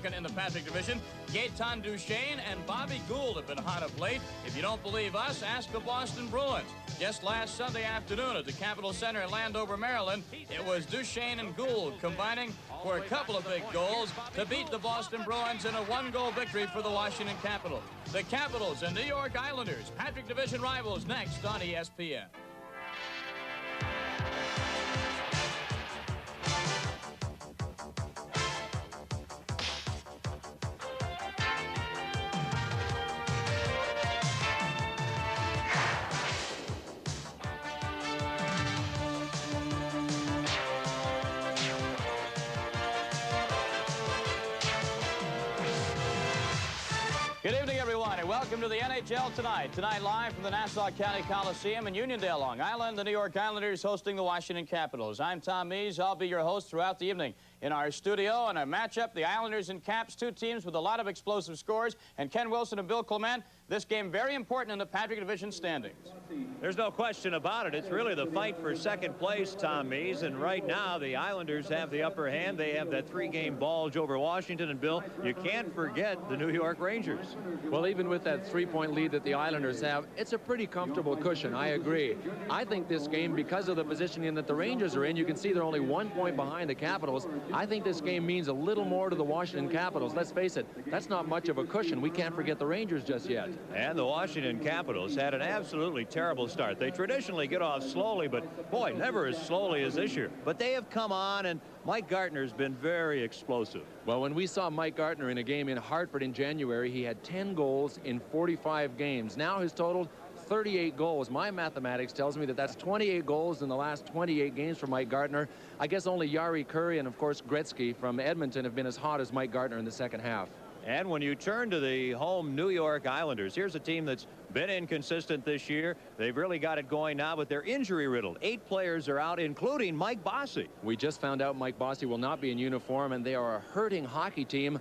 Second in the Patrick division, Gaetan Duchesne and Bobby Gould have been hot of late. If you don't believe us, ask the Boston Bruins. Just last Sunday afternoon at the Capitol Center in Landover, Maryland, it was Duchesne and Gould combining for a couple of big goals to beat the Boston Bruins in a one-goal victory for the Washington Capitals. The Capitals and New York Islanders, Patrick division rivals, next on ESPN. Good evening, everyone, and welcome to the NHL Tonight. Tonight live from the Nassau County Coliseum in Uniondale, Long Island, the New York Islanders hosting the Washington Capitals. I'm Tom Mees. I'll be your host throughout the evening. In our studio, and a matchup, the Islanders and Caps, two teams with a lot of explosive scores, and Ken Wilson and Bill Clement. This game very important in the Patrick division standings. There's no question about it. It's really the fight for second place, Tom Mees, and right now the Islanders have the upper hand. They have that three-game bulge over Washington, and Bill, you can't forget the New York Rangers. Well, even with that three-point lead that the Islanders have, it's a pretty comfortable cushion. I agree. I think this game, because of the positioning that the Rangers are in, you can see they're only 1 point behind the Capitals. I think this game means a little more to the Washington Capitals. Let's face it, that's not much of a cushion. We can't forget the Rangers just yet. And the Washington Capitals had an absolutely terrible start. They traditionally get off slowly, but boy, never as slowly as this year. But they have come on, and Mike Gartner's been very explosive. Well, when we saw Mike Gartner in a game in Hartford in January, he had 10 goals in 45 games. Now his total, 38 goals. My mathematics tells me that that's 28 goals in the last 28 games for Mike Gartner. I guess only Jari Kurri and, of course, Gretzky from Edmonton have been as hot as Mike Gartner in the second half. And when you turn to the home New York Islanders, here's a team that's been inconsistent this year. They've really got it going now, but they're injury-riddled. 8 players are out, including Mike Bossy. We just found out Mike Bossy will not be in uniform, and they are a hurting hockey team.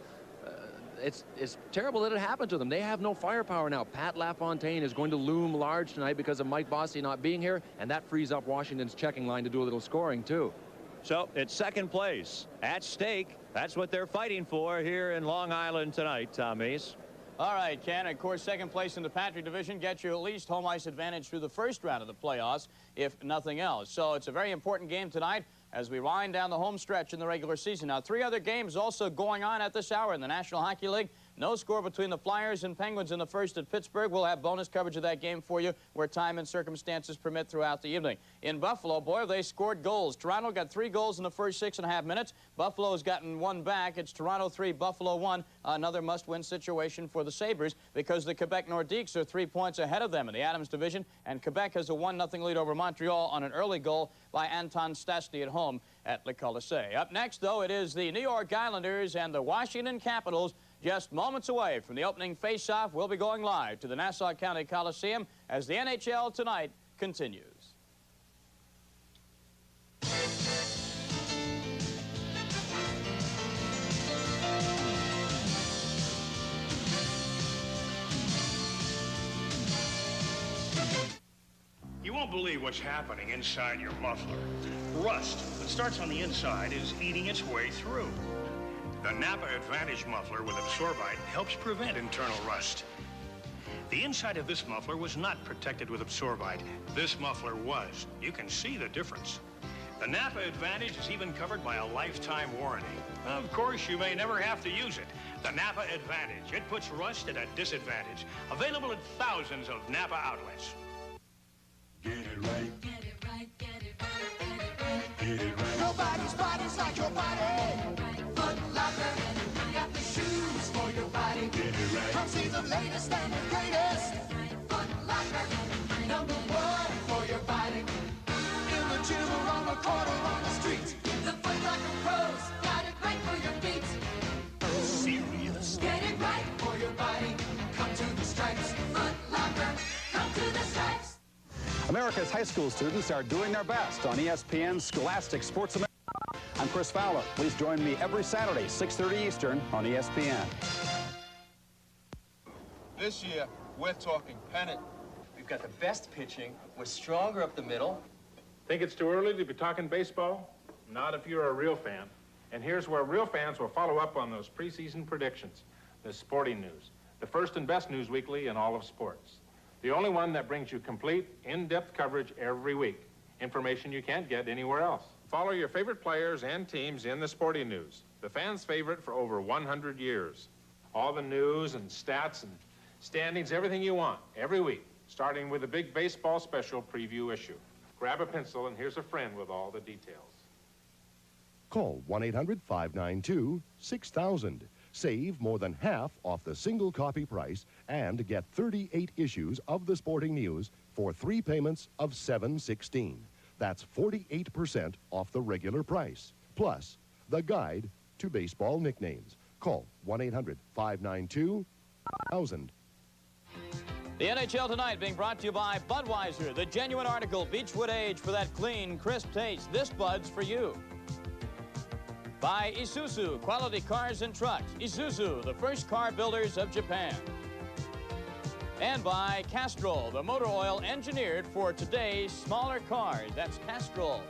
It's terrible that it happened to them. They have no firepower now. Pat Lafontaine is going to loom large tonight because of Mike Bossy not being here, and that frees up Washington's checking line to do a little scoring, too. So it's second place at stake. That's what they're fighting for here in Long Island tonight, Tom Mees. All right, Ken. Of course, second place in the Patrick division gets you at least home ice advantage through the first round of the playoffs, if nothing else. So it's a very important game tonight as we wind down the home stretch in the regular season. Now, 3 other games also going on at this hour in the National Hockey League. No score between the Flyers and Penguins in the first at Pittsburgh. We'll have bonus coverage of that game for you where time and circumstances permit throughout the evening. In Buffalo, boy, they scored goals. Toronto got 3 goals in the first 6.5 minutes. Buffalo has gotten 1 back. It's Toronto 3, Buffalo 1. Another must-win situation for the Sabres because the Quebec Nordiques are 3 points ahead of them in the Adams division, and Quebec has a 1-0 lead over Montreal on an early goal by Anton Stastny at home at Le Colisée. Up next, though, it is the New York Islanders and the Washington Capitals. Just moments away from the opening face-off, we'll be going live to the Nassau County Coliseum as the NHL Tonight continues. You won't believe what's happening inside your muffler. Rust that starts on the inside is eating its way through. The Napa Advantage muffler with Absorbite helps prevent internal rust. The inside of this muffler was not protected with Absorbite. This muffler was. You can see the difference. The Napa Advantage is even covered by a lifetime warranty. Of course, you may never have to use it. The Napa Advantage. It puts rust at a disadvantage. Available at thousands of Napa outlets. Get it right. Get it right, get it right, get it right. Get it right. Nobody's body's like your body. Foot Locker, got the shoes for your body. Get it right. Come see the latest and the greatest. Foot Locker, #1 for your body. In the gym or on the court or on the street, the Foot Locker pros got it right for your feet. Serious? Get it right for your body. Come to the Stripes. Foot Locker, come to the Stripes. America's high school students are doing their best on ESPN's Scholastic Sports America. I'm Chris Fowler. Please join me every Saturday, 6:30 Eastern on ESPN. This year, we're talking pennant. We've got the best pitching. We're stronger up the middle. Think it's too early to be talking baseball? Not if you're a real fan. And here's where real fans will follow up on those preseason predictions. The Sporting News, the first and best news weekly in all of sports. The only one that brings you complete, in-depth coverage every week. Information you can't get anywhere else. Follow your favorite players and teams in the Sporting News, the fans' favorite for over 100 years. All the news and stats and standings, everything you want, every week, starting with a big baseball special preview issue. Grab a pencil, and here's a friend with all the details. Call 1-800-592-6000. Save more than half off the single copy price and get 38 issues of the Sporting News for 3 payments of $7.16. That's 48% off the regular price. Plus, the guide to baseball nicknames. Call 1-800-592-6000. The NHL tonight being brought to you by Budweiser, the genuine article, Beechwood Age, for that clean, crisp taste. This Bud's for you. By Isuzu, quality cars and trucks. Isuzu, the first car builders of Japan. And by Castrol, the motor oil engineered for today's smaller cars. That's Castrol.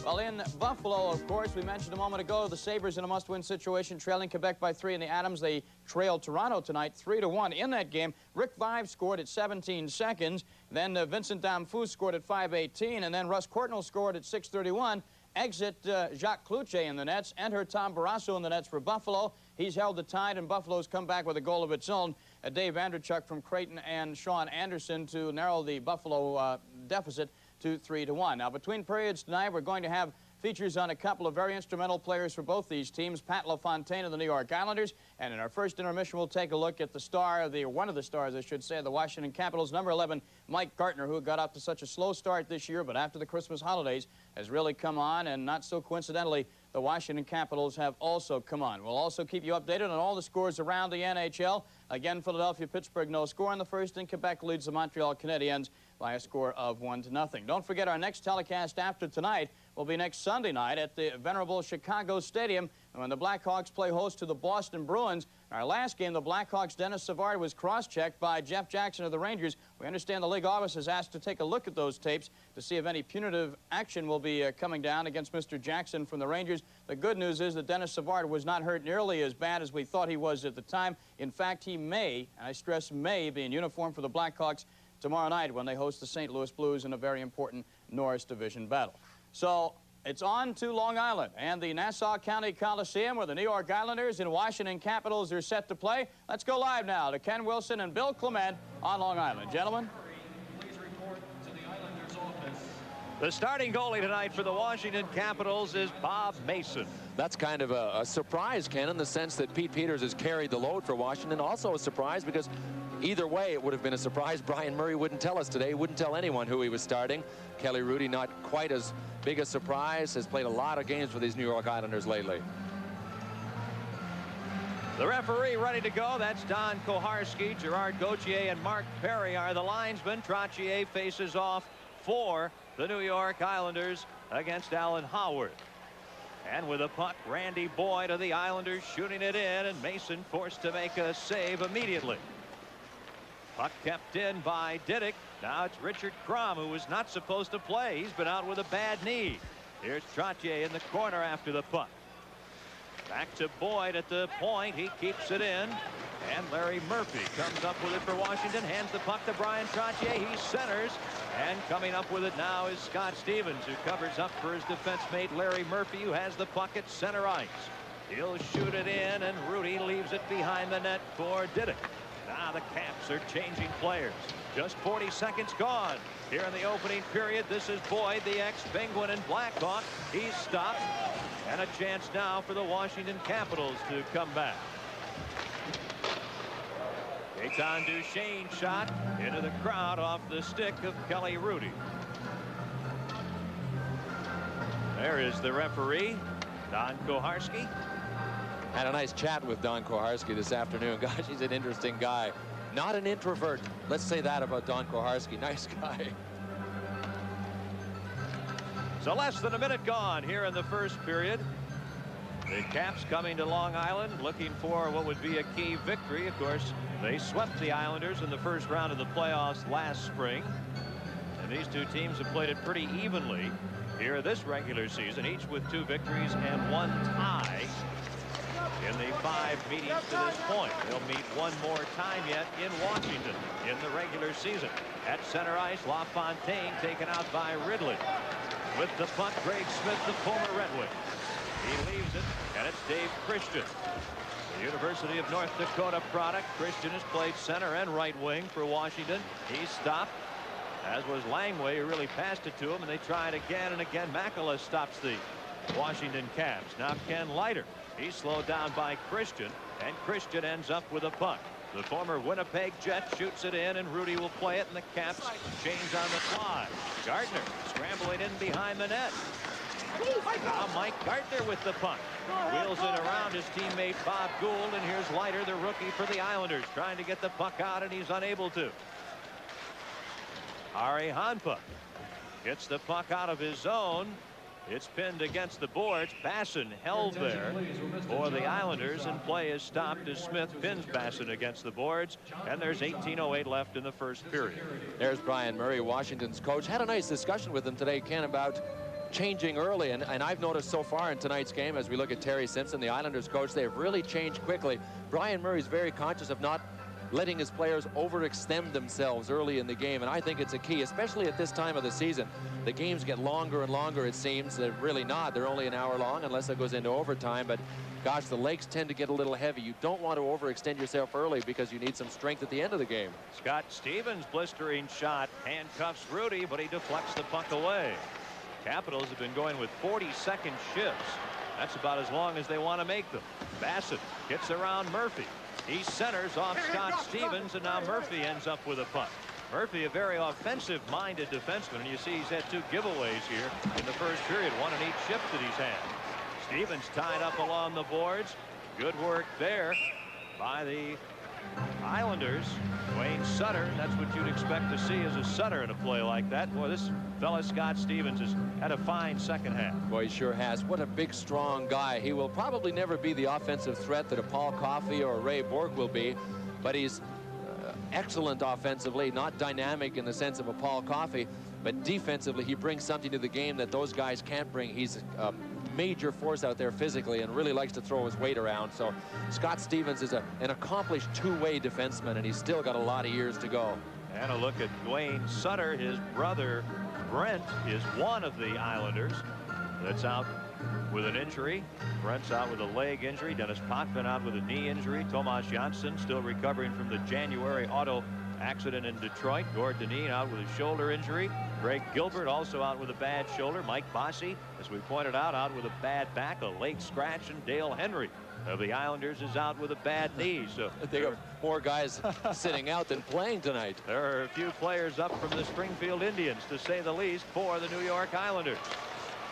Well, in Buffalo, of course, we mentioned a moment ago, the Sabres in a must-win situation, trailing Quebec by 3 in the Adams. They trailed Toronto tonight 3-1. In that game, Rick Vaive scored at 17 seconds. Then Vincent Damphou scored at 5:18. And then Russ Courtnall scored at 6:31. Exit Jacques Cloutier in the nets. Enter Tom Barrasso in the nets for Buffalo. He's held the tide, and Buffalo's come back with a goal of its own. Dave Vanderchuk from Creighton and Sean Anderson to narrow the Buffalo deficit to 3-1. Now, between periods tonight, we're going to have features on a couple of very instrumental players for both these teams, Pat Lafontaine of the New York Islanders. And in our first intermission, we'll take a look at the star of one of the stars, I should say, of the Washington Capitals, number 11, Mike Gartner, who got off to such a slow start this year, but after the Christmas holidays has really come on, and not so coincidentally, the Washington Capitals have also come on. We'll also keep you updated on all the scores around the NHL. Again, Philadelphia-Pittsburgh, no score in the first, and Quebec leads the Montreal Canadiens by a score of 1-0. Don't forget, our next telecast after tonight will be next Sunday night at the venerable Chicago Stadium when the Blackhawks play host to the Boston Bruins. In our last game, the Blackhawks' Dennis Savard was cross-checked by Jeff Jackson of the Rangers. We understand the league office has asked to take a look at those tapes to see if any punitive action will be coming down against Mr. Jackson from the Rangers. The good news is that Dennis Savard was not hurt nearly as bad as we thought he was at the time. In fact, he may, and I stress may, be in uniform for the Blackhawks tomorrow night when they host the St. Louis Blues in a very important Norris Division battle. So it's on to Long Island and the Nassau County Coliseum where the New York Islanders and Washington Capitals are set to play. Let's go live now to Ken Wilson and Bill Clement on Long Island. Gentlemen. Please report to the Islanders' office. The starting goalie tonight for the Washington Capitals is Bob Mason. That's kind of a surprise, Ken, in the sense that Pete Peters has carried the load for Washington. Also a surprise because either way, it would have been a surprise. Brian Murray wouldn't tell us today. He wouldn't tell anyone who he was starting. Kelly Rudy, not quite as big a surprise, has played a lot of games for these New York Islanders lately. The referee ready to go. That's Don Koharski. Gerard Gauthier and Mark Perry are the linesmen. Trottier faces off for the New York Islanders against Alan Howard. And with a puck, Randy Boyd of the Islanders shooting it in, and Mason forced to make a save immediately. Puck kept in by Diddick. Now it's Richard Crum, who was not supposed to play. He's been out with a bad knee. Here's Trottier in the corner after the puck. Back to Boyd at the point. He keeps it in. And Larry Murphy comes up with it for Washington. Hands the puck to Brian Trottier. He centers. And coming up with it now is Scott Stevens, who covers up for his defense mate Larry Murphy, who has the puck at center ice. He'll shoot it in, and Rudy leaves it behind the net for Diddick. Now the Caps are changing players. Just 40 seconds gone here in the opening period. This is Boyd, the ex-Penguin and Blackhawk. He's stopped. And a chance now for the Washington Capitals to come back. Gaetan Duchesne shot into the crowd off the stick of Kelly Rudy. There is the referee, Don Koharski. Had a nice chat with Don Koharski this afternoon. Gosh, he's an interesting guy. Not an introvert. Let's say that about Don Koharski. Nice guy. So less than a minute gone here in the first period. The Caps coming to Long Island looking for what would be a key victory. Of course, they swept the Islanders in the first round of the playoffs last spring. And these two teams have played it pretty evenly. here this regular season, each with 2 victories and 1 tie in the 5 meetings to this point. They'll meet one more time yet in Washington in the regular season. At center ice, Lafontaine taken out by Ridley. With the puck, Greg Smith, the former Red Wing. He leaves it, and it's Dave Christian. The University of North Dakota product. Christian has played center and right wing for Washington. He stopped, as was Langway, who really passed it to him, and they tried again and again. Makela stops the Washington Caps. Now Ken Leiter. He's slowed down by Christian, and Christian ends up with a puck. The former Winnipeg Jet shoots it in, and Rudy will play it, and the Caps change on the fly. Gardner scrambling in behind the net. Now Mike Gardner with the puck. Wheels it around his teammate Bob Gould, and here's Leiter, the rookie for the Islanders, trying to get the puck out, and he's unable to. Ari Hanpa gets the puck out of his zone. It's pinned against the boards. Basson held there for the Islanders, and play is stopped as Smith pins Basson against the boards, and there's 18:08 left in the first period. There's Brian Murray, Washington's coach. Had a nice discussion with him today, Ken, about changing early, and I've noticed so far in tonight's game, as we look at Terry Simpson, the Islanders coach, they've really changed quickly. Brian Murray's very conscious of not letting his players overextend themselves early in the game, and I think it's a key, especially at this time of the season. The games get longer and longer, it seems. They're really not. They're only an hour long unless it goes into overtime, but gosh, the legs tend to get a little heavy. You don't want to overextend yourself early because you need some strength at the end of the game. Scott Stevens' blistering shot handcuffs Rudy, but he deflects the puck away. Capitals have been going with 40-second shifts. That's about as long as they want to make them. Bassett gets around Murphy. He centers off Scott Stevens, and now Murphy ends up with a puck. Murphy, a very offensive-minded defenseman, and you see he's had 2 giveaways here in the first period, 1 in each shift that he's had. Stevens tied up along the boards. Good work there by the Islanders. Wayne Sutter, that's what you'd expect to see as a Sutter in a play like that. Boy, this fella Scott Stevens has had a fine second half. Boy, he sure has. What a big, strong guy. He will probably never be the offensive threat that a Paul Coffey or a Ray Bourque will be, but he's excellent offensively, not dynamic in the sense of a Paul Coffey, but defensively he brings something to the game that those guys can't bring. He's a major force out there physically and really likes to throw his weight around. So Scott Stevens is an accomplished two-way defenseman, and he's still got a lot of years to go. And a look at Wayne Sutter. His brother Brent is one of the Islanders that's out with an injury. Brent's out with a leg injury. Dennis Potvin out with a knee injury. Tomas Jansson still recovering from the January auto accident in Detroit. Gord Dineen out with a shoulder injury. Greg Gilbert also out with a bad shoulder. Mike Bossy, as we pointed out with a bad back, a late scratch. And Dale Henry of the Islanders is out with a bad knee. So they got more guys sitting out than playing tonight. There are a few players up from the Springfield Indians, to say the least, for the New York Islanders.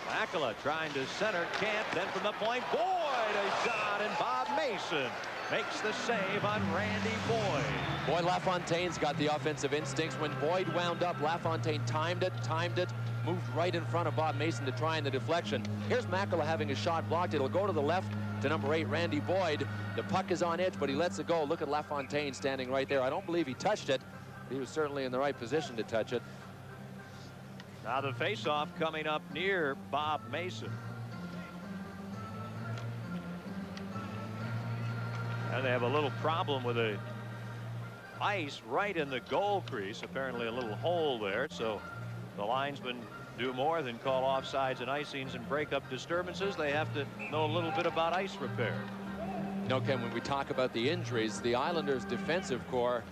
Makela trying to center, can't. Then from the point, Boyd, a shot, and Bob Mason makes the save on Randy Boyd. Boy, Lafontaine's got the offensive instincts. When Boyd wound up, Lafontaine timed it, moved right in front of Bob Mason to try in the deflection. Here's Makela having a shot blocked. It'll go to the left to number 8, Randy Boyd. The puck is on edge, but he lets it go. Look at Lafontaine standing right there. I don't believe he touched it. He was certainly in the right position to touch it. Now the faceoff coming up near Bob Mason. And they have a little problem with the ice right in the goal crease. Apparently a little hole there. So the linesmen do more than call offsides and icings and break up disturbances. They have to know a little bit about ice repair. No, Ken, when we talk about the injuries, the Islanders' defensive core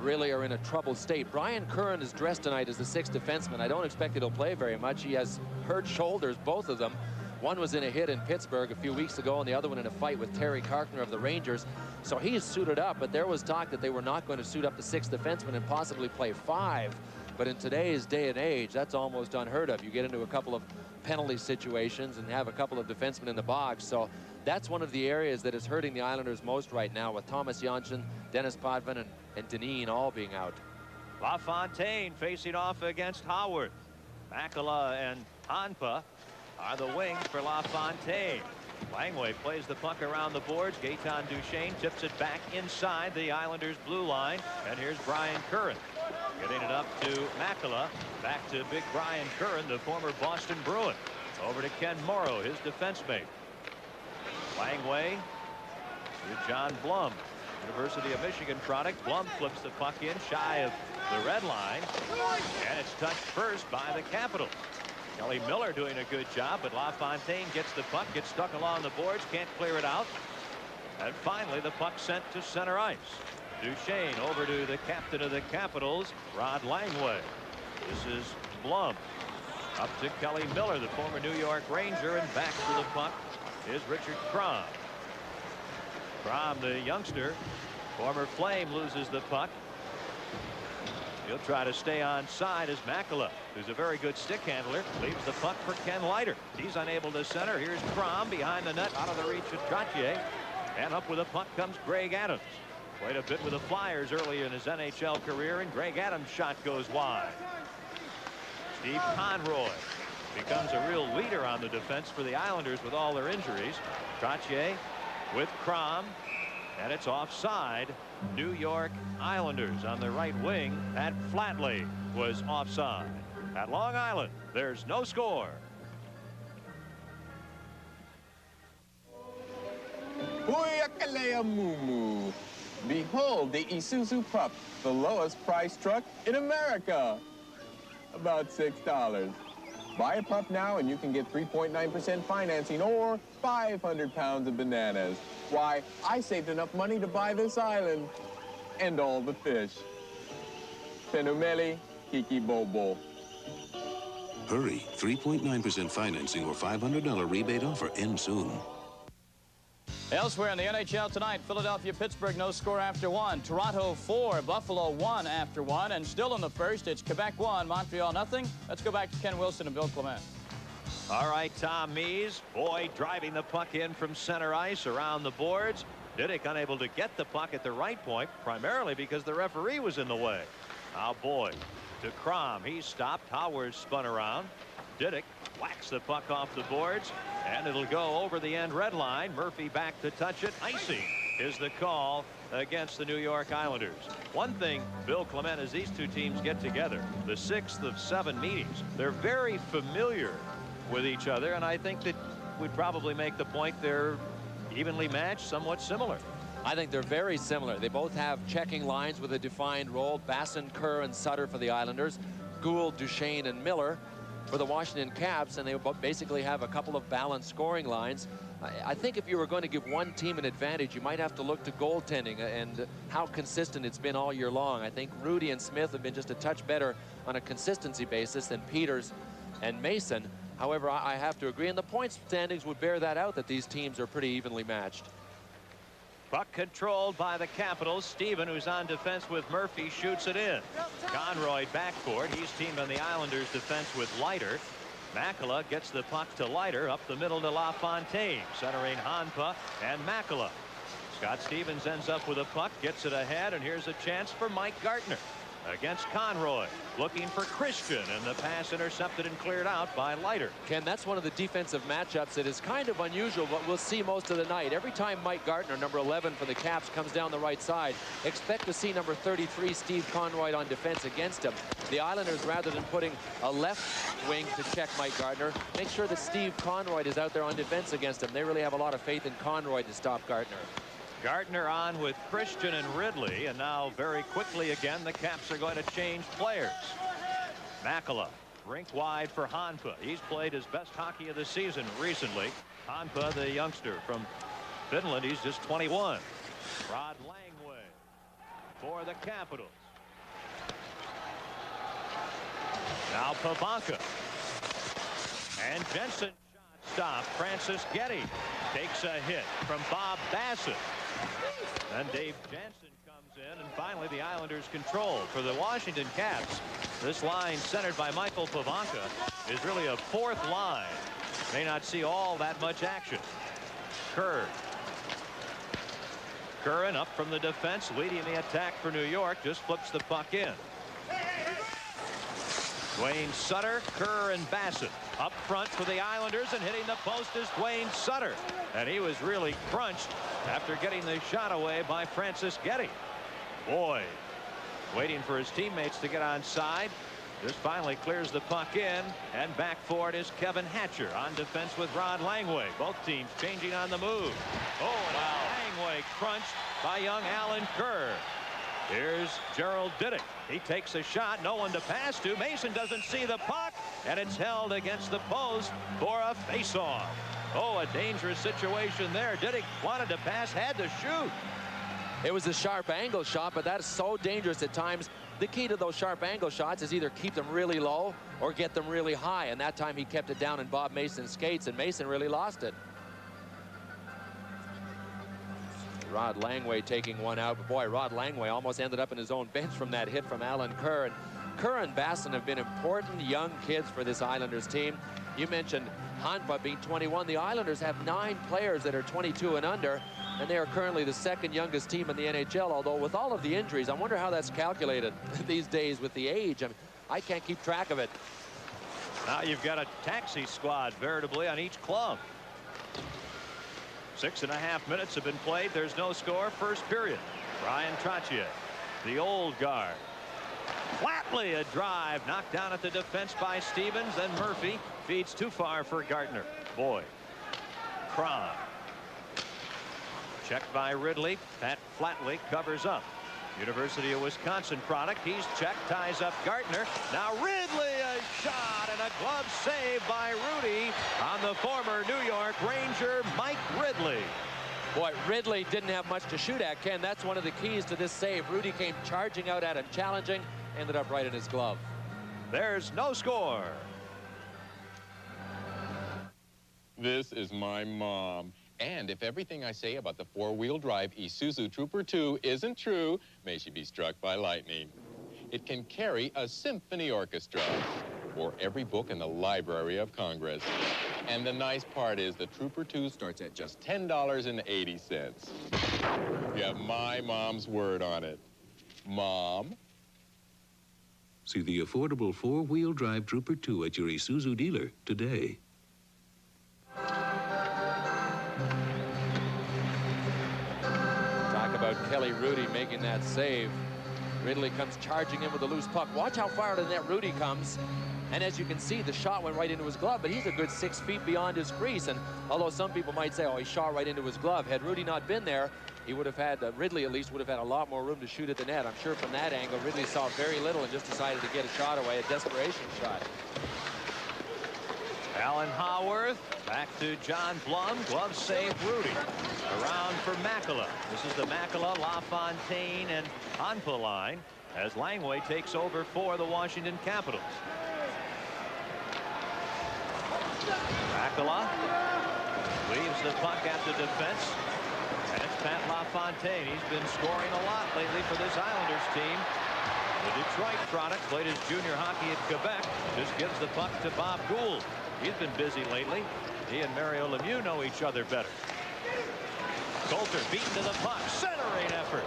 really are in a troubled state. Brian Curran is dressed tonight as the 6th defenseman. I don't expect he'll play very much. He has hurt shoulders, both of them. One was in a hit in Pittsburgh a few weeks ago, and the other one in a fight with Terry Carkner of the Rangers. So he's suited up, but there was talk that they were not going to suit up the 6th defenseman and possibly play 5. But in today's day and age, that's almost unheard of. You get into a couple of penalty situations and have a couple of defensemen in the box. So that's one of the areas that is hurting the Islanders most right now, with Thomas Jansson, Dennis Potvin, and Dineen all being out. LaFontaine facing off against Howard. Makela and Hanpa are the wings for LaFontaine. Langway plays the puck around the boards. Gaetan Duchesne tips it back inside the Islanders' blue line. And here's Brian Curran. Getting it up to Makela. Back to Big Brian Curran, the former Boston Bruin. Over to Ken Morrow, his defense mate. Langway to John Blum. University of Michigan product. Blum flips the puck in shy of the red line. And it's touched first by the Capitals. Kelly Miller doing a good job, but Lafontaine gets the puck, gets stuck along the boards, can't clear it out. And finally, the puck sent to center ice. Duchesne over to the captain of the Capitals, Rod Langway. This is Blum. Up to Kelly Miller, the former New York Ranger, and back to the puck is Richard Crom. Crom, the youngster, former Flame, loses the puck. He'll try to stay on side as Makela, who's a very good stick handler, leaves the puck for Ken Leiter. He's unable to center. Here's Crom behind the net, out of the reach of Trottier. And up with the puck comes Greg Adams. Played a bit with the Flyers early in his NHL career, and Greg Adams' shot goes wide. Steve Conroy becomes a real leader on the defense for the Islanders with all their injuries. Trottier with Crom, and it's offside. New York Islanders on the right wing. Pat Flatley was offside. At Long Island, there's no score. Huyakalea Mumu. Behold the Isuzu Pup, the lowest price truck in America. About $6. Buy a pup now and you can get 3.9% financing or 500 pounds of bananas. Why, I saved enough money to buy this island and all the fish. Penumeli Kiki Bobo. Hurry, 3.9% financing or $500 rebate offer ends soon. Elsewhere in the NHL tonight, Philadelphia, Pittsburgh, no score after 1. Toronto 4, Buffalo 1 after 1. And still in the first, it's Quebec 1, Montreal nothing. Let's go back to Ken Wilson and Bill Clement. All right, Tom Mees. Boyd driving the puck in from center ice around the boards. Diddick unable to get the puck at the right point, primarily because the referee was in the way. Now Boyd to Crom. He's stopped. Howard spun around. Diddick whacks the puck off the boards, and it'll go over the end red line. Murphy back to touch it. Icing is the call against the New York Islanders. One thing, Bill Clement, as these two teams get together, the 6th of 7 meetings, they're very familiar with each other, and I think that we'd probably make the point they're evenly matched, somewhat similar. I think they're very similar. They both have checking lines with a defined role. Basson, Kerr, and Sutter for the Islanders. Gould, Duchesne, and Miller for the Washington Caps, and they basically have a couple of balanced scoring lines. I think if you were going to give one team an advantage, you might have to look to goaltending and how consistent it's been all year long. I think Rudy and Smith have been just a touch better on a consistency basis than Peters and Mason. However, I have to agree, and the points standings would bear that out, that these teams are pretty evenly matched. Puck controlled by the Capitals. Steven, who's on defense with Murphy, shoots it in. Conroy backboard. He's teamed on the Islanders defense with Leiter. Makela gets the puck to Leiter, up the middle to LaFontaine, centering Hanpa and Makela. Scott Stevens ends up with a puck, gets it ahead, and here's a chance for Mike Gartner against Conroy, looking for Christian, and the pass intercepted and cleared out by Leiter. Ken, that's one of the defensive matchups that is kind of unusual, but we'll see most of the night. Every time Mike Gartner, number 11 for the Caps, comes down the right side, expect to see number 33, Steve Conroy, on defense against him. The Islanders, rather than putting a left wing to check Mike Gartner, make sure that Steve Conroy is out there on defense against him. They really have a lot of faith in Conroy to stop Gartner. Gartner on with Christian and Ridley, and now very quickly again the Caps are going to change players. Makela rink wide for Hanpa. He's played his best hockey of the season recently. Hanpa, the youngster from Finland, he's just 21. Rod Langway for the Capitals. Now Pavanka, and Jensen shot stopped. Francis Getty takes a hit from Bob Bassett. Then Dave Jansen comes in, and finally the Islanders control. For the Washington Caps, this line centered by Michael Pavanka is really a fourth line. May not see all that much action. Kerr. Curran up from the defense, leading the attack for New York, just flips the puck in. Dwayne Sutter, Kerr, and Bassett up front for the Islanders, and hitting the post is Dwayne Sutter. And he was really crunched after getting the shot away by Francis Getty. Boyd waiting for his teammates to get on side. This finally clears the puck in, and back for it is Kevin Hatcher on defense with Rod Langway. Both teams changing on the move. Oh, wow. Langway crunched by young Alan Kerr. Here's Gerald Diddick. He takes a shot, no one to pass to. Mason doesn't see the puck, and it's held against the post for a face-off. Oh, a dangerous situation there. Diddick wanted to pass, had to shoot. It was a sharp angle shot, but that is so dangerous at times. The key to those sharp angle shots is either keep them really low or get them really high, and that time he kept it down in Bob Mason's skates, and Mason really lost it. Rod Langway taking one out, but boy, Rod Langway almost ended up in his own bench from that hit from Alan Kerr. And Kerr and Basson have been important young kids for this Islanders team. You mentioned Hanpa being 21. The Islanders have 9 players that are 22 and under, and they are currently the second youngest team in the NHL, although with all of the injuries, I wonder how that's calculated these days with the age. I mean, I can't keep track of it. Now you've got a taxi squad veritably on each club. 6.5 minutes have been played. There's no score. First period. Brian Trottier, the old guard. Flatly a drive knocked down at the defense by Stevens. Then Murphy feeds too far for Gardner. Boyd. Cron. Checked by Ridley. Pat Flatley covers up. University of Wisconsin product. He's checked, ties up Gardner. Now Ridley, a shot and a glove save by Rudy on the former New York Ranger Mike Ridley. Boy, Ridley didn't have much to shoot at, Ken. That's one of the keys to this save. Rudy came charging out at him, challenging, ended up right in his glove. There's no score. This is my mom. And if everything I say about the 4-wheel drive Isuzu Trooper 2 isn't true, may she be struck by lightning. It can carry a symphony orchestra or every book in the Library of Congress. And the nice part is the Trooper 2 starts at just $10.80. You have my mom's word on it. Mom? See the affordable 4-wheel drive Trooper 2 at your Isuzu dealer today. About Kelly Rudy making that save. Ridley comes charging in with a loose puck. Watch how far to the net Rudy comes. And as you can see, the shot went right into his glove, but he's a good 6 feet beyond his crease. And although some people might say, oh, he shot right into his glove, had Rudy not been there, he would have had, Ridley at least would have had a lot more room to shoot at the net. I'm sure from that angle, Ridley saw very little and just decided to get a shot away, a desperation shot. Alan Haworth back to John Blum. Glove save Rudy. Around for Makela. This is the Makela, LaFontaine, and Hanpa line as Langway takes over for the Washington Capitals. Makela leaves the puck at the defense. And it's Pat LaFontaine. He's been scoring a lot lately for this Islanders team. The Detroit product played his junior hockey at Quebec. Just gives the puck to Bob Gould. He's been busy lately. He and Mario Lemieux know each other better. Coulter beaten to the puck. Centering effort.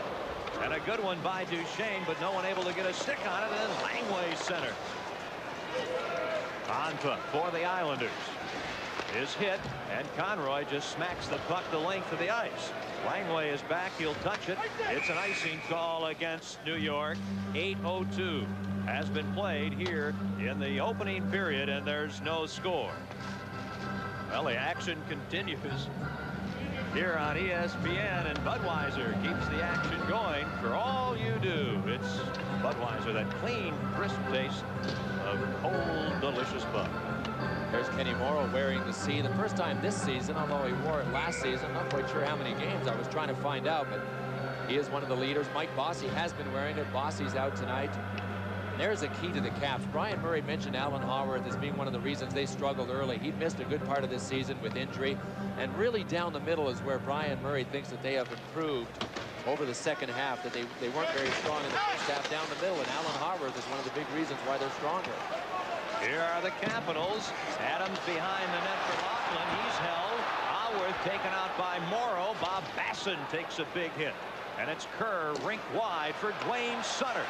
And a good one by Duchesne, but no one able to get a stick on it. And then Langway center. Hanpa for the Islanders is hit, and Conroy just smacks the puck the length of the ice. Langway is back. He'll touch it. It's an icing call against New York. 8:02 has been played here in the opening period, and there's no score. Well, the action continues here on ESPN, and Budweiser keeps the action going for all you do. It's Budweiser, that clean, crisp taste of cold, delicious Bud. There's Kenny Morrow wearing the C the first time this season, although he wore it last season. I'm not quite sure how many games. I was trying to find out, but he is one of the leaders. Mike Bossy has been wearing it. Bossy's out tonight. And there's a key to the Caps. Brian Murray mentioned Alan Haworth as being one of the reasons they struggled early. He'd missed a good part of this season with injury. And really down the middle is where Brian Murray thinks that they have improved over the second half, that they weren't very strong in the first half down the middle. And Alan Haworth is one of the big reasons why they're stronger. Here are the Capitals. Adams behind the net for Laughlin. He's held. Haworth taken out by Morrow. Bob Basson takes a big hit. And it's Kerr rink wide for Dwayne Sutter.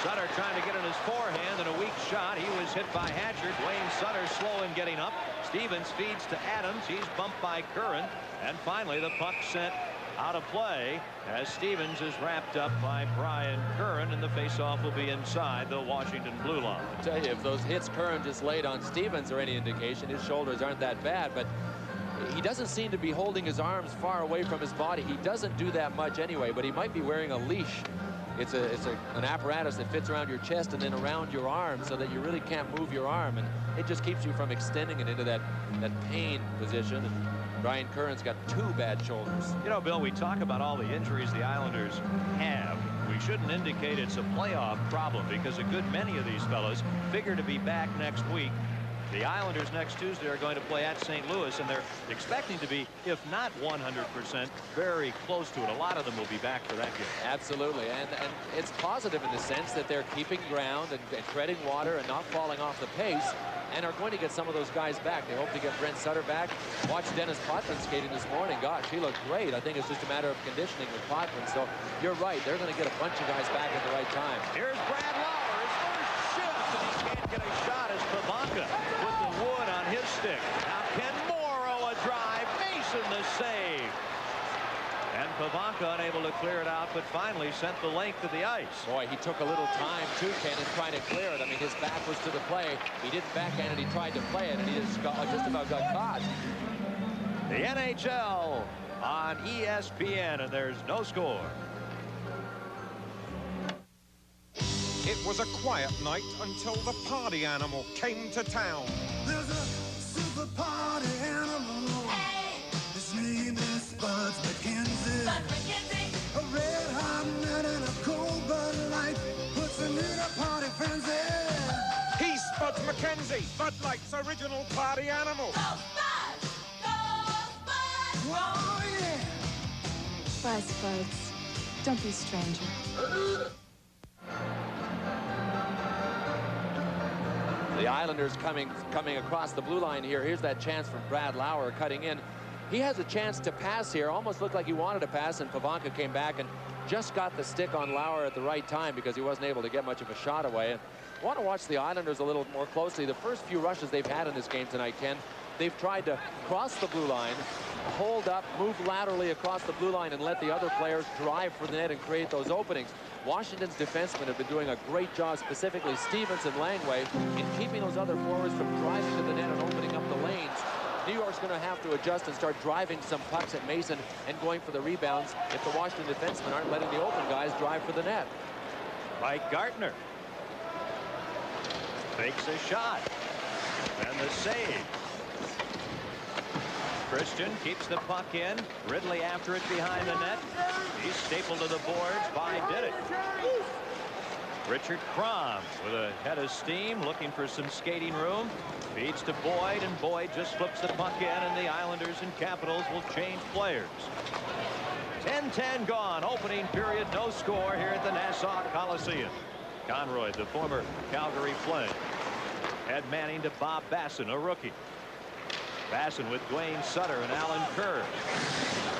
Sutter trying to get in his forehand and a weak shot. He was hit by Hatcher. Dwayne Sutter slow in getting up. Stevens feeds to Adams. He's bumped by Curran. And finally the puck sent out of play as Stevens is wrapped up by Brian Curran, and the faceoff will be inside the Washington blue line. I tell you, if those hits Curran just laid on Stevens are any indication, his shoulders aren't that bad, but he doesn't seem to be holding his arms far away from his body. He doesn't do that much anyway, but he might be wearing a leash. It's an apparatus that fits around your chest and then around your arm so that you really can't move your arm, and it just keeps you from extending it into that pain position. And Brian Curran's got 2 bad shoulders. You know, Bill, we talk about all the injuries the Islanders have. We shouldn't indicate it's a playoff problem because a good many of these fellows figure to be back next week. The Islanders next Tuesday are going to play at St. Louis, and they're expecting to be, if not 100%, very close to it. A lot of them will be back for that game. Absolutely, and it's positive in the sense that they're keeping ground and treading water and not falling off the pace, and are going to get some of those guys back. They hope to get Brent Sutter back. Watched Dennis Potvin skating this morning. Gosh, he looked great. I think it's just a matter of conditioning with Potvin. So you're right. They're going to get a bunch of guys back at the right time. Here's Brad Lauer. His first shift, and he can't get a shot as Pavanka with the wood on his stick. Now Ken Morrow a drive. Mason the save. And Pavanka unable to clear it out, but finally sent the length of the ice. Boy, he took a little time too, Ken, in trying to clear it. I mean, his back was to the play. He didn't backhand it. He tried to play it, and he just about got caught. The NHL on ESPN, and there's no score. It was a quiet night until the party animal came to town. There's a super party animal. Hey. His name is Bud McKenzie. Bud McKenzie. A red hot nut and a cold Bud Light puts him in a party frenzy. He's Bud McKenzie, Bud Light's original party animal. Go Bud! Go Bud! Oh, yeah! Bye, Spuds. Don't be a stranger. The Islanders coming across the blue line here. Here's that chance from Brad Lauer cutting in. He has a chance to pass here. Almost looked like he wanted to pass, and Pavanka came back and just got the stick on Lauer at the right time because he wasn't able to get much of a shot away. And I want to watch the Islanders a little more closely. The first few rushes they've had in this game tonight, Ken, they've tried to cross the blue line, hold up, move laterally across the blue line, and let the other players drive for the net and create those openings. Washington's defensemen have been doing a great job, specifically Stevens and Langway, in keeping those other forwards from driving to the net and opening up the lanes. New York's going to have to adjust and start driving some pucks at Mason and going for the rebounds if the Washington defensemen aren't letting the open guys drive for the net. Mike Gartner takes a shot, and the save. Christian keeps the puck in. Ridley after it behind the net. He's stapled to the boards by Diddick. Richard Crom with a head of steam, looking for some skating room. Feeds to Boyd, and Boyd just flips the puck in, and the Islanders and Capitals will change players. 10-10 gone. Opening period, no score here at the Nassau Coliseum. Conroy, the former Calgary Flame. Ed Manning to Bob Basson, a rookie. Basson with Dwayne Sutter and Alan Kerr.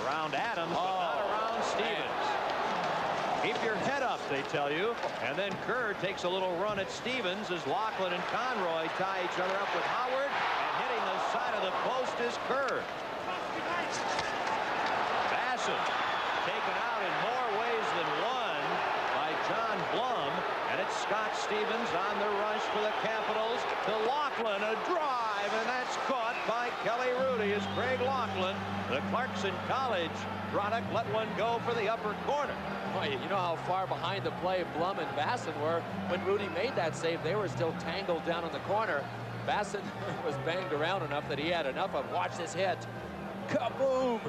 Around Adams, but not around Stevens. Keep your head up, they tell you. And then Kerr takes a little run at Stevens as Laughlin and Conroy tie each other up with Howard. And hitting the side of the post is Kerr. Basson taken out in more ways than one by John Blum. And it's Scott Stevens on the rush for the Capitals to Laughlin. A drive, and that's caught by Kelly Rudy as Craig Laughlin, the Clarkson College product, let one go for the upper corner. Boy, you know how far behind the play Blum and Basson were. When Rudy made that save, they were still tangled down in the corner. Basson was banged around enough that he had enough of, watch this hit. Kaboom!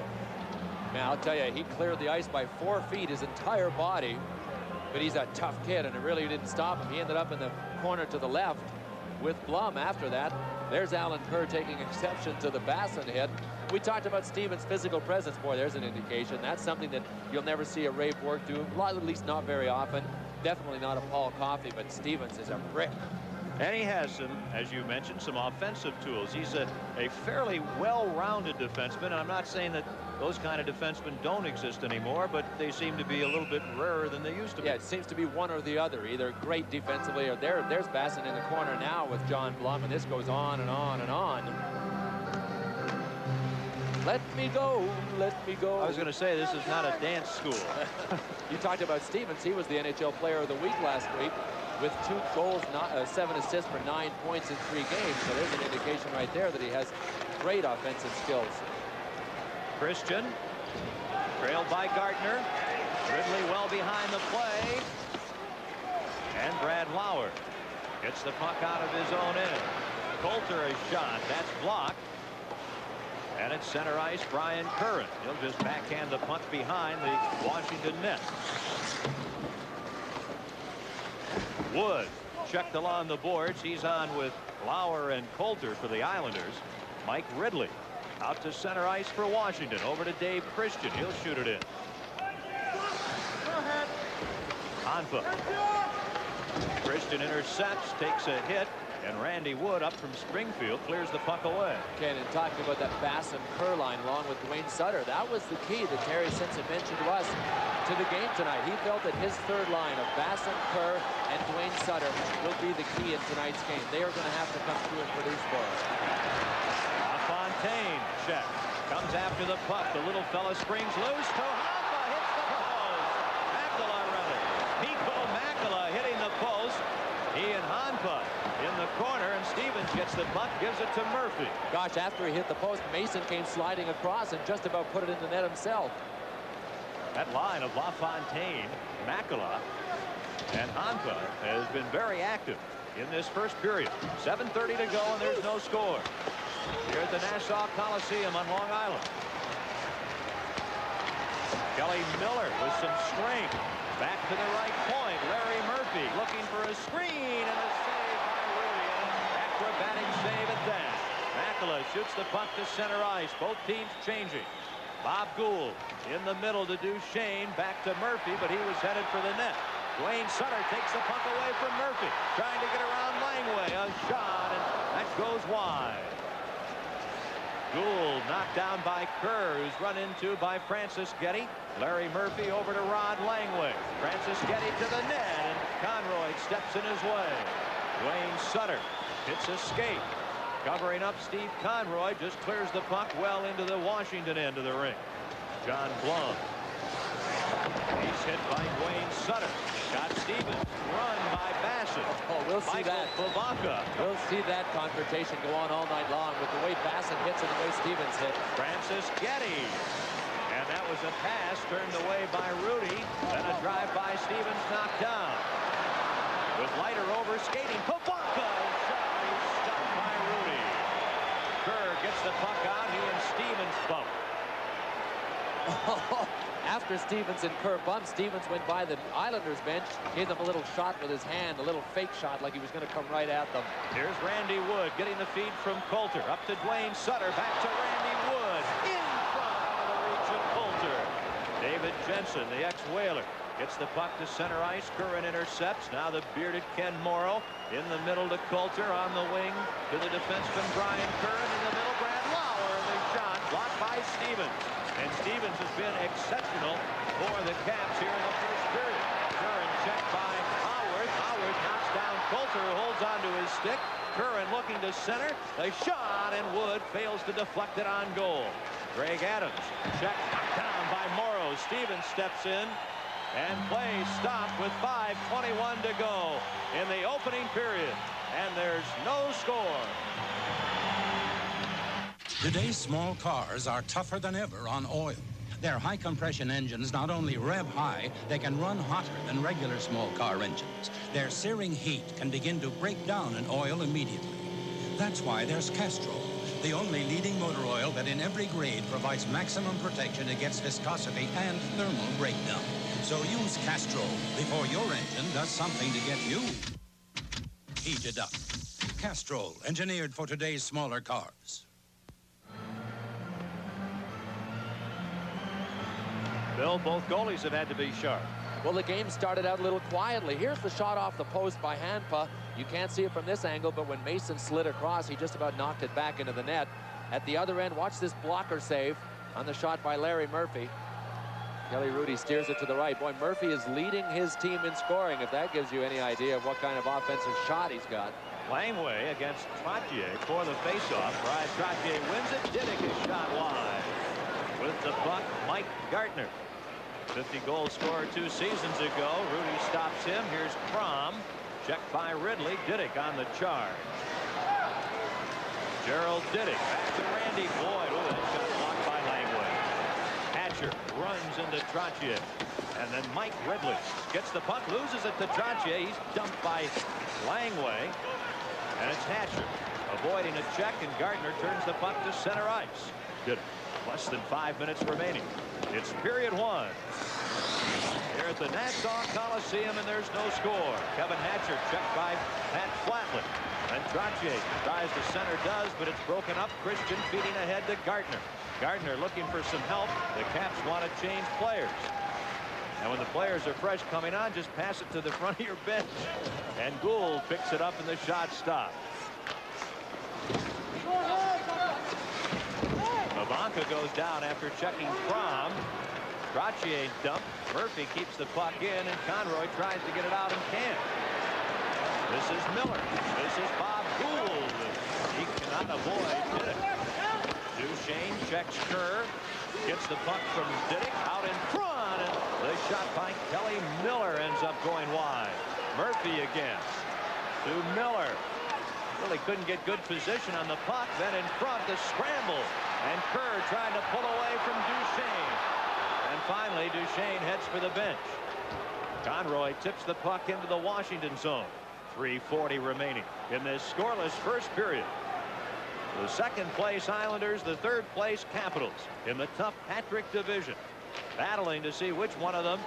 Now, I'll tell you, he cleared the ice by 4 feet, his entire body. But he's a tough kid, and it really didn't stop him. He ended up in the corner to the left with Blum after that. There's Alan Kerr taking exception to the Basson hit. We talked about Stevens' physical presence. Boy, there's an indication. That's something that you'll never see a Ray Bork do, at least not very often. Definitely not a Paul Coffey, but Stevens is a brick. And he has some, as you mentioned, some offensive tools. He's a fairly well-rounded defenseman. And I'm not saying that those kind of defensemen don't exist anymore, but they seem to be a little bit rarer than they used to be. Yeah, it seems to be one or the other, either great defensively or there's Basson in the corner now with John Blum, and this goes on and on and on. Let me go, let me go. I was going to say, this is not a dance school. You talked about Stevens. He was the NHL Player of the Week last week with 2 goals, 7 assists for 9 points in 3 games. So there's an indication right there that he has great offensive skills. Christian, trailed by Gardner. Ridley well behind the play. And Brad Lauer gets the puck out of his own end. Coulter a shot. That's blocked. And at center ice, Brian Curran. He'll just backhand the puck behind the Washington net. Wood checked along the boards. He's on with Lauer and Coulter for the Islanders. Mike Ridley out to center ice for Washington. Over to Dave Christian. He'll shoot it in. Hanfa. Christian intercepts, takes a hit, and Randy Wood up from Springfield clears the puck away. Ken, and talking about that Bass and Kerr line along with Dwayne Sutter, that was the key that Terry Simpson mentioned to us to the game tonight. He felt that his third line of Bass and Kerr and Dwayne Sutter will be the key in tonight's game. They are going to have to come through and produce for us. Lafontaine check. Comes after the puck. The little fella springs loose. Tohapa hits the post. Makela read it. Mikko Makela hitting the post. He and Hanpa in the corner, and Stevens gets the puck, gives it to Murphy. Gosh, after he hit the post, Mason came sliding across and just about put it in the net himself. That line of LaFontaine, Makela, and Hanpa has been very active in this first period. 7:30 to go, and there's no score here at the Nassau Coliseum on Long Island. Kelly Miller with some strength. Back to the right point. Larry Murphy looking for a screen, and a save by Rudy. Acrobatic save at that. Makela shoots the puck to center ice. Both teams changing. Bob Gould in the middle to Duchesne. Back to Murphy, but he was headed for the net. Dwayne Sutter takes the puck away from Murphy. Trying to get around Langway. A shot, and that goes wide. Gould knocked down by Kerr, who's run into by Francis Getty. Larry Murphy over to Rod Langway. Francis Getty to the net, and Conroy steps in his way. Dwayne Sutter hits a skate. Covering up Steve Conroy, just clears the puck well into the Washington end of the ring. John Blum. He's hit by Dwayne Sutter. Got Stevens. Run by Bassett. Oh, we'll see Michael that. Pivonka. We'll see that confrontation go on all night long with the way Bassett hits and the way Stevens hit. Francis Getty. And that was a pass turned away by Rudy. Then a drive by Stevens knocked down. With Leiter over skating. Pivonka. He's stopped by Rudy. Kerr gets the puck out. He and Stevens bump. After Stevens and Kerr bumped, Stevens went by the Islanders bench, gave them a little shot with his hand, a little fake shot like he was going to come right at them. Here's Randy Wood getting the feed from Coulter. Up to Dwayne Sutter. Back to Randy Wood. In front of the reach of Coulter. David Jensen, the ex-Whaler, gets the puck to center ice. Curran intercepts. Now the bearded Ken Morrow in the middle to Coulter. On the wing to the defenseman Brian Curran. In the middle, Brad Lauer. And the shot blocked by Stevens. And Stevens has been exceptional for the Caps here in the first period. Curran checked by Howard. Howard knocks down Coulter, who holds onto his stick. Curran looking to center. The shot, and Wood fails to deflect it on goal. Greg Adams checked, knocked down by Morrow. Stevens steps in, and play stopped with 5:21 to go in the opening period. And there's no score. Today's small cars are tougher than ever on oil. Their high-compression engines not only rev high, they can run hotter than regular small car engines. Their searing heat can begin to break down an oil immediately. That's why there's Castrol, the only leading motor oil that in every grade provides maximum protection against viscosity and thermal breakdown. So use Castrol before your engine does something to get you heated up. Castrol, engineered for today's smaller cars. Bill, both goalies have had to be sharp. Well, the game started out a little quietly. Here's the shot off the post by Hanpa. You can't see it from this angle, but when Mason slid across, he just about knocked it back into the net. At the other end, watch this blocker save on the shot by Larry Murphy. Kelly Rudy steers it to the right. Boy, Murphy is leading his team in scoring, if that gives you any idea of what kind of offensive shot he's got. Langway against Trottier for the faceoff. Brian Trottier wins it. Diddick is shot wide. With the puck, Mike Gardner. 50-goal scorer 2 seasons ago. Rudy stops him. Here's Crom. Checked by Ridley. Diddick on the charge. Gerald Diddick back to Randy Boyd. Oh, that shot blocked by Langway. Hatcher runs into Trottier. And then Mike Ridley gets the puck, loses it to Trottier. He's dumped by Langway. And it's Hatcher avoiding a check, and Gardner turns the puck to center ice. Good. Less than 5 minutes remaining. It's period 1. Here at the Nassau Coliseum, and there's no score. Kevin Hatcher checked by Pat Flatley. And Trottier tries to center, does, but it's broken up. Christian feeding ahead to Gardner. Gardner looking for some help. The Caps want to change players. And when the players are fresh coming on, just pass it to the front of your bench. And Gould picks it up, and the shot stopped. Mavanka goes down after checking Crom. Trottier dumped. Murphy keeps the puck in, and Conroy tries to get it out and can't. This is Miller. This is Bob Gould. He cannot avoid Diddick. Duchesne checks Kerr. Gets the puck from Diddick out in front, and the shot by Kelly Miller ends up going wide. Murphy again to Miller. Really couldn't get good position on the puck. Then in front, the scramble, and Kerr trying to pull away from Duchesne. And finally, Duchesne heads for the bench. Conroy tips the puck into the Washington zone. 3:40 remaining in this scoreless first period. The second-place Islanders, the third-place Capitals in the tough Patrick division, battling to see which one of them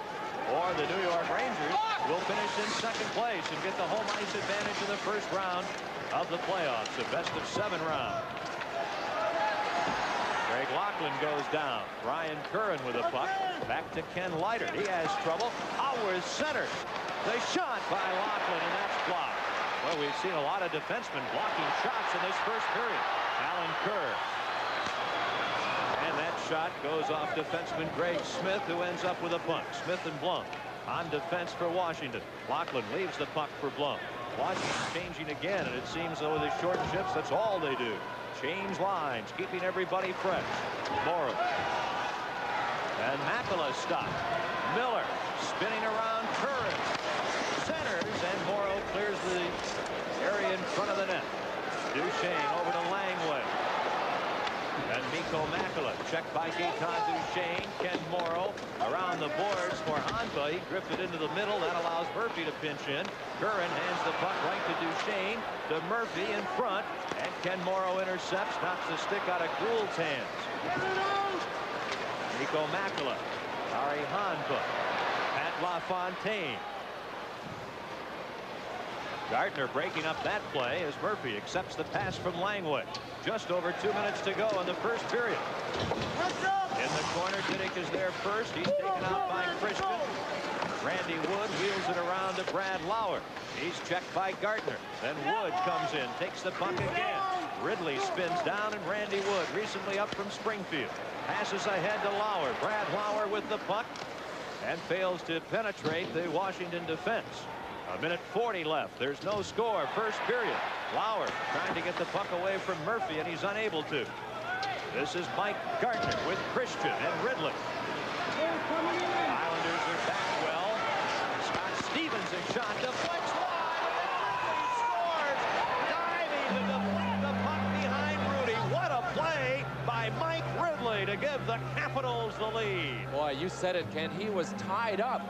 or the New York Rangers will finish in second place and get the home ice advantage in the first round of the playoffs, a best-of-7 round. Greg Laughlin goes down. Brian Curran with a puck. Back to Ken Leiter. He has trouble. Howard center. The shot by Laughlin, and that's blocked. Well, we've seen a lot of defensemen blocking shots in this first period. Alan Kerr. And that shot goes off defenseman Greg Smith, who ends up with a puck. Smith and Blum on defense for Washington. Laughlin leaves the puck for Blum. Washington changing again, and it seems though with his short shifts, that's all they do. Change lines, keeping everybody fresh. Morrow. And Makela stopped. Miller spinning around Curran. Centers, and Morrow clears the area in front of the net. Duchesne over to Langway. And Mikko Makela checked by Gaetan Duchesne. Ken Morrow around the boards for Hanpa. He drifted into the middle. That allows Murphy to pinch in. Curran hands the puck right to Duchesne. To Murphy in front. And Ken Morrow intercepts. Knocks the stick out of Gould's hands. Mikko Makela. Ari Hanpa. Pat Lafontaine. Gardner breaking up that play as Murphy accepts the pass from Langway. Just over 2 minutes to go in the first period. In the corner, Diddick is there first. He's taken out by Christian. Randy Wood wheels it around to Brad Lauer. He's checked by Gardner. Then Wood comes in, takes the puck again. Ridley spins down, and Randy Wood, recently up from Springfield, passes ahead to Lauer. Brad Lauer with the puck and fails to penetrate the Washington defense. 1:40 left. There's no score. First period. Lauer trying to get the puck away from Murphy, and he's unable to. This is Mike Gardner with Christian and Ridley. Islanders are back well. Scott Stevens a shot deflects wide, and Rudy scores, diving to deflect the puck behind Rudy. What a play by Mike Ridley to give the Capitals the lead. Boy, you said it, Ken. He was tied up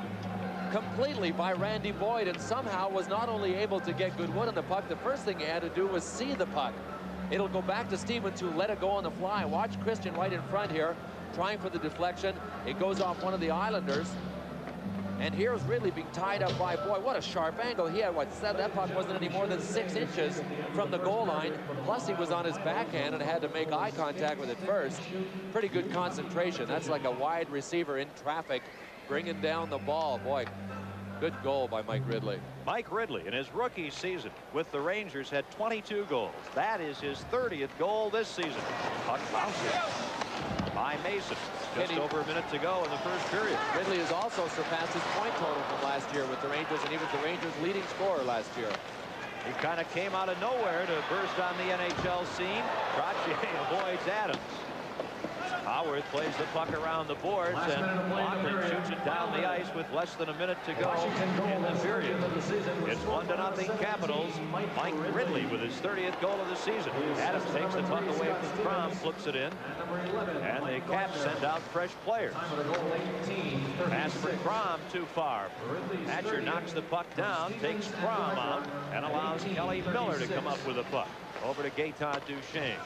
completely by Randy Boyd, and somehow was not only able to get good wood on the puck. The first thing he had to do was see the puck. It'll go back to Stevens, who let it go on the fly. Watch Christian right in front here, trying for the deflection. It goes off one of the Islanders. And here's Ridley being tied up by Boyd. What a sharp angle. He had, what, said that puck wasn't any more than 6 inches from the goal line. Plus, he was on his backhand and had to make eye contact with it first. Pretty good concentration. That's like a wide receiver in traffic, bringing down the ball. Boy, good goal by Mike Ridley. Mike Ridley, in his rookie season with the Rangers, had 22 goals. That is his 30th goal this season. Puck bounces by Mason. Just over a minute to go in the first period. Ridley has also surpassed his point total from last year with the Rangers, and he was the Rangers' leading scorer last year. He kind of came out of nowhere to burst on the NHL scene. Trottier avoids Adams. Howard plays the puck around the boards, and Lockwood shoots it down the ice with less than a minute to go in the period. It's 1-0 Capitals. Mike Ridley with his 30th goal of the season. Adams takes the puck away from Crom, flips it in, and the Caps send out fresh players. Pass for Crom too far. Hatcher knocks the puck down, takes Crom out, and allows Kelly Miller to come up with the puck. Over to Gaetan Duchesne.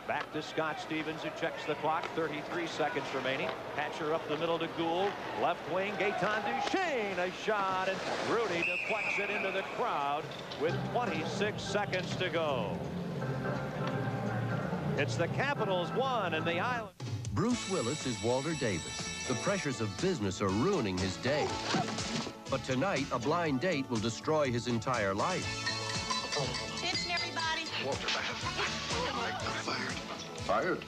Back to Scott Stevens, who checks the clock. 33 seconds remaining. Hatcher up the middle to Gould. Left wing, Gaetan Duchesne, a shot, and Rudy deflects it into the crowd with 26 seconds to go. It's the Capitals 1 and the Islanders. Bruce Willis is Walter Davis. The pressures of business are ruining his day. But tonight, a blind date will destroy his entire life. Attention, everybody. Walter, Fired?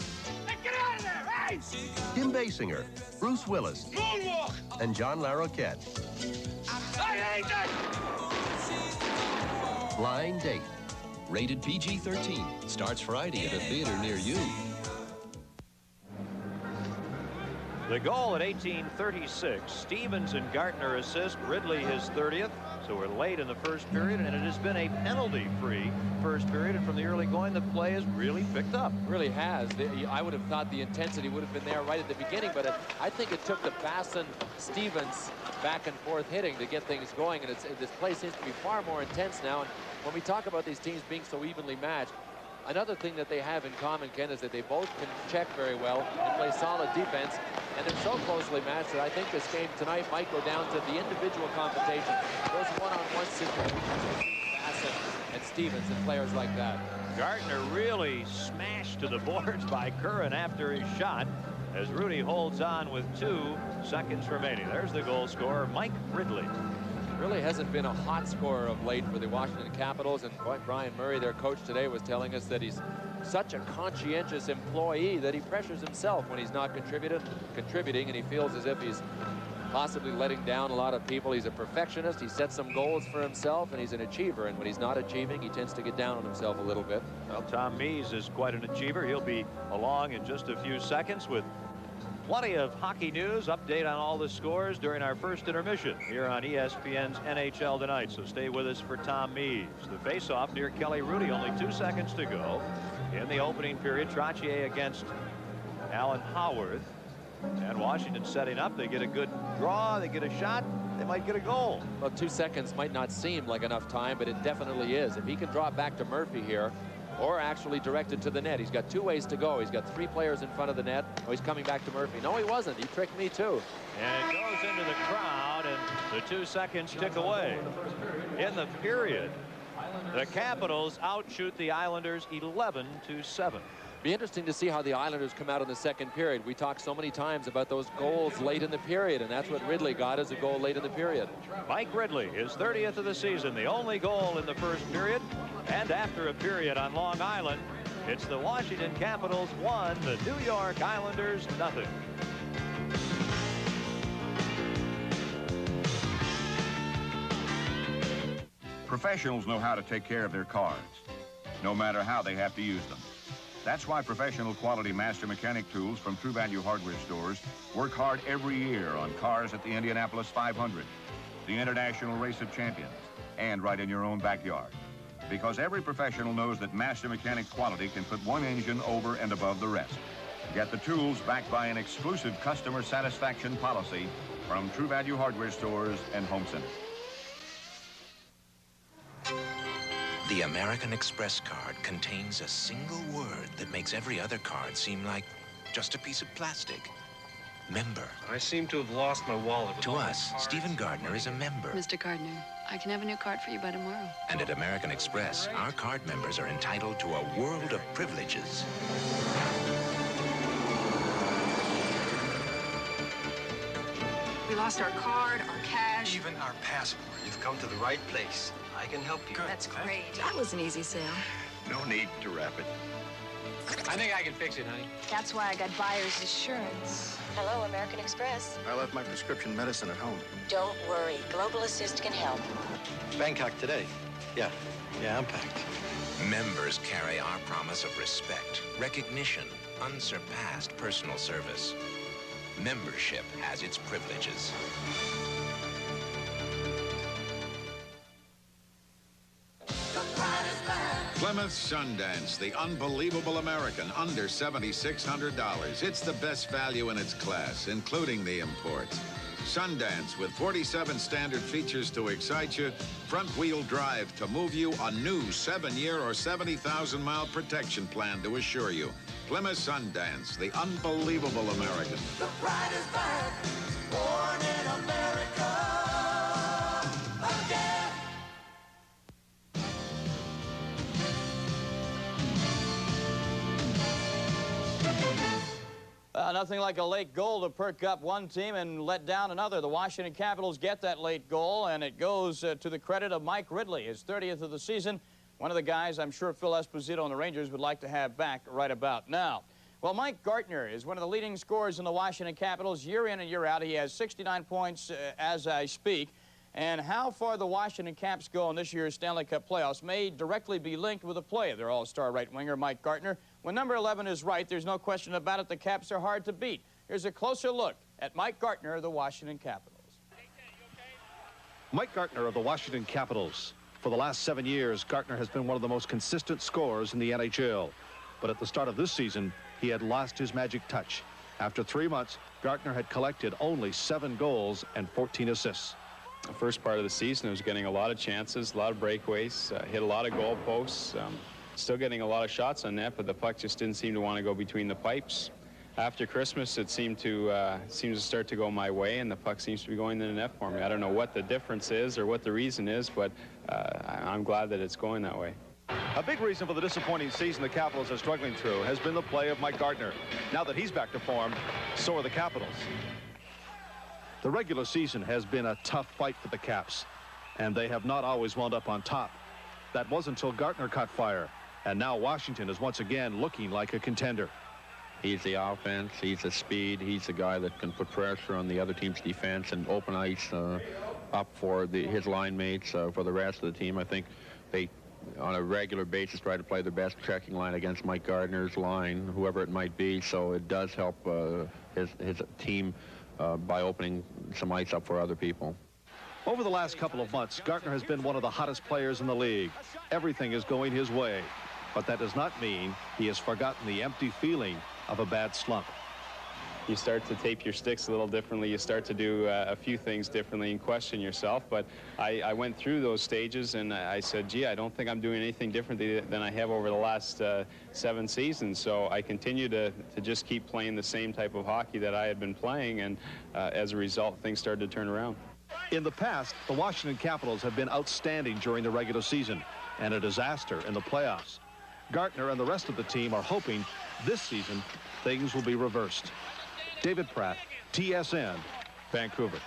Hey, get out of there! Hey! Kim Basinger, Bruce Willis, Moonwalk! and John LaRoquette. I hate that! Blind Date. Rated PG-13. Starts Friday at a theater near you. The goal at 18:36. Stevens and Gartner assist. Ridley his 30th. So we're late in the first period, and it has been a penalty-free first period. And from the early going, the play has really picked up. Really has. I would have thought the intensity would have been there right at the beginning, but I think it took the Basson-Stevens back and forth hitting to get things going, and this play seems to be far more intense now. And when we talk about these teams being so evenly matched, another thing that they have in common, Ken, is that they both can check very well and play solid defense. And they're so closely matched that I think this game tonight might go down to the individual confrontation. Those one-on-one situations, Basson and Stevens and players like that. Gardner really smashed to the boards by Curran after his shot as Rudy holds on with 2 seconds remaining. There's the goal scorer, Mike Ridley. Really hasn't been a hot scorer of late for the Washington Capitals, and Brian Murray, their coach today, was telling us that he's such a conscientious employee that he pressures himself when he's not contributing, and he feels as if he's possibly letting down a lot of people. He's a perfectionist. He sets some goals for himself, and he's an achiever, and when he's not achieving, he tends to get down on himself a little bit. Well, Tom Mees is quite an achiever. He'll be along in just a few seconds with plenty of hockey news, update on all the scores during our first intermission here on ESPN's NHL Tonight. So stay with us for Tom Mees. The face-off near Kelly Rudy, only 2 seconds to go in the opening period. Trottier against Alan Howarth. And Washington setting up. They get a good draw. They get a shot. They might get a goal. Well, 2 seconds might not seem like enough time, but it definitely is. If he can draw it back to Murphy here, or actually directed to the net. He's got 2 ways to go. He's got 3 players in front of the net. Oh, he's coming back to Murphy. No, he wasn't. He tricked me too. And it goes into the crowd, and the 2 seconds tick away. In the period, the Capitals outshoot the Islanders 11-7. Be interesting to see how the Islanders come out in the second period. We talked so many times about those goals late in the period, and that's what Ridley got as a goal late in the period. Mike Ridley, his 30th of the season, the only goal in the first period. And after a period on Long Island, it's the Washington Capitals 1, the New York Islanders 0. Professionals know how to take care of their cars, no matter how they have to use them. That's why professional quality master mechanic tools from True Value hardware stores work hard every year on cars at the Indianapolis 500, the International Race of Champions, and right in your own backyard. Because every professional knows that master mechanic quality can put one engine over and above the rest. Get the tools backed by an exclusive customer satisfaction policy from True Value hardware stores and home centers. The American Express card contains a single word that makes every other card seem like just a piece of plastic. Member. I seem to have lost my wallet. To us, Stephen Gardner is a member. Mr. Gardner, I can have a new card for you by tomorrow. And at American Express, our card members are entitled to a world of privileges. We lost our card, our cash. Even our passport. You've come to the right place. I can help you. That's great. That was an easy sale. No need to wrap it. I think I can fix it, honey. That's why I got buyer's assurance. Hello, American Express. I left my prescription medicine at home. Don't worry. Global Assist can help. Bangkok today. Yeah, I'm packed. Members carry our promise of respect, recognition, unsurpassed personal service. Membership has its privileges. Plymouth Sundance, the unbelievable American, under $7,600. It's the best value in its class, including the imports. Sundance, with 47 standard features to excite you, front-wheel drive to move you, a new 7-year or 70,000-mile protection plan to assure you. Plymouth Sundance, the unbelievable American. The pride is back, born in America again. Nothing like a late goal to perk up one team and let down another. The Washington Capitals get that late goal, and it goes to the credit of Mike Ridley, his 30th of the season. One of the guys I'm sure Phil Esposito and the Rangers would like to have back right about now. Well, Mike Gartner is one of the leading scorers in the Washington Capitals year in and year out. He has 69 points as I speak. And how far the Washington Caps go in this year's Stanley Cup playoffs may directly be linked with the play of their all-star right winger, Mike Gartner. When number 11 is right, there's no question about it, the Caps are hard to beat. Here's a closer look at Mike Gartner of the Washington Capitals. Mike Gartner of the Washington Capitals. For the last 7 years, Gartner has been one of the most consistent scorers in the NHL. But at the start of this season, he had lost his magic touch. After 3 months, Gartner had collected only 7 goals and 14 assists. The first part of the season, I was getting a lot of chances, a lot of breakaways, hit a lot of goal posts, still getting a lot of shots on net, but the puck just didn't seem to want to go between the pipes. After Christmas, it seemed to start to go my way, and the puck seems to be going in the net for me. I don't know what the difference is or what the reason is, but I'm glad that it's going that way. A big reason for the disappointing season the Capitals are struggling through has been the play of Mike Gartner. Now that he's back to form, so are the Capitals. The regular season has been a tough fight for the Caps, and they have not always wound up on top. That was until Gartner caught fire, and now Washington is once again looking like a contender. He's the offense, he's the speed, he's the guy that can put pressure on the other team's defense and open ice up for his line mates, for the rest of the team. I think they, on a regular basis, try to play their best checking line against Mike Gardner's line, whoever it might be, so it does help his team by opening some ice up for other people. Over the last couple of months, Gartner has been one of the hottest players in the league. Everything is going his way, but that does not mean he has forgotten the empty feeling of a bad slump. You start to tape your sticks a little differently. You start to do a few things differently and question yourself. But I went through those stages, and I said, gee, I don't think I'm doing anything different than I have over the last 7 seasons. So I continue to just keep playing the same type of hockey that I had been playing, and as a result, things started to turn around. In the past, the Washington Capitals have been outstanding during the regular season and a disaster in the playoffs. Gartner and the rest of the team are hoping this season things will be reversed. David Pratt, TSN, Vancouver.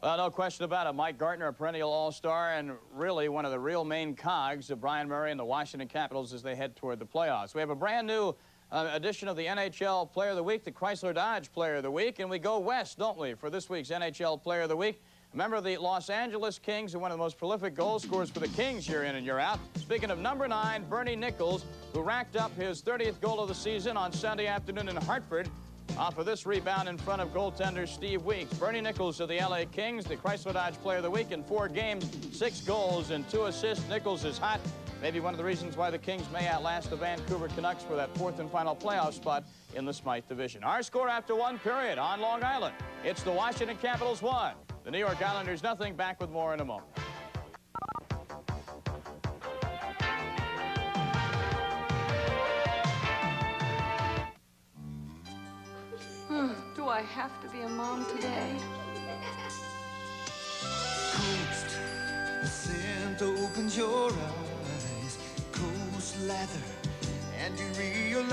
No question about it. Mike Gartner, a perennial all-star, and really one of the real main cogs of Brian Murray and the Washington Capitals as they head toward the playoffs. We have a brand new edition of the NHL Player of the Week, the Chrysler Dodge Player of the Week, and we go west, don't we, for this week's NHL Player of the Week. A member of the Los Angeles Kings and one of the most prolific goal scorers for the Kings year in and year out. Speaking of number 9, Bernie Nichols, who racked up his 30th goal of the season on Sunday afternoon in Hartford off of this rebound in front of goaltender Steve Weeks. Bernie Nichols of the LA Kings, the Chrysler Dodge Player of the Week in 4 games, 6 goals and 2 assists. Nichols is hot. Maybe one of the reasons why the Kings may outlast the Vancouver Canucks for that 4th and final playoff spot in the Smythe Division. Our score after 1 period on Long Island. It's the Washington Capitals 1. The New York Islanders nothing. Back with more in a moment. Do I have to be a mom today? Coast, the scent opens your eyes. Coast lather, and you realize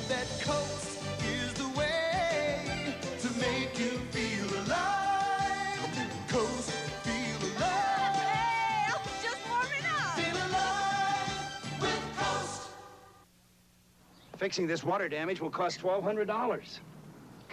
that Coast is the way to make you feel alive. Coast, feel alive. Hey, I was just warming up. Feel alive with Coast. Fixing this water damage will cost $1,200.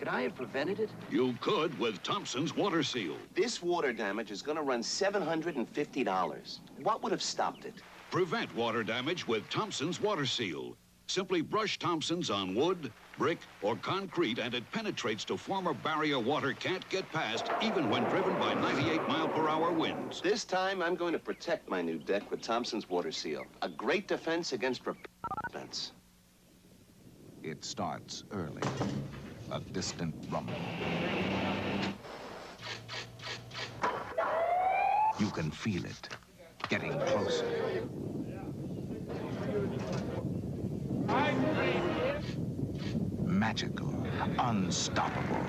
Could I have prevented it? You could with Thompson's Water Seal. This water damage is going to run $750. What would have stopped it? Prevent water damage with Thompson's Water Seal. Simply brush Thompson's on wood, brick, or concrete, and it penetrates to form a barrier water can't get past, even when driven by 98-mile-per-hour winds. This time, I'm going to protect my new deck with Thompson's Water Seal. A great defense against offense. It starts early. A distant rumble. You can feel it getting closer. Magical, unstoppable.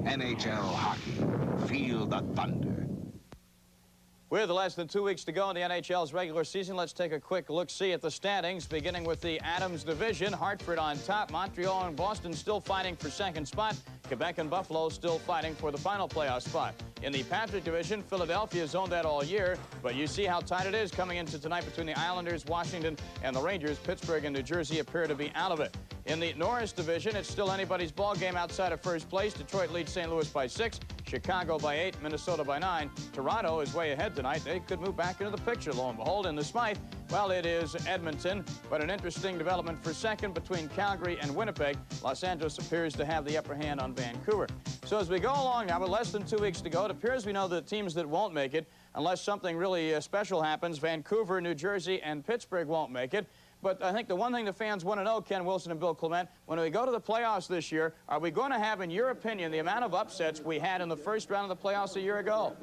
NHL hockey. Feel the thunder. With less than 2 weeks to go in the NHL's regular season, let's take a quick look-see at the standings, beginning with the Adams division. Hartford on top, Montreal and Boston still fighting for second spot. Quebec and Buffalo still fighting for the final playoff spot. In the Patrick division, Philadelphia's owned that all year, but you see how tight it is coming into tonight between the Islanders, Washington, and the Rangers. Pittsburgh and New Jersey appear to be out of it. In the Norris division, it's still anybody's ball game outside of first place. Detroit leads St. Louis by 6, Chicago by 8, Minnesota by 9. Toronto is way ahead tonight. They could move back into the picture, lo and behold. In the Smythe, well, it is Edmonton, but an interesting development for second between Calgary and Winnipeg. Los Angeles appears to have the upper hand on Vancouver. So as we go along now, with less than 2 weeks to go, it appears we know the teams that won't make it, unless something really special happens. Vancouver, New Jersey, and Pittsburgh won't make it. But I think the one thing the fans want to know, Ken Wilson and Bill Clement, when we go to the playoffs this year, are we going to have, in your opinion, the amount of upsets we had in the first round of the playoffs a year ago?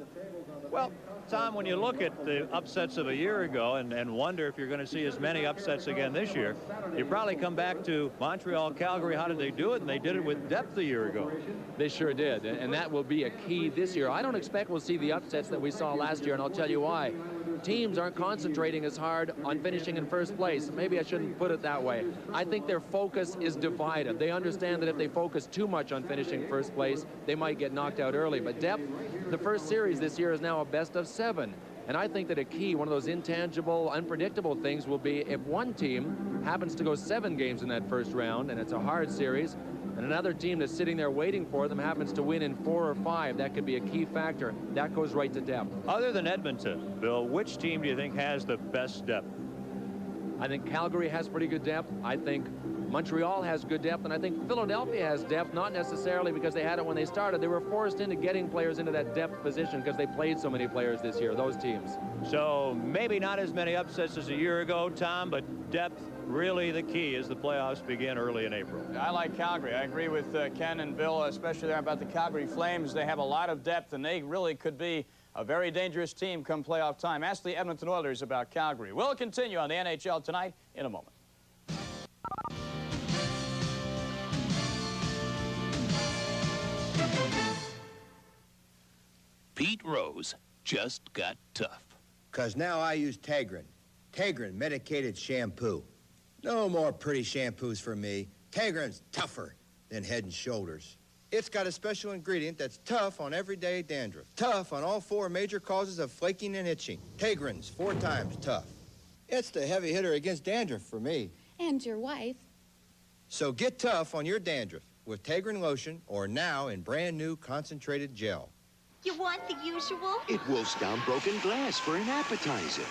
Well, Tom, when you look at the upsets of a year ago and wonder if you're going to see as many upsets again this year, you probably come back to Montreal, Calgary. How did they do it? And they did it with depth a year ago. They sure did, and that will be a key this year. I don't expect we'll see the upsets that we saw last year, and I'll tell you why. Teams aren't concentrating as hard on finishing in first place. Maybe I shouldn't put it that way. I think their focus is divided. They understand that if they focus too much on finishing first place, they might get knocked out early. But depth, the first series this year is now a best of 7. And I think that a key, one of those intangible, unpredictable things will be if one team happens to go 7 games in that first round, and it's a hard series, and another team that's sitting there waiting for them happens to win in 4 or 5, that could be a key factor. That goes right to depth. Other than Edmonton, Bill, which team do you think has the best depth? I think Calgary has pretty good depth. I think Montreal has good depth, and I think Philadelphia has depth, not necessarily because they had it when they started. They were forced into getting players into that depth position because they played so many players this year, those teams. So maybe not as many upsets as a year ago, Tom, but depth really the key as the playoffs begin early in April. I like Calgary. I agree with Ken and Bill, especially there about the Calgary Flames. They have a lot of depth, and they really could be a very dangerous team come playoff time. Ask the Edmonton Oilers about Calgary. We'll continue on the NHL Tonight in a moment. Pete Rose just got tough. 'Cause now I use Tegrin. Tegrin medicated shampoo. No more pretty shampoos for me. Tegrin's tougher than Head and Shoulders. It's got a special ingredient that's tough on everyday dandruff. Tough on all 4 major causes of flaking and itching. Tegrin's 4 times tough. It's the heavy hitter against dandruff for me. And your wife. So get tough on your dandruff with Tegrin lotion, or now in brand new concentrated gel. You want the usual? It wolfs down broken glass for an appetizer.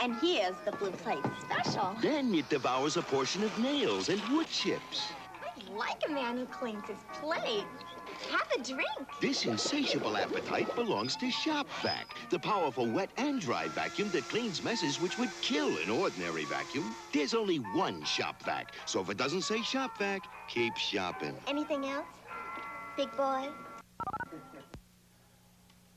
And here's the blue plate special. Then it devours a portion of nails and wood chips. I like a man who cleans his plate. Have a drink. This insatiable appetite belongs to Shop Vac, the powerful wet and dry vacuum that cleans messes which would kill an ordinary vacuum. There's only one Shop Vac, so if it doesn't say Shop Vac, keep shopping. Anything else, big boy?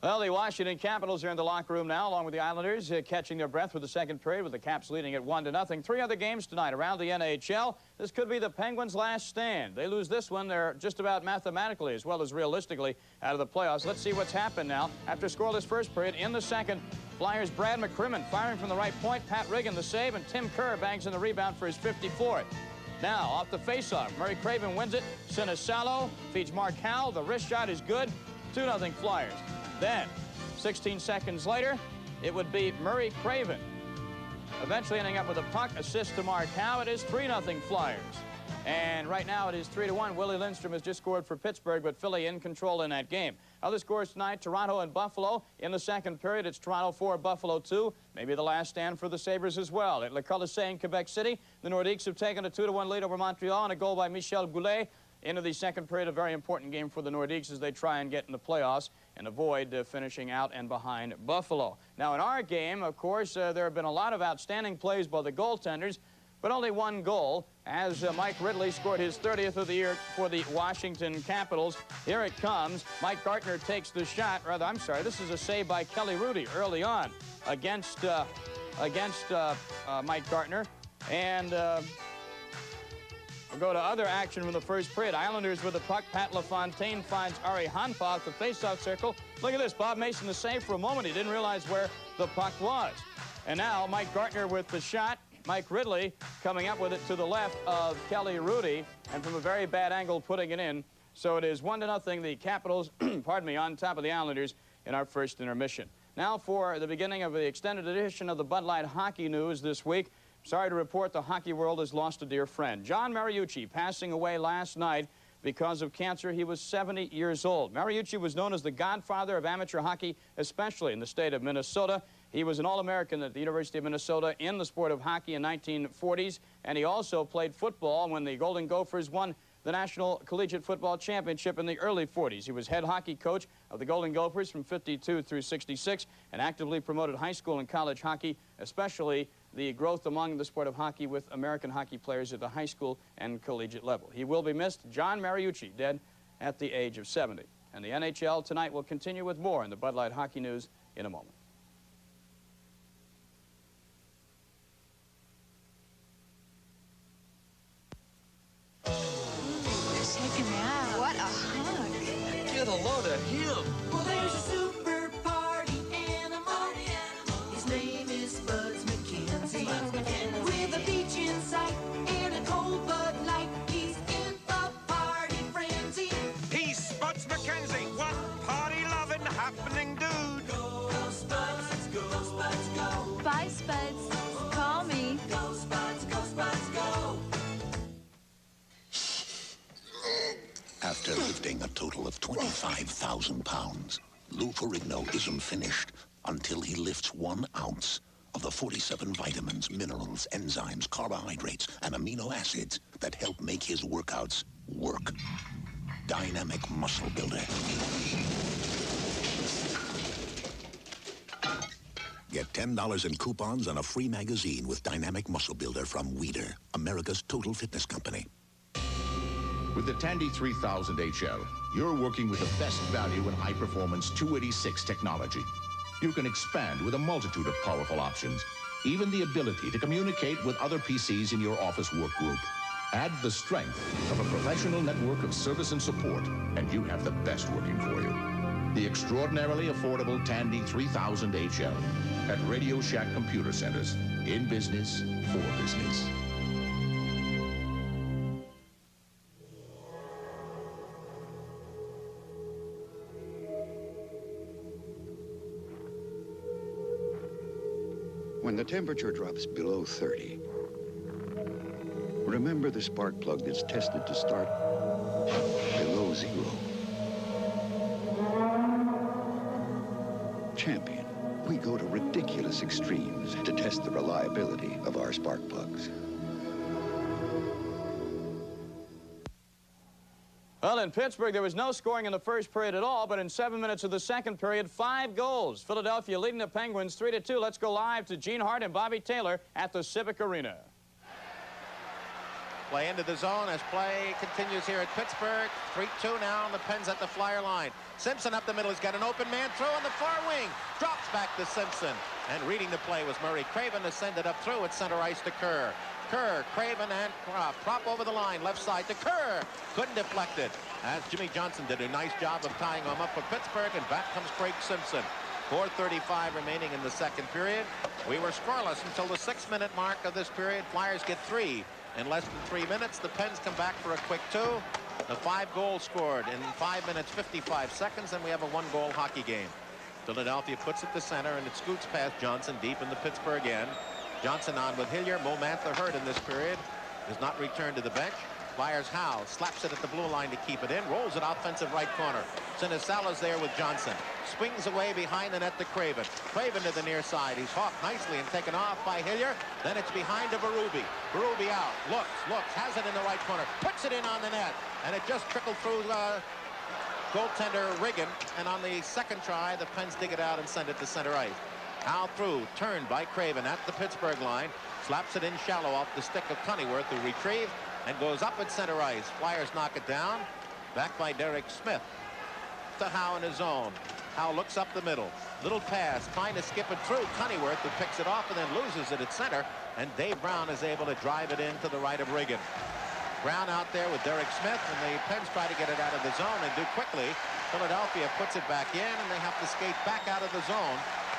Well, the Washington Capitals are in the locker room now, along with the Islanders, catching their breath for the second period, with the Caps leading at 1-0. 3 other games tonight around the NHL. This could be the Penguins' last stand. They lose this one, they're just about mathematically as well as realistically out of the playoffs. Let's see what's happened now. After scoreless first period, in the second, Flyers' Brad McCrimmon firing from the right point, Pat Riggin the save, and Tim Kerr bangs in the rebound for his 54th. Now, off the faceoff, Murray Craven wins it. Sinisalo feeds Mark Howell. The wrist shot is good. 2-0 Flyers. Then, 16 seconds later, it would be Murray Craven eventually ending up with a puck assist to Mark Howe. It is 3-0 Flyers. And right now it is 3-1. Willie Lindstrom has just scored for Pittsburgh, but Philly in control in that game. Other scores tonight, Toronto and Buffalo. In the second period, it's Toronto 4, Buffalo 2. Maybe the last stand for the Sabres as well. At Le Colisée in Quebec City, the Nordiques have taken a 2-1 lead over Montreal and a goal by Michel Goulet. Into the second period, a very important game for the Nordiques as they try and get in the playoffs and avoid finishing out and behind Buffalo. Now, in our game, of course, there have been a lot of outstanding plays by the goaltenders, but only one goal as Mike Ridley scored his 30th of the year for the Washington Capitals. Here it comes. Mike Gartner takes the shot. Rather, I'm sorry, this is a save by Kelly Rudy early on against Mike Gartner. And we'll go to other action from the first period. Islanders with the puck. Pat LaFontaine finds Ari Hanpa at the faceoff circle. Look at this. Bob Mason the save for a moment. He didn't realize where the puck was. And now Mike Gartner with the shot. Mike Ridley coming up with it to the left of Kelly Rudy, and from a very bad angle putting it in. So it is 1-0, the Capitals, pardon me, on top of the Islanders in our first intermission. Now for the beginning of the extended edition of the Bud Light Hockey News this week. Sorry to report the hockey world has lost a dear friend. John Mariucci passing away last night because of cancer. He was 70 years old. Mariucci was known as the godfather of amateur hockey, especially in the state of Minnesota. He was an All-American at the University of Minnesota in the sport of hockey in 1940s, and he also played football when the Golden Gophers won the National Collegiate Football Championship in the early 40s. He was head hockey coach of the Golden Gophers from 52 through 66 and actively promoted high school and college hockey, especially the growth among the sport of hockey with American hockey players at the high school and collegiate level. He will be missed. John Mariucci, dead at the age of 70. And the NHL tonight will continue with more in the Bud Light Hockey News in a moment. What a hug. Get a load of him. Well, there's a super party animal. His name is Spuds McKenzie. With a beach in sight and a cold Bud Light, he's in the party frenzy. He's Spuds McKenzie, one party-loving, happening dude. Go Spuds, go Spuds, go. Bye, Spuds. Call me. Go Spuds, go. After lifting a total of 25,000 pounds, Lou Ferrigno isn't finished until he lifts 1 ounce of the 47 vitamins, minerals, enzymes, carbohydrates, and amino acids that help make his workouts work. Dynamic Muscle Builder. Get $10 in coupons and a free magazine with Dynamic Muscle Builder from Weider, America's total fitness company. With the Tandy 3000 HL, you're working with the best value in high-performance 286 technology. You can expand with a multitude of powerful options, even the ability to communicate with other PCs in your office work group. Add the strength of a professional network of service and support, and you have the best working for you. The extraordinarily affordable Tandy 3000 HL at Radio Shack Computer Centers. In business, for business. When the temperature drops below 30, remember the spark plug that's tested to start below 0. Champion, we go to ridiculous extremes to test the reliability of our spark plugs. Well, in Pittsburgh, there was no scoring in the first period at all, but in 7 minutes of the second period, 5 goals. Philadelphia leading the Penguins 3-2. Let's go live to Gene Hart and Bobby Taylor at the Civic Arena. Play into the zone as play continues here at Pittsburgh. 3-2 now, and the Pens at the Flyer line. Simpson up the middle. He's got an open man through on the far wing. Drops back to Simpson. And reading the play was Murray Craven to send it up through at center ice to Kerr. Kerr, Craven, and Prop over the line, left side to Kerr. Couldn't deflect it, as Jimmy Johnson did a nice job of tying him up for Pittsburgh, and back comes Craig Simpson. 4:35 remaining in the second period. We were scoreless until the 6-minute mark of this period. Flyers get 3 in less than 3 minutes. The Pens come back for a quick 2. The 5 goals scored in 5 minutes, 55 seconds, and we have a 1-goal hockey game. Philadelphia puts it to center, and it scoots past Johnson deep in the Pittsburgh end. Johnson on with Hillier. Mo Mantler hurt in this period. Does not return to the bench. Flyers Howe slaps it at the blue line to keep it in. Rolls it offensive right corner. Sinisala's there with Johnson. Swings away behind the net to Craven. Craven to the near side. He's hawked nicely and taken off by Hillier. Then it's behind to Berube. Berube out. Looks. Has it in the right corner. Puts it in on the net. And it just trickled through goaltender Riggin. And on the second try, the Pens dig it out and send it to center ice. Howe through. Turned by Craven at the Pittsburgh line. Slaps it in shallow off the stick of Cunneyworth, who retrieved and goes up at center ice. Flyers knock it down. Back by Derek Smith to Howe in his zone. Howe looks up the middle. Little pass, trying to skip it through. Cunneyworth, who picks it off and then loses it at center. And Dave Brown is able to drive it in to the right of Riggin. Brown out there with Derek Smith, and the Pens try to get it out of the zone and do quickly. Philadelphia puts it back in, and they have to skate back out of the zone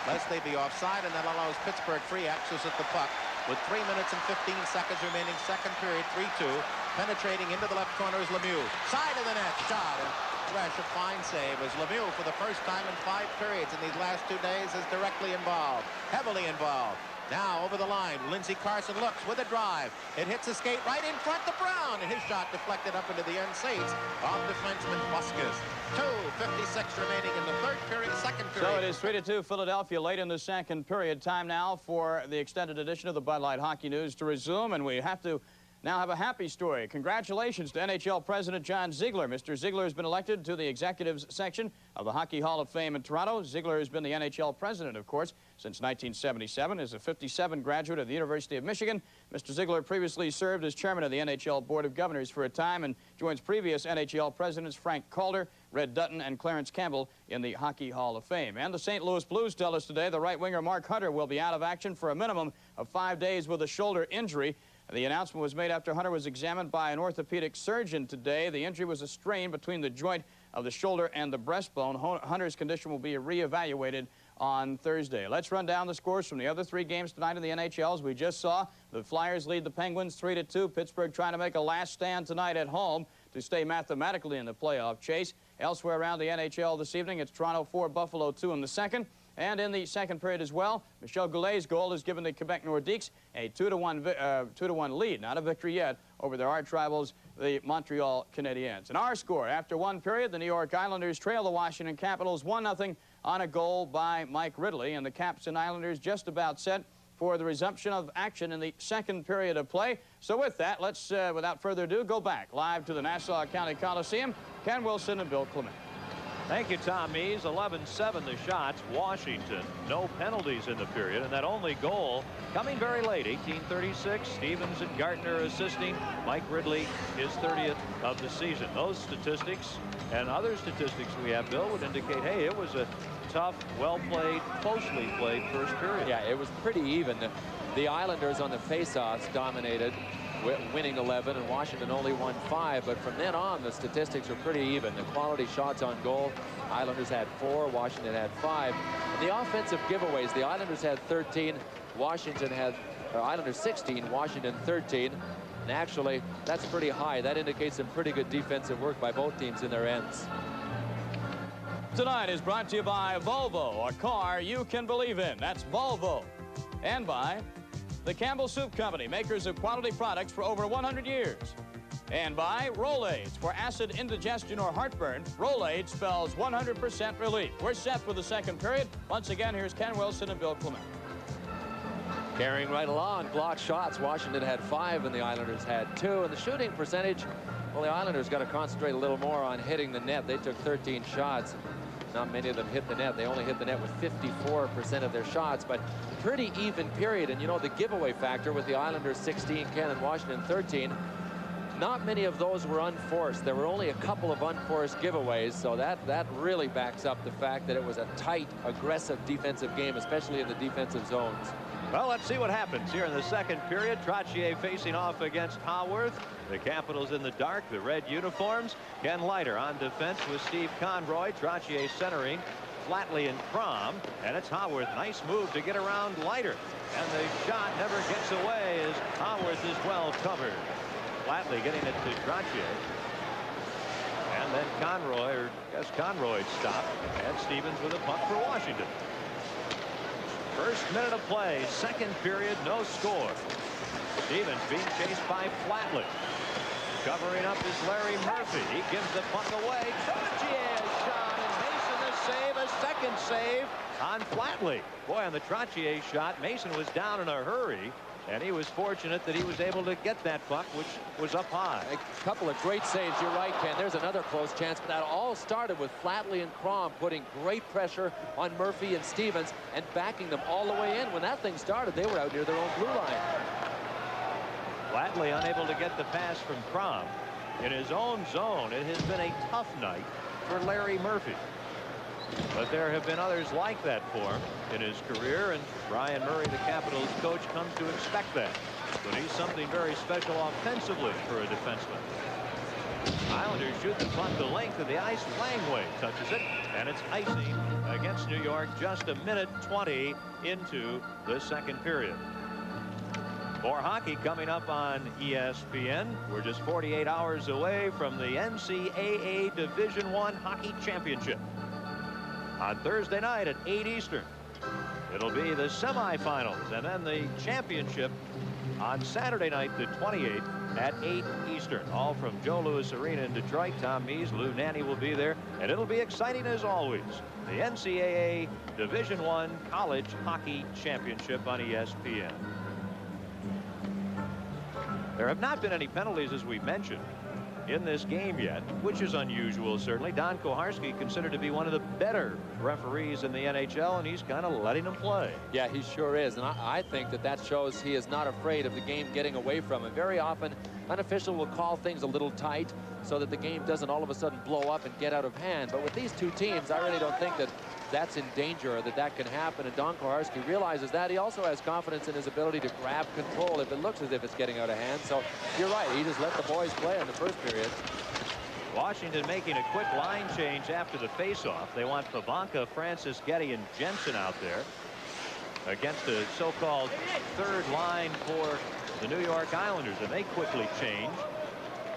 lest they be offside, and that allows Pittsburgh free access at the puck. With 3 minutes and 15 seconds remaining, second period, 3-2. Penetrating into the left corner is Lemieux. Side of the net, shot. And Thresh, a fine save as Lemieux, for the first time in 5 periods in these last 2 days, is directly involved, heavily involved. Now over the line, Lindsey Carson looks with a drive. It hits a skate right in front to Brown, and his shot deflected up into the end seats off defenseman Busquets. 2:56 remaining in the third period, second period. So it is 3-2 Philadelphia late in the second period. Time now for the extended edition of the Bud Light Hockey News to resume, and we have to now have a happy story. Congratulations to NHL President John Ziegler. Mr. Ziegler has been elected to the Executives section of the Hockey Hall of Fame in Toronto. Ziegler has been the NHL president, of course, since 1977. Is a 57 graduate of the University of Michigan. Mr. Ziegler previously served as chairman of the NHL Board of Governors for a time and joins previous NHL presidents Frank Calder, Red Dutton, and Clarence Campbell in the Hockey Hall of Fame. And the St. Louis Blues tell us today the right winger Mark Hunter will be out of action for a minimum of 5 days with a shoulder injury. The announcement was made after Hunter was examined by an orthopedic surgeon today. The injury was a strain between the joint of the shoulder and the breastbone. Hunter's condition will be reevaluated on Thursday. Let's run down the scores from the other 3 games tonight in the NHL. As we just saw, the Flyers lead the Penguins 3-2. Pittsburgh trying to make a last stand tonight at home to stay mathematically in the playoff chase. Elsewhere around the NHL this evening, it's Toronto 4, Buffalo 2 in the second. And in the second period as well, Michel Goulet's goal has given the Quebec Nordiques a 2-1 lead. Not a victory yet over their arch rivals, the Montreal Canadiens. And our score, after 1 period, the New York Islanders trail the Washington Capitals 1-0 on a goal by Mike Ridley. And the Caps and Islanders just about set for the resumption of action in the second period of play. So with that, let's, without further ado, go back live to the Nassau County Coliseum. Ken Wilson and Bill Clement. Thank you, Tom Mees. 11-7 the shots. Washington, no penalties in the period, and that only goal coming very late. 18:36. Stevens and Gardner assisting. Mike Ridley, his 30th of the season. Those statistics and other statistics we have, Bill, would indicate, hey, it was a tough, well-played, closely played first period. Yeah, it was pretty even. The Islanders on the face-offs dominated, winning 11, and Washington only won 5. But from then on, the statistics were pretty even. The quality shots on goal, Islanders had 4, Washington had 5. And the offensive giveaways, the Islanders had 13, Islanders 16, Washington 13. And actually, that's pretty high. That indicates some pretty good defensive work by both teams in their ends. Tonight is brought to you by Volvo, a car you can believe in. That's Volvo. And by the Campbell Soup Company, makers of quality products for over 100 years. And by Rolaids, for acid indigestion or heartburn. Rolaids spells 100% relief. We're set for the second period. Once again, here's Ken Wilson and Bill Clement. Carrying right along, blocked shots. Washington had 5 and the Islanders had 2. And the shooting percentage, well, the Islanders got to concentrate a little more on hitting the net. They took 13 shots. Not many of them hit the net. They only hit the net with 54% of their shots, but pretty even period. And you know, the giveaway factor with the Islanders 16, Ken, and Washington 13, not many of those were unforced. There were only a couple of unforced giveaways, so that really backs up the fact that it was a tight, aggressive defensive game, especially in the defensive zones. Well, let's see what happens here in the second period. Trottier facing off against Haworth. The Capitals in the dark, the red uniforms. Ken Leiter on defense with Steve Conroy. Trottier centering Flatley and Crom. And it's Haworth. Nice move to get around Leiter. And the shot never gets away as Haworth is well covered. Flatley getting it to Trottier. And then Conroy, or I guess Conroy stopped. And Stevens with a puck for Washington. First minute of play, second period, no score. Stevens being chased by Flatley. Covering up is Larry Murphy. He gives the puck away. Trottier shot, and Mason a save, a second save on Flatley. Boy, on the Trottier shot, Mason was down in a hurry, and he was fortunate that he was able to get that puck, which was up high. A couple of great saves. You're right, Ken. There's another close chance, but that all started with Flatley and Crom putting great pressure on Murphy and Stevens and backing them all the way in. When that thing started, they were out near their own blue line. Flatley unable to get the pass from Crom. In his own zone, it has been a tough night for Larry Murphy. But there have been others like that for him in his career, and Brian Murray, the Capitals coach, comes to expect that. But he's something very special offensively for a defenseman. Islanders shoot the puck the length of the ice. Langway touches it, and it's icing against New York just a minute 20 into the second period. More hockey coming up on ESPN. We're just 48 hours away from the NCAA Division I Hockey Championship. On Thursday night at 8 Eastern. It'll be the semifinals and then the championship on Saturday night, the 28th at 8 Eastern. All from Joe Louis Arena in Detroit. Tom Mees, Lou Nanny will be there, and it'll be exciting as always. The NCAA Division I College Hockey Championship on ESPN. There have not been any penalties, as we mentioned, in this game yet, which is unusual, certainly. Don Koharski considered to be one of the better referees in the NHL, and he's kind of letting him play. Yeah, he sure is, and I think that shows he is not afraid of the game getting away from him. Very often, an official will call things a little tight so that the game doesn't all of a sudden blow up and get out of hand. But with these two teams, I really don't think that that's in danger or that can happen, and Don Koharski realizes that. He also has confidence in his ability to grab control if it looks as if it's getting out of hand. So you're right, he just let the boys play in the first period. Washington making a quick line change after the face-off. They want Pavanka, Francis, Getty, and Jensen out there against a so-called third line for the New York Islanders, and they quickly change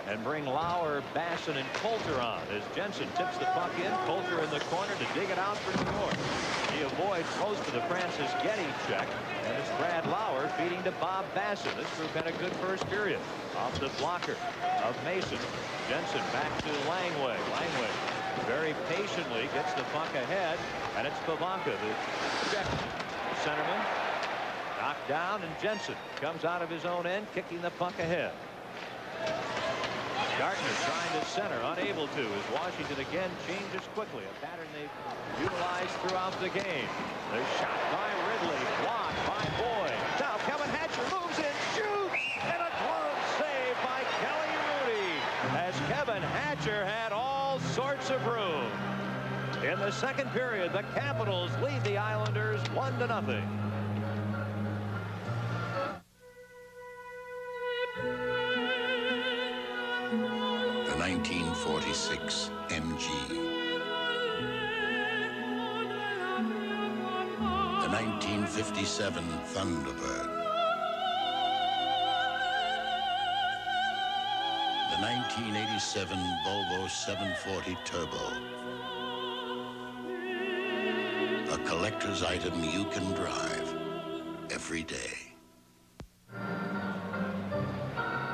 and bring Lauer, Basson, and Coulter on as Jensen tips the puck in. Coulter in the corner to dig it out for New York. He avoids close to the Francis Getty check, and it's Brad Lauer feeding to Bob Basson. This group had a good first period. Off the blocker of Mason. Jensen back to Langway. Langway very patiently gets the puck ahead, and it's Pavanka, the check centerman. Knocked down, and Jensen comes out of his own end, kicking the puck ahead. Gardner trying to center, unable to, as Washington again changes quickly, a pattern they've utilized throughout the game. The shot by Ridley, blocked by Boyd. Now Kevin Hatcher moves in, shoots, and a glove save by Kelly Rudy, as Kevin Hatcher had all sorts of room. In the second period, the Capitals lead the Islanders 1-0. The 1946 MG. The 1957 Thunderbird. The 1987 Volvo 740 Turbo. A collector's item you can drive every day.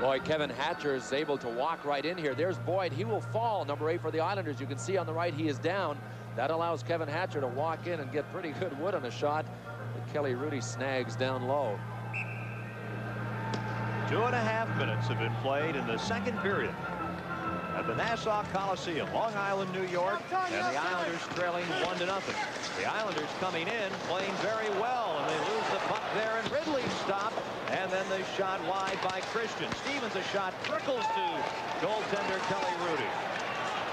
Boy, Kevin Hatcher is able to walk right in here. There's Boyd. He will fall, number 8 for the Islanders. You can see on the right he is down. That allows Kevin Hatcher to walk in and get pretty good wood on a shot that Kelly Rudy snags down low. 2.5 minutes have been played in the second period at the Nassau Coliseum, Long Island, New York, and the Islanders trailing 1-0. The Islanders coming in, playing very well, and they lose the puck there, and Ridley stopped, and then the shot wide by Christian. Stevens, a shot trickles to goaltender Kelly Rudy.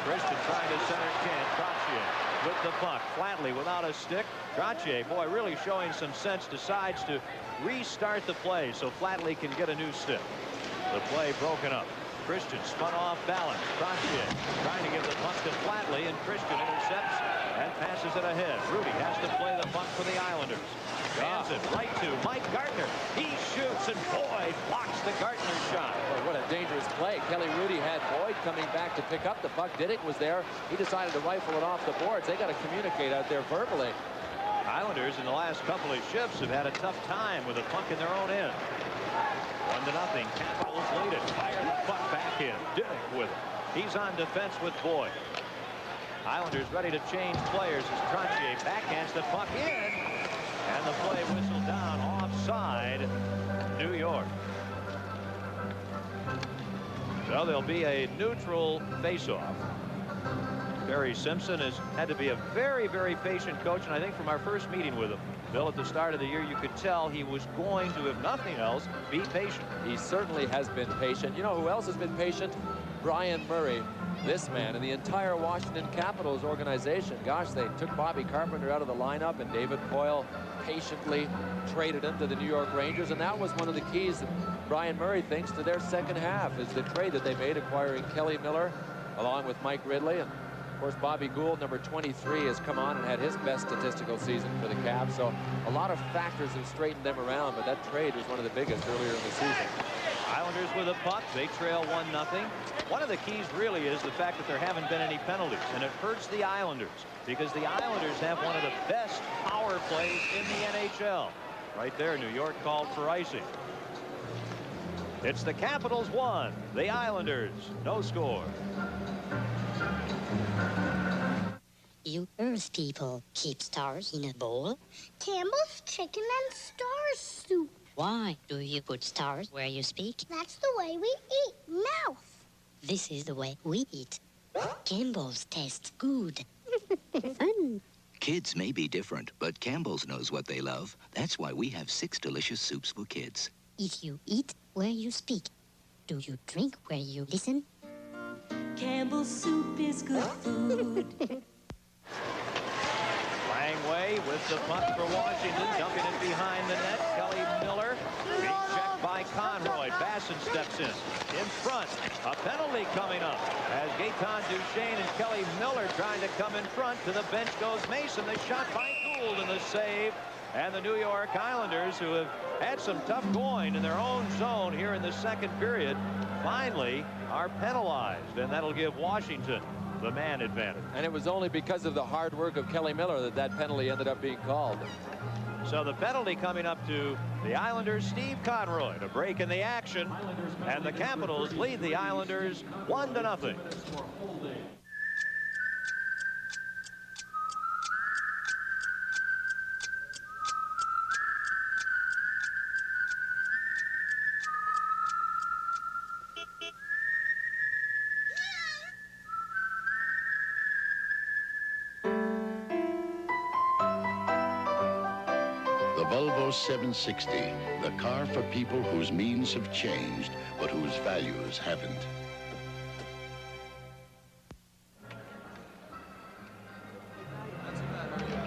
Christian trying to center, can't. Trottier with the puck, Flatley without a stick. Trottier, boy, really showing some sense, decides to restart the play so Flatley can get a new stick. The play broken up. Christian spun off balance. Trottier trying to give the puck to Flatley, and Christian intercepts and passes it ahead. Rudy has to play the puck for the Islanders. Hands it right to Mike Gardner. He shoots, and Boyd blocks the Gardner shot. Boy, what a dangerous play. Kelly Rudy had Boyd coming back to pick up the puck. Diddick was there. He decided to rifle it off the boards. They got to communicate out there verbally. Islanders in the last couple of shifts have had a tough time with a puck in their own end. 1-0. Capitals lead it. Fire the puck back in. Diddick with it. He's on defense with Boyd. Islanders ready to change players as Tranchier backhands the puck in. And the play whistled down offside New York. So there'll be a neutral faceoff. Barry Simpson has had to be a very, very patient coach, and I think from our first meeting with him, Bill, at the start of the year, you could tell he was going to, if nothing else, be patient. He certainly has been patient. You know who else has been patient? Brian Murray. This man and the entire Washington Capitals organization. Gosh, they took Bobby Carpenter out of the lineup, and David Poile patiently traded him to the New York Rangers, and that was one of the keys that Brian Murray thinks to their second half, is the trade that they made acquiring Kelly Miller along with Mike Ridley. And of course, Bobby Gould, number 23, has come on and had his best statistical season for the Caps. So a lot of factors have straightened them around, but that trade was one of the biggest earlier in the season. Islanders with a puck. They trail 1-0. One of the keys really is the fact that there haven't been any penalties, and it hurts the Islanders because the Islanders have one of the best power plays in the NHL. Right there, New York called for icing. It's the Capitals 1, the Islanders no score. You Earth people keep stars in a bowl? Campbell's chicken and star soup. Why do you put stars where you speak? That's the way we eat. Mouth. This is the way we eat. Campbell's tastes good. Fun. Kids may be different, but Campbell's knows what they love. That's why we have 6 delicious soups for kids. If you eat where you speak, do you drink where you listen? Campbell's soup is good food. Langway with the puck for Washington, dumping it behind the net. Kelly Miller being checked by Conroy. Basson steps in front. A penalty coming up as Gaetan Duchesne and Kelly Miller trying to come in front. To the bench goes Mason. The shot by Gould and the save. And the New York Islanders, who have had some tough going in their own zone here in the second period, finally are penalized, and that'll give Washington the man advantage. And it was only because of the hard work of Kelly Miller that that penalty ended up being called. So the penalty coming up to the Islanders, Steve Conroy, to break in the action, and the Capitals lead the Islanders 1-0. Volvo 760, the car for people whose means have changed, but whose values haven't.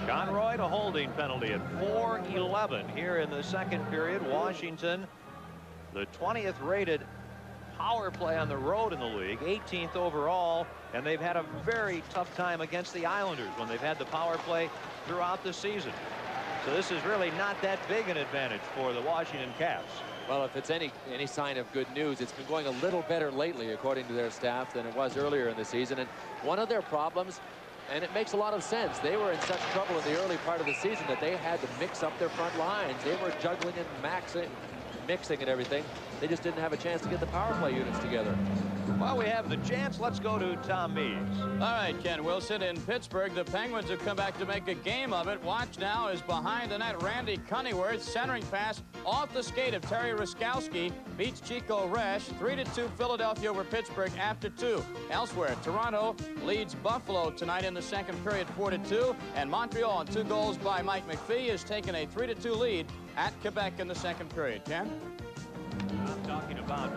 Conroy to holding penalty at 4:11 here in the second period. Washington, the 20th rated power play on the road in the league, 18th overall, and they've had a very tough time against the Islanders when they've had the power play throughout the season. So this is really not that big an advantage for the Washington Caps. Well, if it's any sign of good news, it's been going a little better lately, according to their staff, than it was earlier in the season. And one of their problems, and it makes a lot of sense, they were in such trouble in the early part of the season that they had to mix up their front lines. They were juggling and mixing and everything. They just didn't have a chance to get the power play units together. Well, we have the chance. Let's go to Tom Mees. All right, Ken Wilson in Pittsburgh. The Penguins have come back to make a game of it. Watch now is behind the net. Randy Cunneyworth centering pass off the skate of Terry Ruskowski beats Chico Resch. 3-2 Philadelphia over Pittsburgh after 2. Elsewhere, Toronto leads Buffalo tonight in the second period 4-2, and Montreal on 2 goals by Mike McPhee has taken a 3-2 lead at Quebec in the second period. Ken? I'm talking about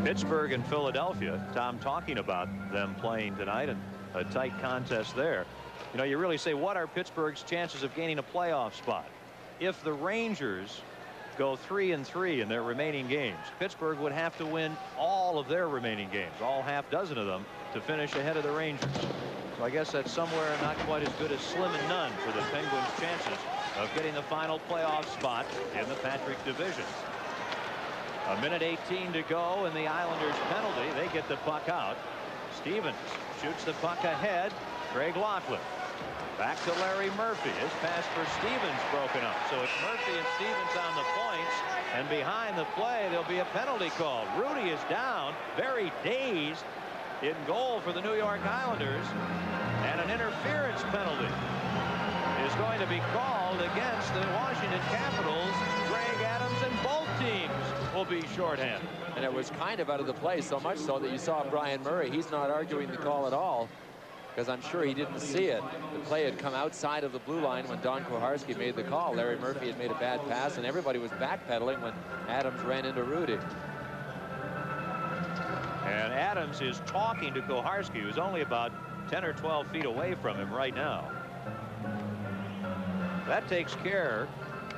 Pittsburgh and Philadelphia. Tom talking about them playing tonight and a tight contest there. You know, you really say, what are Pittsburgh's chances of gaining a playoff spot? If the Rangers go 3-3 in their remaining games, Pittsburgh would have to win all of their remaining games, all half dozen of them, to finish ahead of the Rangers. So I guess that's somewhere not quite as good as slim and none for the Penguins' chances of getting the final playoff spot in the Patrick division. 1:18 to go, and the Islanders penalty. They get the puck out. Stevens shoots the puck ahead. Craig Laughlin Back to Larry Murphy. His pass for Stevens broken up. So it's Murphy and Stevens on the points. And behind the play, there'll be a penalty called. Rudy is down, very dazed, in goal for the New York Islanders. And an interference penalty is going to be called against the Washington Capitals. Greg Adams and both teams will be shorthanded. And it was kind of out of the play, so much so that you saw Brian Murray. He's not arguing the call at all, because I'm sure he didn't see it. The play had come outside of the blue line when Don Kucharski made the call. Larry Murphy had made a bad pass, and everybody was backpedaling when Adams ran into Rudy. And Adams is talking to Kucharski, who's only about 10 or 12 feet away from him right now. That takes care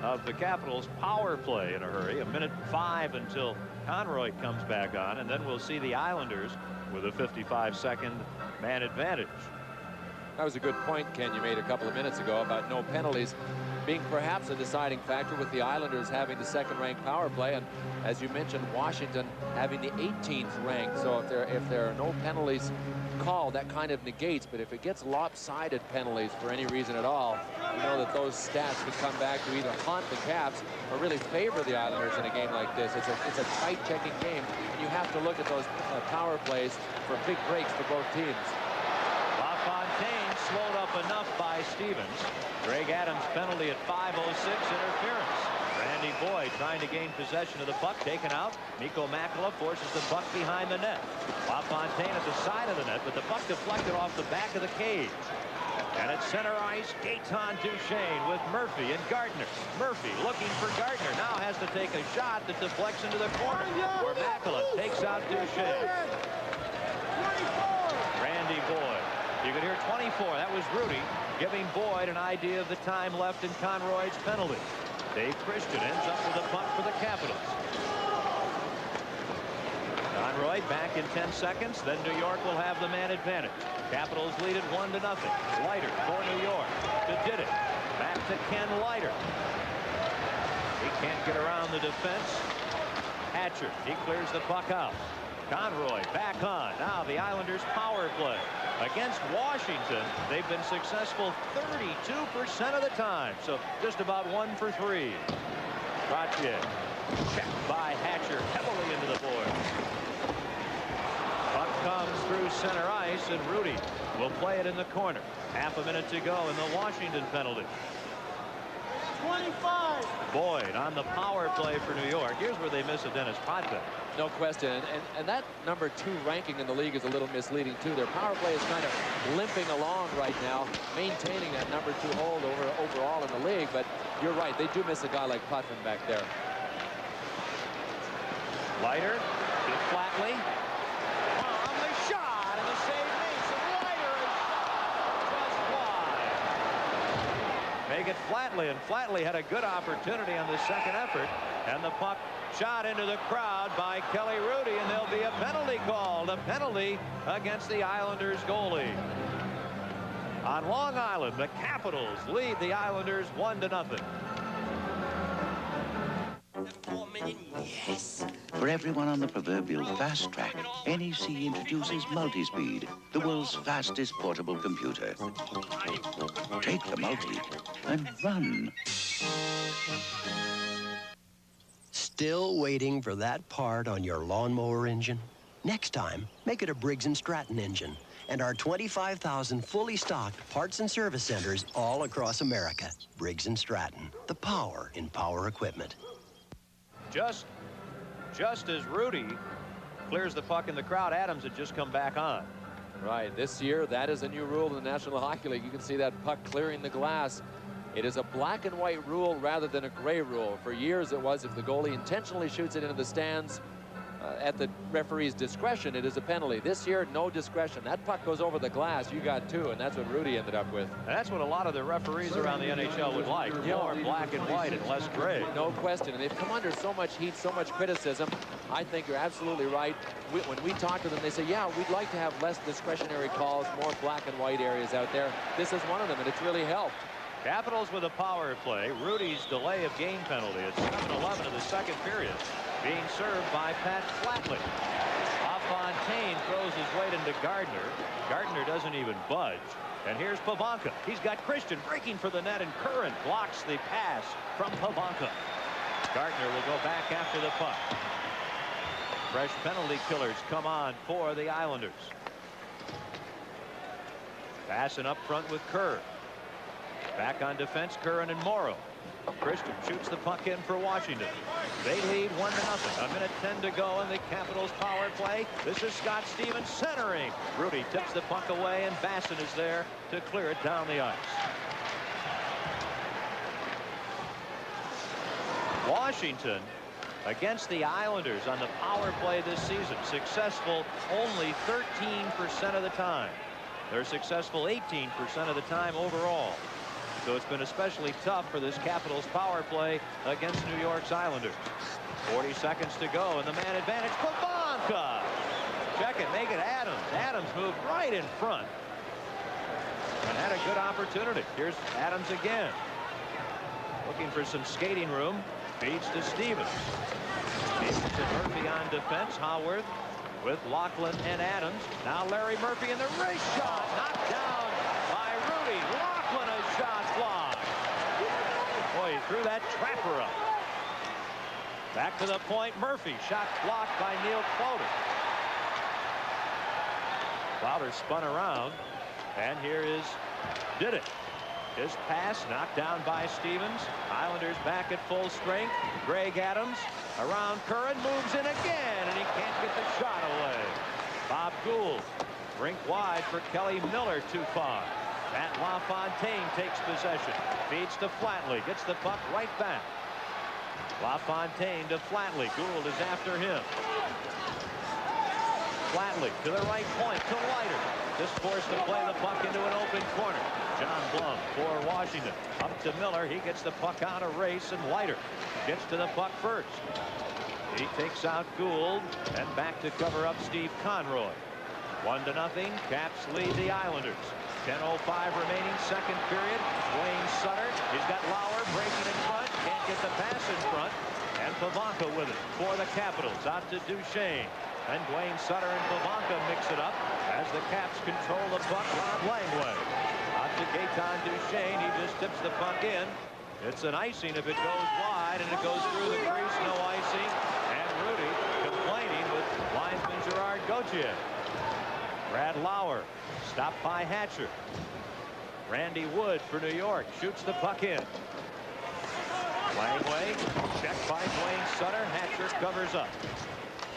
of the Capitals' power play in a hurry. 1:05 until Conroy comes back on, and then we'll see the Islanders with a 55-second man advantage. That was a good point, Ken, you made a couple of minutes ago about no penalties being perhaps a deciding factor, with the Islanders having the second-ranked power play, and as you mentioned, Washington having the 18th rank. So if there are no penalties called, that kind of negates. But if it gets lopsided penalties for any reason at all, you know that those stats could come back to either haunt the Caps or really favor the Islanders in a game like this. It's a tight checking game, and you have to look at those power plays for big breaks for both teams. Lafontaine slowed up enough by Stevens. Greg Adams penalty at 5:06, interference. Randy Boyd trying to gain possession of the puck, taken out. Mikko Makela forces the puck behind the net. Lafontaine at the side of the net, but the puck deflected off the back of the cage. And at center ice, Gaetan Duchesne with Murphy and Gardner. Murphy looking for Gardner, now has to take a shot that deflects into the corner, where Makela takes out Duchesne. Randy Boyd. You could hear 24. That was Rudy giving Boyd an idea of the time left in Conroy's penalty. Dave Christian ends up with a puck for the Capitals. Conroy back in 10 seconds. Then New York will have the man advantage. Capitals lead it 1-0. Leiter for New York to Did it. Back to Ken Leiter. He can't get around the defense. Hatcher, he clears the puck out. Conroy back on. Now the Islanders power play. Against Washington, they've been successful 32% of the time. So just about 1 for 3. Trottier checked by Hatcher heavily into the boards. Puck comes through center ice, and Rudy will play it in the corner. Half a minute to go in the Washington penalty. 25. Boyd on the power play for New York. Here's where they miss a Dennis Potvin. No question, and that number 2 ranking in the league is a little misleading too. Their power play is kind of limping along right now, maintaining that number 2 hold overall in the league. But you're right, they do miss a guy like Potvin back there. Leiter to Flatley. On the shot, and the save makes it. Leiter is just wide. Make it Flatley, and Flatley had a good opportunity on the second effort, and the puck shot into the crowd by Kelly Rudy, and there'll be a penalty called. A penalty against the Islanders goalie. On Long Island, the Capitals lead the Islanders 1-0. Yes. For everyone on the proverbial fast track, NEC introduces Multispeed, the world's fastest portable computer. Take the multi and run. Still waiting for that part on your lawnmower engine? Next time, make it a Briggs & Stratton engine and our 25,000 fully stocked parts and service centers all across America. Briggs & Stratton, the power in power equipment. Just as Rudy clears the puck in the crowd, Adams had just come back on. Right, this year that is a new rule in the National Hockey League. You can see that puck clearing the glass. It is a black and white rule rather than a gray rule. For years it was if the goalie intentionally shoots it into the stands at the referee's discretion, it is a penalty. This year, no discretion. That puck goes over the glass, you got 2, and that's what Rudy ended up with. And that's what a lot of the referees around the NHL would like. More black and white and less gray. No question. And they've come under so much heat, so much criticism. I think you're absolutely right. When we talk to them, they say, yeah, we'd like to have less discretionary calls, more black and white areas out there. This is one of them, and it's really helped. Capitals with a power play. Rudy's delay of game penalty at 7:11 of the second period. Being served by Pat Flatley. Off LaFontaine throws his weight into Gardner. Gardner doesn't even budge. And here's Pavanka. He's got Christian breaking for the net, and Curran blocks the pass from Pavanka. Gardner will go back after the puck. Fresh penalty killers come on for the Islanders. Passing up front with Kerr. Back on defense, Curran and Morrow. Christian shoots the puck in for Washington. They lead 1-0. 1:10 to go in the Capitals power play. This is Scott Stevens centering. Rudy tips the puck away, and Basson is there to clear it down the ice. Washington against the Islanders on the power play this season. Successful only 13% of the time. They're successful 18% of the time overall. So it's been especially tough for this Capitals power play against New York's Islanders. 40 seconds to go, and the man advantage. Pavanka! Check it, make it Adams. Adams moved right in front and had a good opportunity. Here's Adams again. Looking for some skating room. Feeds to Stevens. Stevens and Murphy on defense. Howarth with Lachlan and Adams. Now Larry Murphy in the race shot. Knocked down by Rudy. Lachlan, a shot blocked. Boy, he threw that trapper up. Back to the point. Murphy. Shot blocked by Neil Cloder. Fowler spun around. And here is Didick. His pass knocked down by Stevens. Islanders back at full strength. Greg Adams around Curran, moves in again, and he can't get the shot away. Bob Gould, rink wide for Kelly Miller, too far. Matt LaFontaine takes possession. Feeds to Flatley, gets the puck right back. LaFontaine to Flatley. Gould is after him. Flatley to the right point to Leiter. Just forced to play the puck into an open corner. John Blum for Washington. Up to Miller. He gets the puck out of race, and Leiter gets to the puck first. He takes out Gould and back to cover up Steve Conroy. 1-0. Caps lead the Islanders. 10:05 remaining, second period. Wayne Sutter. He's got Lauer breaking in front. Can't get the pass in front. And Pavanka with it for the Capitals. Out to Duchesne. And Dwayne Sutter and Pavanka mix it up as the Caps control the puck. Ron Langway. Out to Gaetan Duchesne. He just tips the puck in. It's an icing if it goes wide, and it goes through the crease. No icing. And Rudy complaining with linesman Gerard Gauthier. Brad Lauer stopped by Hatcher. Randy Wood for New York shoots the puck in. Langway checked by Dwayne Sutter. Hatcher covers up.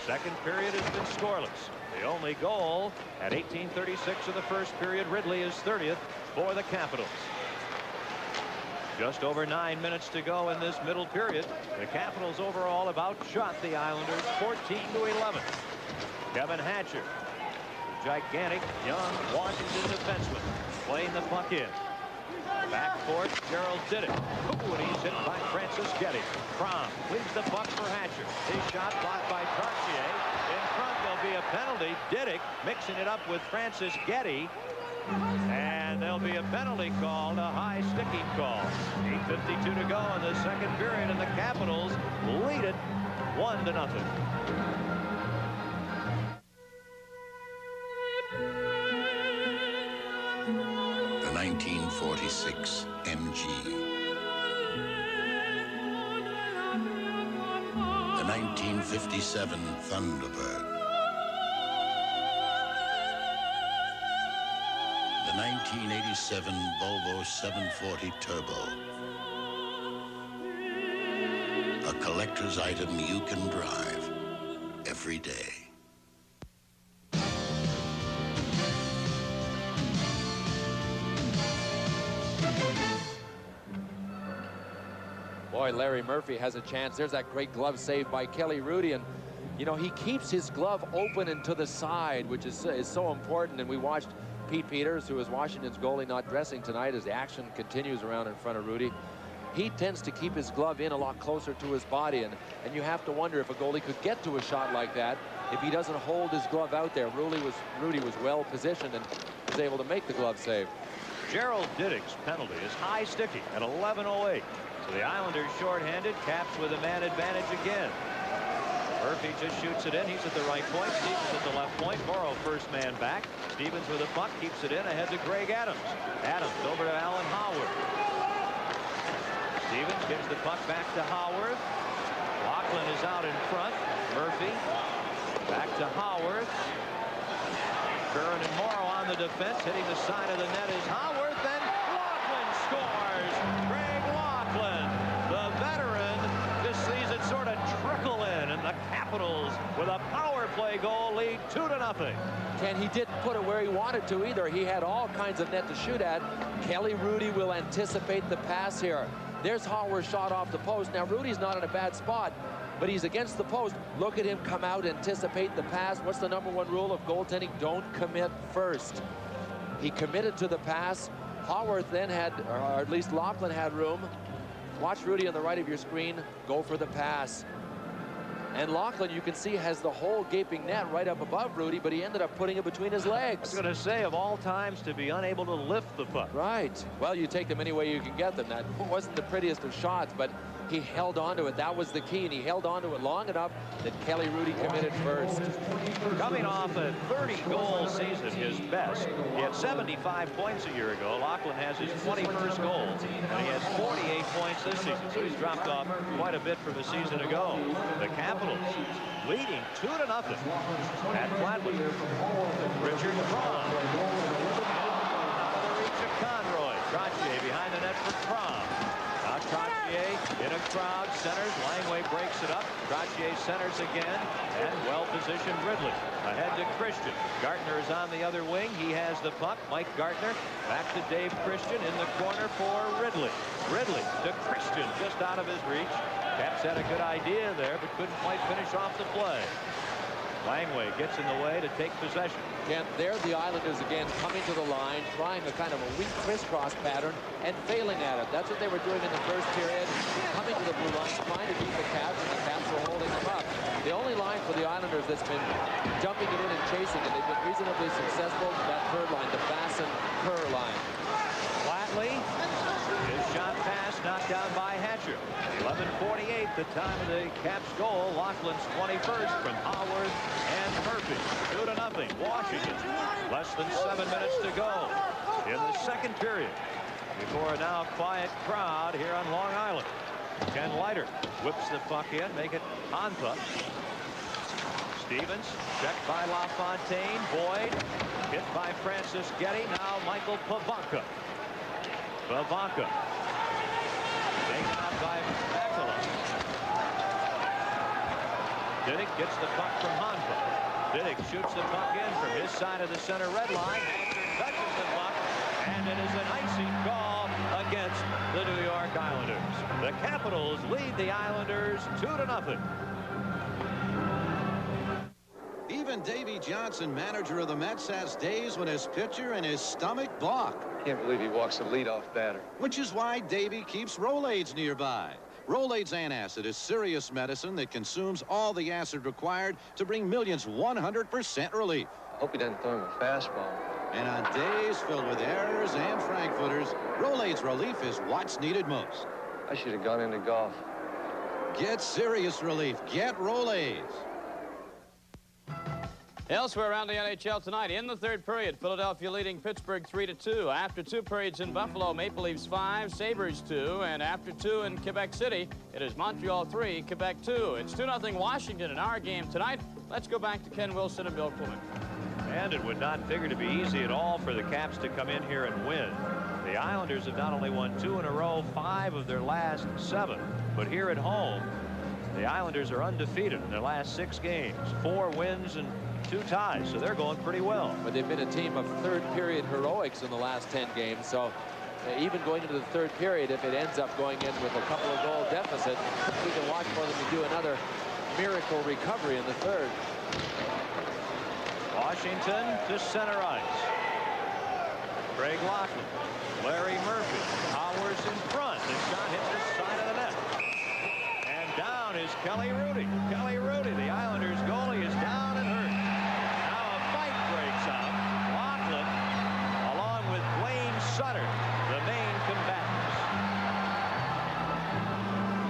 Second period has been scoreless. The only goal at 18:36 of the first period. Ridley is 30th for the Capitals. Just over 9 minutes to go in this middle period. The Capitals overall have outshot the Islanders 14-11. Kevin Hatcher, the gigantic young Washington defenseman, playing the puck in. Back court, Gerald Didick. Ooh, and he's hit by Francis Getty. Crom leaves the puck for Hatcher. His shot blocked by Tarchier. In front, there'll be a penalty. Didick mixing it up with Francis Getty. And there'll be a penalty called, a high sticking call. 8:52 to go in the second period, and the Capitals lead it 1-0. The 1946 MG. The 1957 Thunderbird. The 1987 Volvo 740 Turbo. A collector's item you can drive every day. Boy, Larry Murphy has a chance. There's that great glove save by Kelly Rudy, and you know, he keeps his glove open and to the side, which is so important. And we watched Pete Peters, who is Washington's goalie, not dressing tonight as the action continues around in front of Rudy. He tends to keep his glove in a lot closer to his body, and you have to wonder if a goalie could get to a shot like that if he doesn't hold his glove out there. Rudy was well positioned and was able to make the glove save. Gerald Diddick's penalty is high sticky at 11:08. So the Islanders shorthanded. Caps with a man advantage again. Murphy just shoots it in. He's at the right point. Stevens at the left point. Morrow first man back. Stevens with a puck, keeps it in ahead to Greg Adams. Adams over to Alan Howard. Stevens gives the puck back to Howard. Laughlin is out in front. Murphy back to Howard. Curran and Morrow on the defense. Hitting the side of the net is Howard. Then Laughlin scores. Greg Laughlin, the veteran. This season sort of trickle in, and the Capitals with a power play goal lead 2-0. Ken, he didn't put it where he wanted to either. He had all kinds of net to shoot at. Kelly Hrudey will anticipate the pass here. There's Howard's shot off the post. Now Rudy's not in a bad spot, but he's against the post. Look at him come out, anticipate the pass. What's the #1 rule of goaltending? Don't commit first. He committed to the pass. Howard then had, or at least Laughlin had room. Watch Hrudey on the right of your screen. Go for the pass. And Laughlin, you can see, has the whole gaping net right up above Hrudey, but he ended up putting it between his legs. I was going to say, of all times, to be unable to lift the puck. Right. Well, you take them any way you can get them. That wasn't the prettiest of shots, but he held on to it. That was the key, and he held on to it long enough that Kelly Hrudey committed first. Coming off a 30-goal season, his best. He had 75 points a year ago. Laughlin has his 21st goal, and he has 48 points this season, so he's dropped off quite a bit from a season ago. The Capitals leading 2-0 at Flatwood. Richard Crom. The reach of Conroy. Trottier behind the net for Crom. Now Trottier in a crowd, centers. Langway breaks it up. Trottier centers again, and well-positioned Ridley. Ahead to Christian. Gartner is on the other wing. He has the puck. Mike Gartner back to Dave Christian in the corner for Ridley. Ridley to Christian, just out of his reach. Caps had a good idea there, but couldn't quite finish off the play. Langway gets in the way to take possession. Again, there the Islanders again coming to the line, trying a kind of a weak crisscross pattern and failing at it. That's what they were doing in the first period, coming to the blue line, trying to beat the Caps, and the Caps were holding them up. The only line for the Islanders that's been dumping it in and chasing it, they've been reasonably successful, that third line, the Basson-Kerr line. Flatley, his shot pass knocked down by Hatcher. 11:48, the time of the Caps goal. Laughlin's 21st from Howard and Murphy. 2-0, Washington. Less than 7 minutes to go in the second period before a now quiet crowd here on Long Island. Ken Leiter whips the puck in, make it Honpa. Stevens, checked by Lafontaine. Boyd, hit by Francis Getty. Now Michael Pavanka. Pavanka. Taken out by Makala. Diddick gets the puck from Honpa. Diddick shoots the puck in from his side of the center red line. Hatcher touches the puck, and it is an icing call against the New York Islanders. The Capitals lead the Islanders 2-0. Even Davy Johnson, manager of the Mets, has days when his pitcher and his stomach balk. Can't believe he walks a leadoff batter. Which is why Davy keeps Rolaids nearby. Rolaids antacid is serious medicine that consumes all the acid required to bring millions 100% relief. I hope he doesn't throw him a fastball. And on days filled with errors and frankfooters, Rolaids relief is what's needed most. I should have gone into golf. Get serious relief. Get Rolaids. Elsewhere around the NHL tonight, in the third period, Philadelphia leading Pittsburgh 3-2. After 2 periods in Buffalo, Maple Leafs 5, Sabres 2, and after 2 in Quebec City, it is Montreal 3, Quebec 2. It's 2-0 Washington in our game tonight. Let's go back to Ken Wilson and Bill Clement. And it would not figure to be easy at all for the Caps to come in here and win. The Islanders have not only won 2 in a row, 5 of their last 7. But here at home, the Islanders are undefeated in their last 6 games. 4 wins and 2 ties, so they're going pretty well. But they've been a team of third period heroics in the last 10 games, so even going into the third period, if it ends up going in with a couple of goal deficit, we can watch for them to do another miracle recovery in the third. Washington to center ice. Craig Laughlin, Larry Murphy, Howard's in front. The shot hits the side of the net. And down is Kelly Hrudey. Kelly Hrudey, the Islanders goalie, is down and hurt. Now a fight breaks out. Laughlin, along with Blaine Sutter, the main combatants.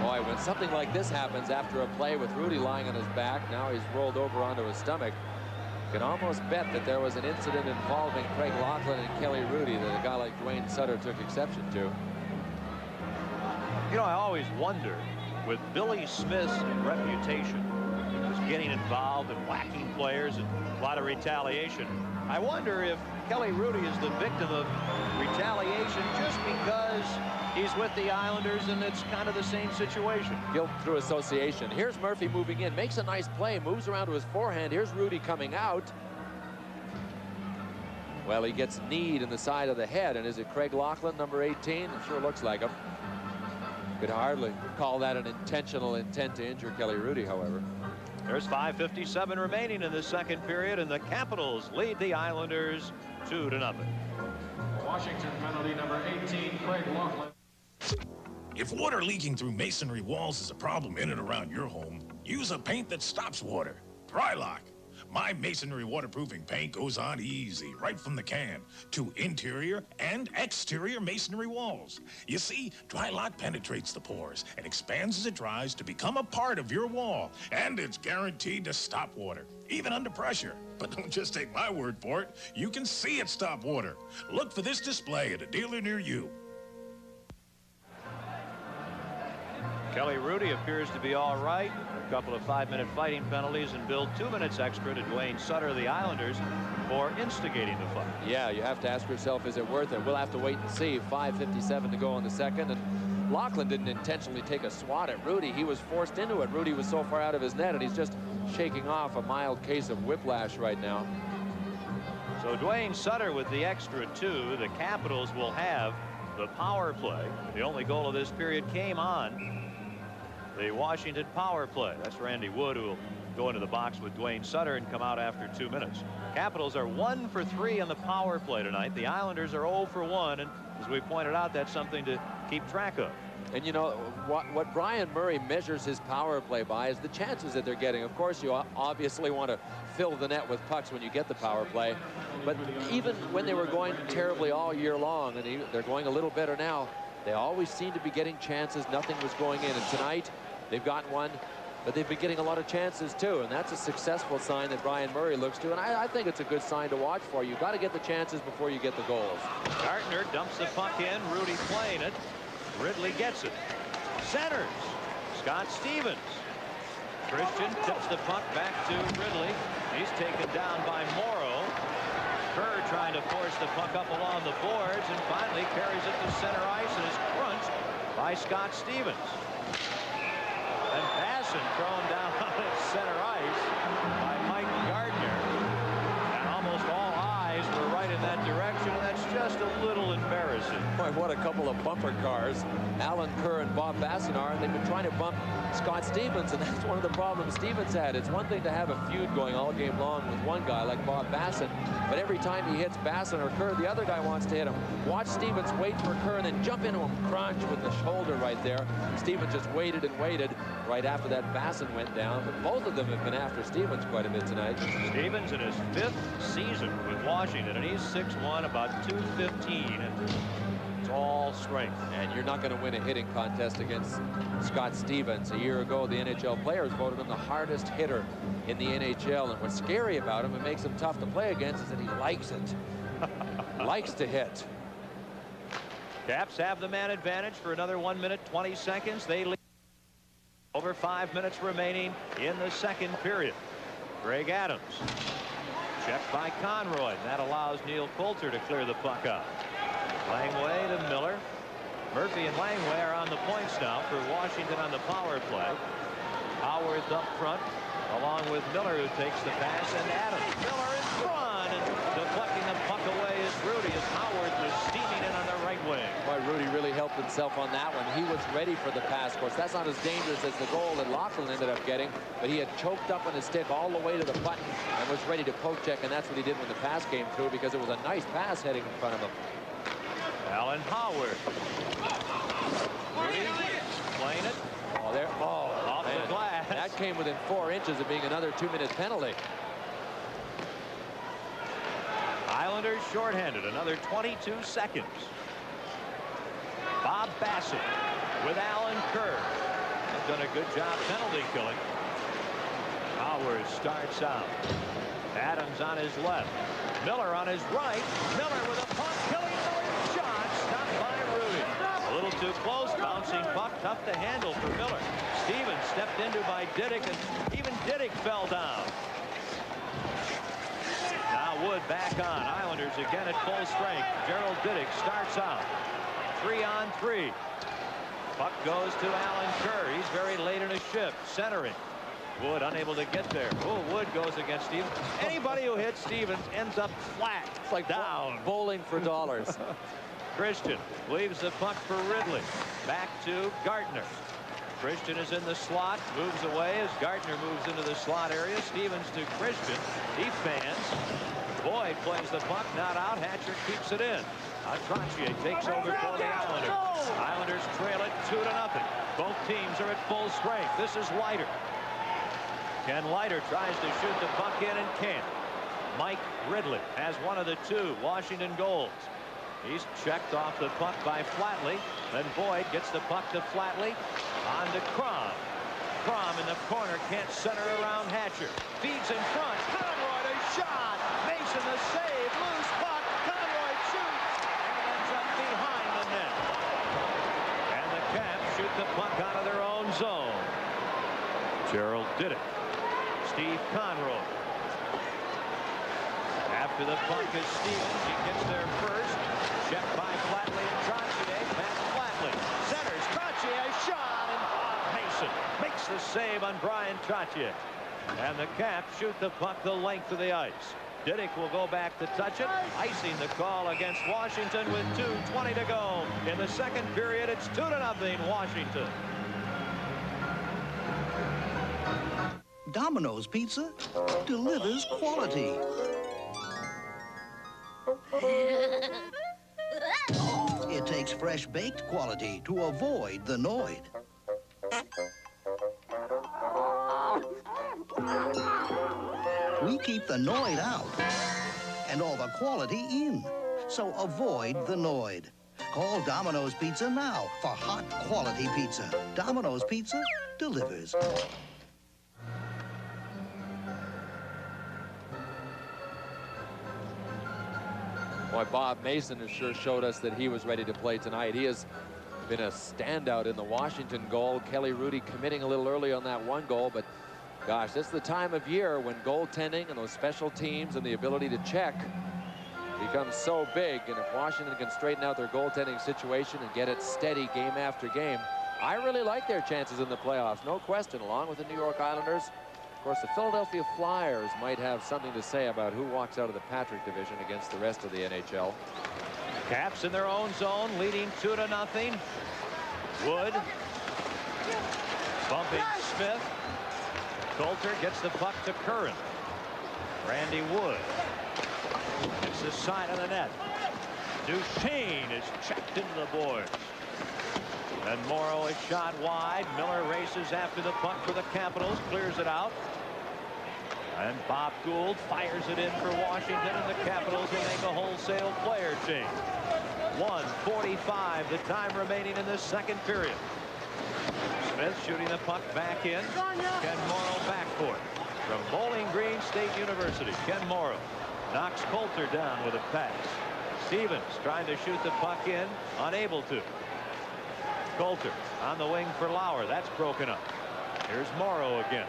Boy, when something like this happens after a play with Rudy lying on his back. Now he's rolled over onto his stomach. You can almost bet that there was an incident involving Craig Laughlin and Kelly Rudy that a guy like Dwayne Sutter took exception to. You know, I always wonder, with Billy Smith's reputation, just getting involved and whacking players and a lot of retaliation, I wonder if Kelly Rudy is the victim of retaliation just because he's with the Islanders and it's kind of the same situation. Guilt through association. Here's Murphy moving in, makes a nice play, moves around to his forehand. Here's Rudy coming out. Well, he gets kneed in the side of the head. And is it Craig Laughlin, number 18? It sure looks like him. Could hardly call that an intentional intent to injure Kelly Rudy, however. There's 5:57 remaining in the second period, and the Capitals lead the Islanders 2-0. Washington penalty number 18, Craig Laughlin. If water leaking through masonry walls is a problem in and around your home, use a paint that stops water. Drylock. My masonry waterproofing paint goes on easy, right from the can, to interior and exterior masonry walls. You see, Drylock penetrates the pores and expands as it dries to become a part of your wall. And it's guaranteed to stop water, even under pressure. But don't just take my word for it. You can see it stop water. Look for this display at a dealer near you. Kelly Rudy appears to be all right. A couple of 5-minute fighting penalties and billed 2 minutes extra to Dwayne Sutter of the Islanders for instigating the fight. Yeah, you have to ask yourself, is it worth it? We'll have to wait and see. 5:57 to go in the second. And Laughlin didn't intentionally take a swat at Rudy. He was forced into it. Rudy was so far out of his net, and he's just shaking off a mild case of whiplash right now. So Dwayne Sutter with the extra 2. The Capitals will have the power play. The only goal of this period came on the Washington power play. That's Randy Wood, who will go into the box with Dwayne Sutter and come out after 2 minutes. Capitals are 1 for 3 on the power play tonight. The Islanders are 0 for 1, and as we pointed out, that's something to keep track of. And you know what Brian Murray measures his power play by is the chances that they're getting. Of course, you obviously want to fill the net with pucks when you get the power play, but even when they were going terribly all year long, and they're going a little better now, they always seem to be getting chances. Nothing was going in, and tonight they've gotten one, but they've been getting a lot of chances too, and that's a successful sign that Brian Murray looks to, and I think it's a good sign to watch for. You've got to get the chances before you get the goals. Gardner dumps the puck in. Rudy playing it. Ridley gets it. Centers. Scott Stevens. Christian tips the puck back to Ridley. He's taken down by Morrow. Kerr trying to force the puck up along the boards and finally carries it to center ice and is crunched by Scott Stevens. And Basson thrown down at center ice by Mike Gardner. And almost all eyes were right in that direction, and that's just a little embarrassing. Boy, what a couple of bumper cars Alan Kerr and Bob Basson are, and they've been trying to bump Scott Stevens, and that's one of the problems Stevens had. It's one thing to have a feud going all game long with one guy like Bob Basson, but every time he hits Basson or Kerr, the other guy wants to hit him. Watch Stevens wait for Kerr and then jump into him, crunch with the shoulder right there. Stevens just waited and waited right after that Basson went down, but both of them have been after Stevens quite a bit tonight. Stevens in his 5th season with Washington, and he's 6'1", about 215, and it's all strength. And you're not going to win a hitting contest against Scott Stevens. A year ago, the NHL players voted him the hardest hitter in the NHL, and what's scary about him, it makes him tough to play against, is that he likes it. Likes to hit. Caps have the man advantage for another 1 minute 20 seconds. They lead. Over 5 minutes remaining in the second period. Greg Adams. Checked by Conroy. That allows Neil Coulter to clear the puck out. Langway to Miller. Murphy and Langway are on the points now for Washington on the power play. Howard up front, along with Miller, who takes the pass, and Adams. Miller in front, and deflecting the puck away is Rudy, as Howard was steaming in on the right wing. Boy, Rudy really helped himself on that one. He was ready for the pass. Of course, that's not as dangerous as the goal that Laughlin ended up getting, but he had choked up on his stick all the way to the button and was ready to poke check, and that's what he did when the pass came through, because it was a nice pass heading in front of him. Alan Howard. Rudy playing it. Oh, there. Oh, off the glass. That came within 4 inches of being another 2-minute penalty. Islanders shorthanded, another 22 seconds. Bob Bassett with Alan Kerr. They've done a good job penalty killing. Howard starts out. Adams on his left. Miller on his right. Miller with a puck. Killing Miller's shot. Stopped by Rudy. A little too close. Bouncing puck. Tough to handle for Miller. Stevens stepped into by Diddick, and even Diddick fell down. Now Wood back on. Islanders again at full strength. Gerald Diddick starts out. 3-on-3. Puck goes to Alan Kerr. He's very late in his shift. Centering. Wood unable to get there. Oh, Wood goes against Stevens. Anybody who hits Stevens ends up flat. It's like down. Bowling for dollars. Christian leaves the puck for Ridley. Back to Gardner. Christian is in the slot. Moves away as Gardner moves into the slot area. Stevens to Christian. He fans. Boyd plays the puck. Not out. Hatcher keeps it in. Trottier takes over for the Islanders. Islanders trail it 2-0. Both teams are at full strength. This is Leiter. Ken Leiter tries to shoot the puck in and can't. Mike Ridley has one of the two Washington goals. He's checked off the puck by Flatley. Then Boyd gets the puck to Flatley. On to Crom. Crom in the corner can't center around Hatcher. Feeds in front. Conroy a shot. Mason the save. Loose puck. Conroy shoots. And ends up behind the net. And the Caps shoot the puck out of their own zone. Gerald Diddick. Steve Conroy. After the puck is Stevens. He gets there first. Checked by Flatley and Trottier. Past Flatley. Centers. Trottier. Shot. And Mason makes the save on Brian Trottier. And the Caps shoot the puck the length of the ice. Diddick will go back to touch it. Icing the call against Washington with 2:20 to go. In the second period, it's 2-0 Washington. Domino's Pizza delivers quality. It takes fresh baked quality to avoid the Noid. We keep the Noid out and all the quality in. So avoid the Noid. Call Domino's Pizza now for hot quality pizza. Domino's Pizza delivers. Boy, Bob Mason has sure showed us that he was ready to play tonight. He has been a standout in the Washington goal. Kelly Rudy committing a little early on that one goal, but gosh, this is the time of year when goaltending and those special teams and the ability to check becomes so big. And if Washington can straighten out their goaltending situation and get it steady game after game, I really like their chances in the playoffs, no question, along with the New York Islanders. Of course, the Philadelphia Flyers might have something to say about who walks out of the Patrick division against the rest of the NHL. Caps in their own zone, leading 2-0. Wood bumping Smith. Coulter gets the puck to Curran. Randy Wood gets the side of the net. Duchesne is checked into the boards. And Morrow is shot wide. Miller races after the puck for the Capitals, clears it out. And Bob Gould fires it in for Washington, and the Capitals will make a wholesale player change. 1:45, the time remaining in the second period. Smith shooting the puck back in. Ken Morrow back for it. From Bowling Green State University, Ken Morrow knocks Coulter down with a pass. Stevens trying to shoot the puck in, unable to. Coulter on the wing for Lauer. That's broken up. Here's Morrow again.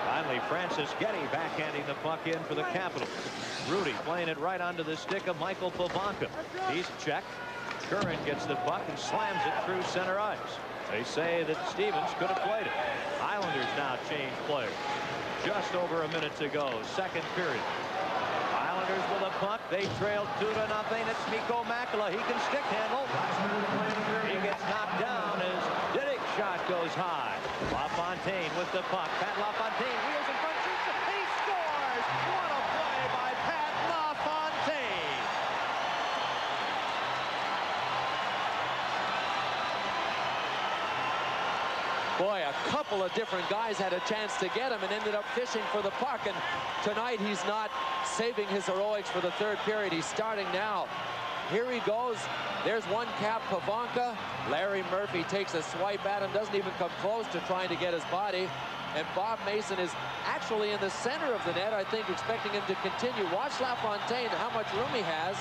Finally, Francis Getty backhanding the puck in for the Capitals. Rudy playing it right onto the stick of Michael Povanka. He's checked. Curran gets the puck and slams it through center ice. They say that Stevens could have played it. Islanders now change players. Just over a minute to go. Second period. Islanders with a puck. They trail 2-0. It's Mikko Makela. He can stick handle. He gets knocked down as Diddick's shot goes high. Lafontaine with the puck. Pat Lafontaine wheels in front, shoots it. He scores! What a play by Pat LaFontaine! Boy, a couple of different guys had a chance to get him and ended up fishing for the puck. And tonight he's not saving his heroics for the third period. He's starting now. Here he goes. There's one cap, Pavanka. Larry Murphy takes a swipe at him, doesn't even come close to trying to get his body. And Bob Mason is actually in the center of the net, I think, expecting him to continue. Watch Lafontaine, how much room he has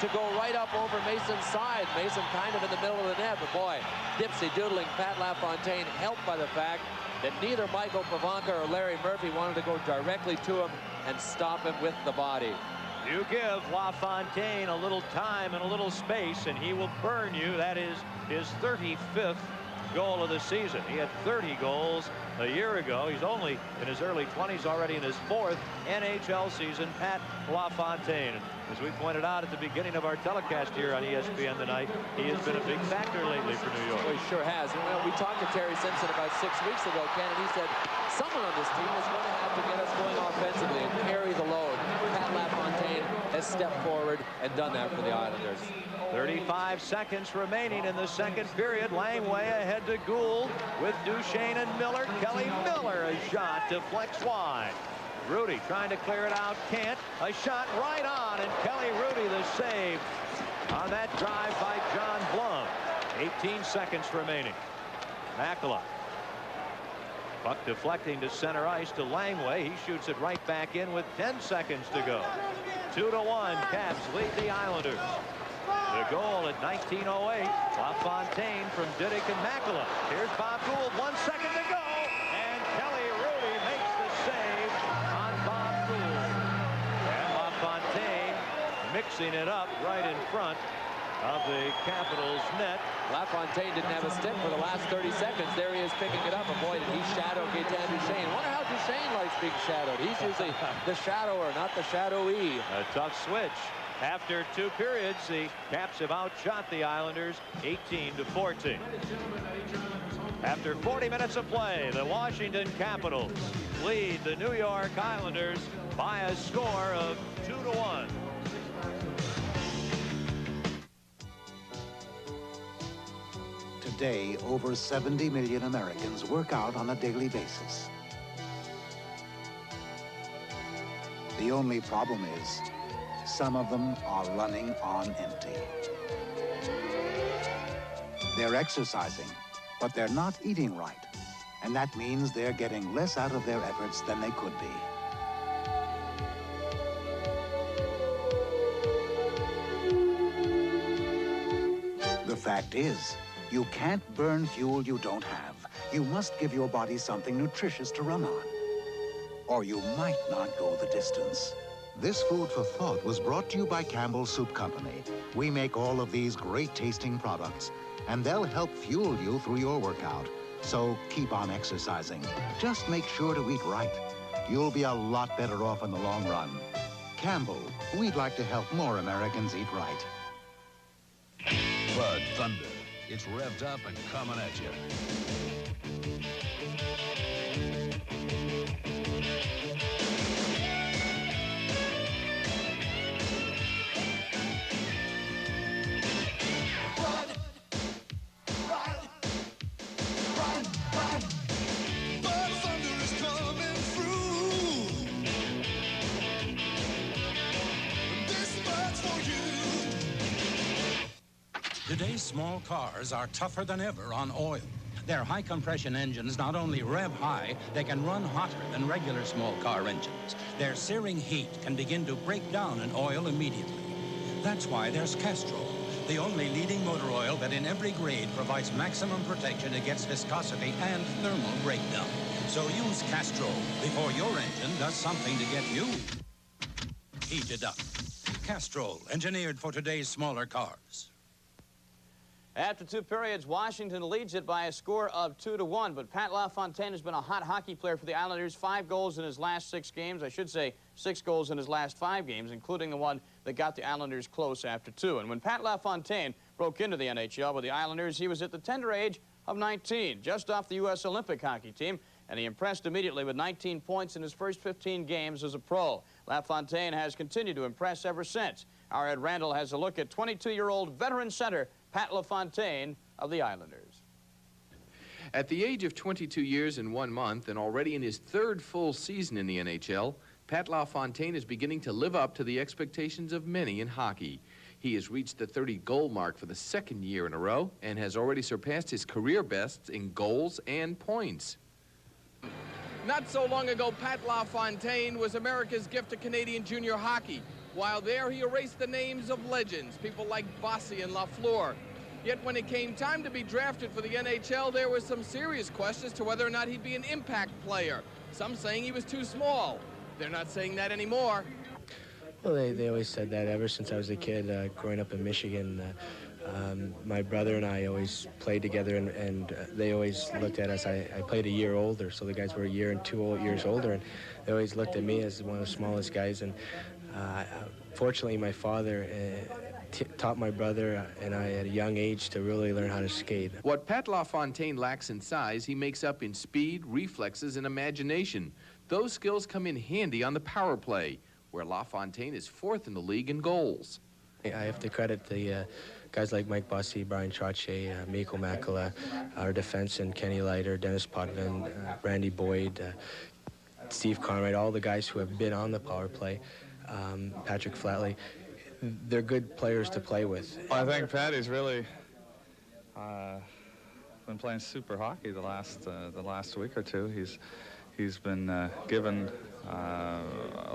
to go right up over Mason's side. Mason kind of in the middle of the net, but boy, dipsy-doodling Pat Lafontaine, helped by the fact that neither Michael Pavanka or Larry Murphy wanted to go directly to him and stop him with the body. You give Lafontaine a little time and a little space, and he will burn you. That is his 35th goal of the season. He had 30 goals a year ago. He's only in his early 20s, already in his 4th NHL season. Pat Lafontaine. As we pointed out at the beginning of our telecast here on ESPN tonight, he has been a big factor lately for New York. Well, he sure has. And, we talked to Terry Simpson about 6 weeks ago, Ken, and he said someone on this team is going to have to get us going offensively and carry the load. Pat Lafontaine has stepped forward and done that for the Islanders. 35 seconds remaining in the second period. Langway ahead to Gould with Duchesne and Miller. Kelly Miller, a shot deflects wide. Rudy trying to clear it out, can't. A shot right on, and Kelly Rudy the save on that drive by John Blum. 18 seconds remaining. Makela. Puck deflecting to center ice to Langway. He shoots it right back in with 10 seconds to go. 2-1, Caps lead the Islanders. The goal at 19:08. LaFontaine from Diddick and Makela. Here's Bob Gould, 1 second to go. And Kelly Rudy makes the save on Bob Gould. And LaFontaine mixing it up right in front of the Capitals net. LaFontaine didn't have a stick for the last 30 seconds. There he is picking it up. And boy, did he shadow Gaetan Duchesne. I wonder how Duchesne likes being shadowed. He's usually the shadower, not the shadowee. A tough switch. After 2 periods, the Caps have outshot the Islanders 18-14. After 40 minutes of play, the Washington Capitals lead the New York Islanders by a score of 2-1. Today, over 70 million Americans work out on a daily basis. The only problem is, some of them are running on empty. They're exercising, but they're not eating right. And that means they're getting less out of their efforts than they could be. The fact is, you can't burn fuel you don't have. You must give your body something nutritious to run on. Or you might not go the distance. This food for thought was brought to you by Campbell's Soup Company. We make all of these great tasting products, and they'll help fuel you through your workout. So keep on exercising. Just make sure to eat right. You'll be a lot better off in the long run. Campbell, we'd like to help more Americans eat right. Bud Thunder. It's revved up and coming at you. Today's small cars are tougher than ever on oil. Their high-compression engines not only rev high, they can run hotter than regular small car engines. Their searing heat can begin to break down an oil immediately. That's why there's Castrol, the only leading motor oil that in every grade provides maximum protection against viscosity and thermal breakdown. So use Castrol before your engine does something to get you heated up. Castrol, engineered for today's smaller cars. After 2 periods, Washington leads it by a score of 2-1. But Pat LaFontaine has been a hot hockey player for the Islanders. 5 goals in his last 6 games. I should say 6 goals in his last 5 games, including the one that got the Islanders close after 2. And when Pat LaFontaine broke into the NHL with the Islanders, he was at the tender age of 19, just off the U.S. Olympic hockey team. And he impressed immediately with 19 points in his first 15 games as a pro. LaFontaine has continued to impress ever since. Our Ed Randall has a look at 22-year-old veteran center Pat LaFontaine of the Islanders. At the age of 22 years and 1 month, and already in his 3rd full season in the NHL, Pat LaFontaine is beginning to live up to the expectations of many in hockey. He has reached the 30-goal mark for the second year in a row and has already surpassed his career bests in goals and points. Not so long ago, Pat Lafontaine was America's gift to Canadian junior hockey. While there, he erased the names of legends, people like Bossy and Lafleur. Yet when it came time to be drafted for the NHL, there was some serious questions to whether or not he'd be an impact player. Some saying he was too small. They're not saying that anymore. Well, they always said that ever since I was a kid, growing up in Michigan. My brother and I always played together, and they always looked at us. I played a year older, so the guys were a year and 2 years older, and they always looked at me as one of the smallest guys. And fortunately, my father taught my brother and I at a young age to really learn how to skate. What Pat Lafontaine lacks in size, he makes up in speed, reflexes, and imagination. Those skills come in handy on the power play, where Lafontaine is 4th in the league in goals. I have to credit the guys like Mike Bossy, Brian Trottier, Mikko Makala, our defense, and Kenny Leiter, Dennis Potvin, Randy Boyd, Steve Conrad, all the guys who have been on the power play, Patrick Flatley. They're good players to play with. I think Patty's really been playing super hockey the last week or two. He's been given a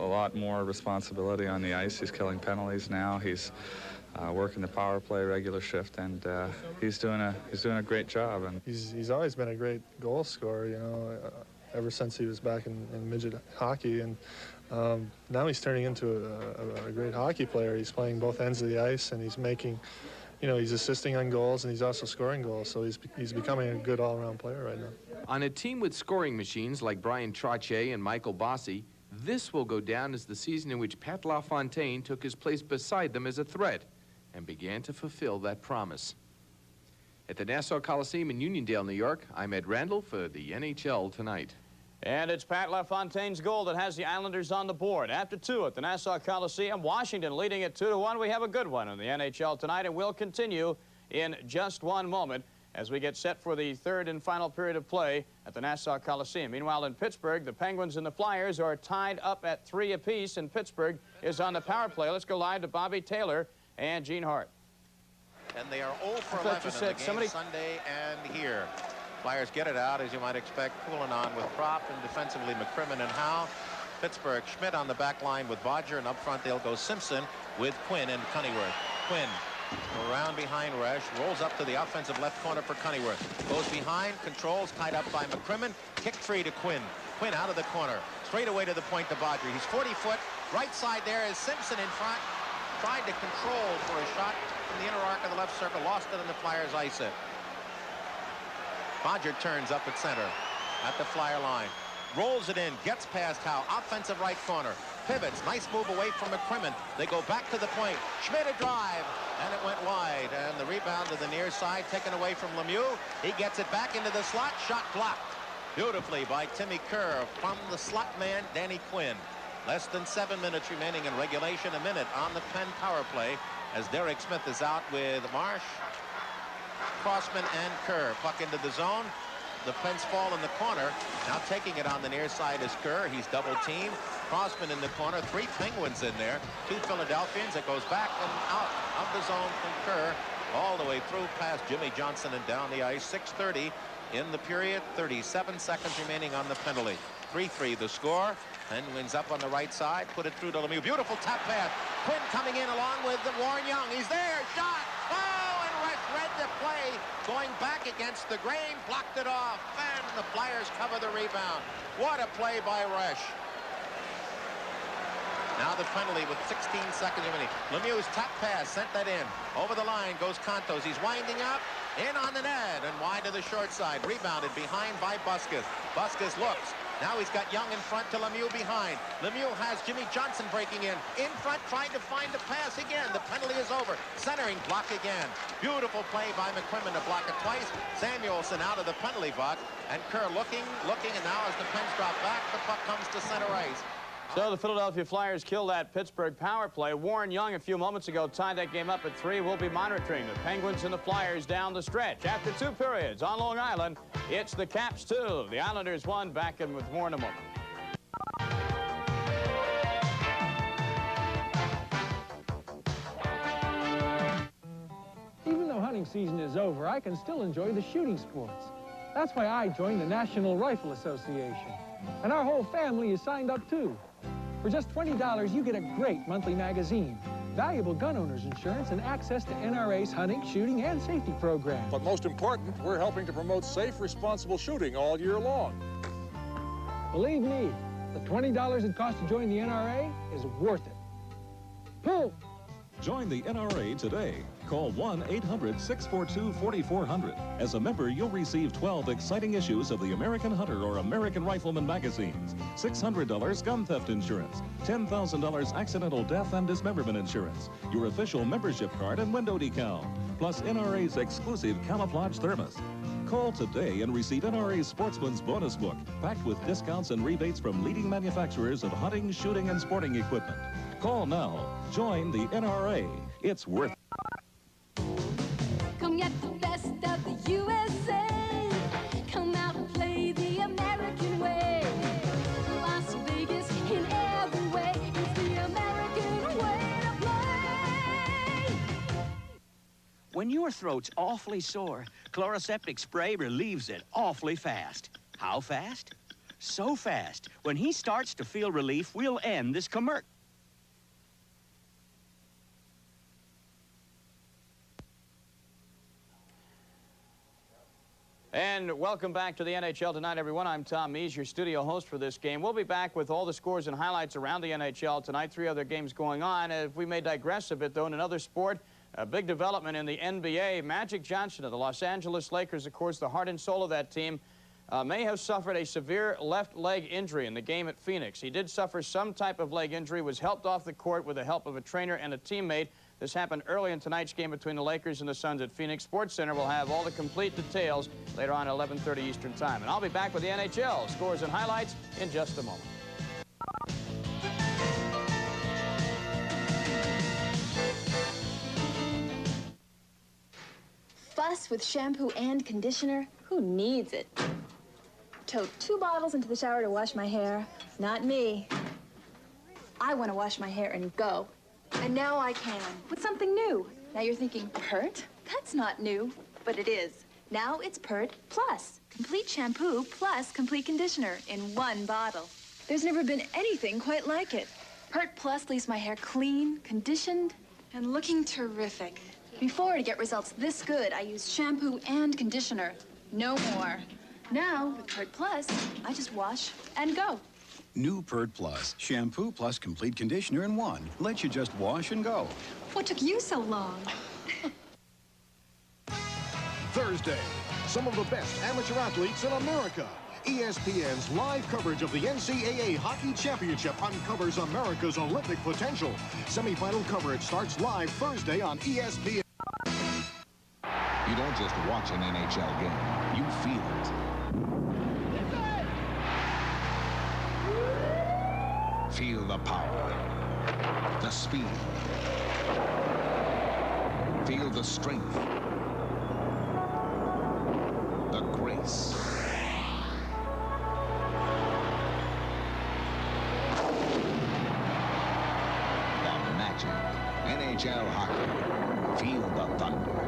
lot more responsibility on the ice. He's killing penalties now. He's working the power play regular shift, and he's doing a great job. And he's always been a great goal scorer, you know, ever since he was back in midget hockey, and now he's turning into a great hockey player. He's playing both ends of the ice, and he's making, you know, he's assisting on goals, and he's also scoring goals. So he's becoming a good all-around player right now. On a team with scoring machines like Brian Trottier and Michael Bossy, this will go down as the season in which Pat Lafontaine took his place beside them as a threat and began to fulfill that promise. At the Nassau Coliseum in Uniondale, New York, I'm Ed Randall for the NHL Tonight. And it's Pat LaFontaine's goal that has the Islanders on the board. After 2 at the Nassau Coliseum, Washington leading it 2-1. We have a good one in the NHL Tonight, and we'll continue in just one moment as we get set for the 3rd and final period of play at the Nassau Coliseum. Meanwhile, in Pittsburgh, the Penguins and the Flyers are tied up at 3 apiece, and Pittsburgh is on the power play. Let's go live to Bobby Taylor and Gene Hart. And they are 0 for 11 in the game Sunday and here. Flyers get it out, as you might expect, cooling on with Prop, and defensively McCrimmon and Howe. Pittsburgh, Schmidt on the back line with Bodger, and up front they'll go Simpson with Quinn and Cunnyworth. Quinn around behind Resch, rolls up to the offensive left corner for Cunnyworth. Goes behind, controls, tied up by McCrimmon, kick free to Quinn. Quinn out of the corner, straight away to the point to Bodger. He's 40-foot, right side there is Simpson in front. Tried to control for a shot from the inner arc of the left circle, lost it, and the Flyers ice it. Bodger turns up at center at the Flyer line. Rolls it in, gets past Howe, offensive right corner. Pivots, nice move away from McCrimmon. They go back to the point. Schmidt a drive, and it went wide. And the rebound to the near side taken away from Lemieux. He gets it back into the slot, shot blocked beautifully by Timmy Kerr from the slot man, Danny Quinn. Less than 7 minutes remaining in regulation, a minute on the Penn power play as Derek Smith is out with Marsh, Crossman, and Kerr. Puck into the zone. The Pens fall in the corner. Now taking it on the near side is Kerr. He's double teamed. Crossman in the corner. 3 Penguins in there. 2 Philadelphians. It goes back and out of the zone from Kerr all the way through past Jimmy Johnson and down the ice. 6:30 in the period. 37 seconds remaining on the penalty. 3-3 the score. Penguins up on the right side. Put it through to Lemieux. Beautiful tap pass. Quinn coming in along with Warren Young. He's there. Shot. Oh, and Resch read the play. Going back against the grain. Blocked it off. And the Flyers cover the rebound. What a play by Resch. Now the penalty with 16 seconds remaining. Lemieux's tap pass sent that in. Over the line goes Contos. He's winding up. In on the net and wide to the short side. Rebounded behind by Busquets. Busquets looks. Now he's got Young in front to Lemieux behind. Lemieux has Jimmy Johnson breaking in. In front, trying to find the pass again. The penalty is over. Centering block again. Beautiful play by McCrimmon to block it twice. Samuelson out of the penalty box. And Kerr looking, and now as the Pens drop back, the puck comes to center ice. So the Philadelphia Flyers kill that Pittsburgh power play. Warren Young a few moments ago tied that game up at 3. We'll be monitoring the Penguins and the Flyers down the stretch. After 2 periods on Long Island, it's the Caps 2. The Islanders 1. Back in with more in a moment. hunting season is over, I can still enjoy the shooting sports. That's why I joined the National Rifle Association. And our whole family is signed up too. For just $20, you get a great monthly magazine, valuable gun owners insurance, and access to NRA's hunting, shooting, and safety programs. But most important, we're helping to promote safe, responsible shooting all year long. Believe me, the $20 it costs to join the NRA is worth it. Pull! Join the NRA today. Call 1-800-642-4400. As a member, you'll receive 12 exciting issues of the American Hunter or American Rifleman magazines, $600 gun theft insurance, $10,000 accidental death and dismemberment insurance, your official membership card and window decal, plus NRA's exclusive camouflage thermos. Call today and receive NRA's Sportsman's Bonus Book, packed with discounts and rebates from leading manufacturers of hunting, shooting, and sporting equipment. Call now. Join the NRA. It's worth it. Come get the best of the USA. Come out and play the American way. Las Vegas in every way. It's the American way to play. When your throat's awfully sore, Chloraseptic spray relieves it awfully fast. How fast? So fast. When he starts to feel relief, we'll end this commercial. And welcome back to the NHL tonight, everyone. I'm Tom Mees, your studio host for this game. We'll be back with all the scores and highlights around the NHL tonight. 3 other games going on. If we may digress a bit, though, in another sport, a big development in the NBA. Magic Johnson of the Los Angeles Lakers, of course, the heart and soul of that team, may have suffered a severe left leg injury in the game at Phoenix. He did suffer some type of leg injury, was helped off the court with the help of a trainer and a teammate. This happened early in tonight's game between the Lakers and the Suns at Phoenix. Sports Center will have all the complete details later on at 11:30 Eastern Time. And I'll be back with the NHL scores and highlights in just a moment. Fuss with shampoo and conditioner? Who needs it? Tote 2 bottles into the shower to wash my hair? Not me. I want to wash my hair and go. And now I can, with something new. Now you're thinking, Pert? That's not new, but it is. Now it's Pert Plus. Complete shampoo plus complete conditioner in 1 bottle. There's never been anything quite like it. Pert Plus leaves my hair clean, conditioned, and looking terrific. Before, to get results this good, I used shampoo and conditioner. No more. Now, with Pert Plus, I just wash and go. New Pert Plus. Shampoo plus complete conditioner in 1. Lets you just wash and go. What took you so long? Thursday, some of the best amateur athletes in America. ESPN's live coverage of the NCAA Hockey Championship uncovers America's Olympic potential. Semifinal coverage starts live Thursday on ESPN. You don't just watch an NHL game, you feel it. Feel the power, the speed, feel the strength, the grace. The magic. NHL hockey. Feel the thunder.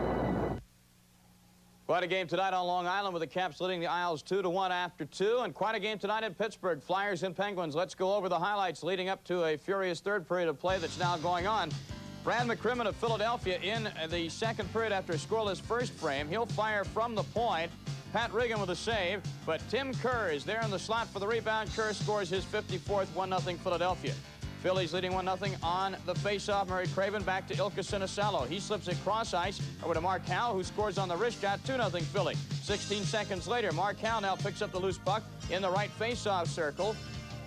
Quite a game tonight on Long Island with the Caps leading the Isles 2-1 after 2. And quite a game tonight in Pittsburgh. Flyers and Penguins. Let's go over the highlights leading up to a furious third period of play that's now going on. Brad McCrimmon of Philadelphia in the second period after a scoreless first frame. He'll fire from the point. Pat Riggin with a save. But Tim Kerr is there in the slot for the rebound. Kerr scores his 54th 1-0 Philadelphia. Phillies leading 1-0 on the faceoff. Murray Craven back to Ilka Sinisalo. He slips it cross ice over to Mark Howe, who scores on the wrist shot, 2-0 Philly. 16 seconds later, Mark Howe now picks up the loose puck in the right faceoff circle.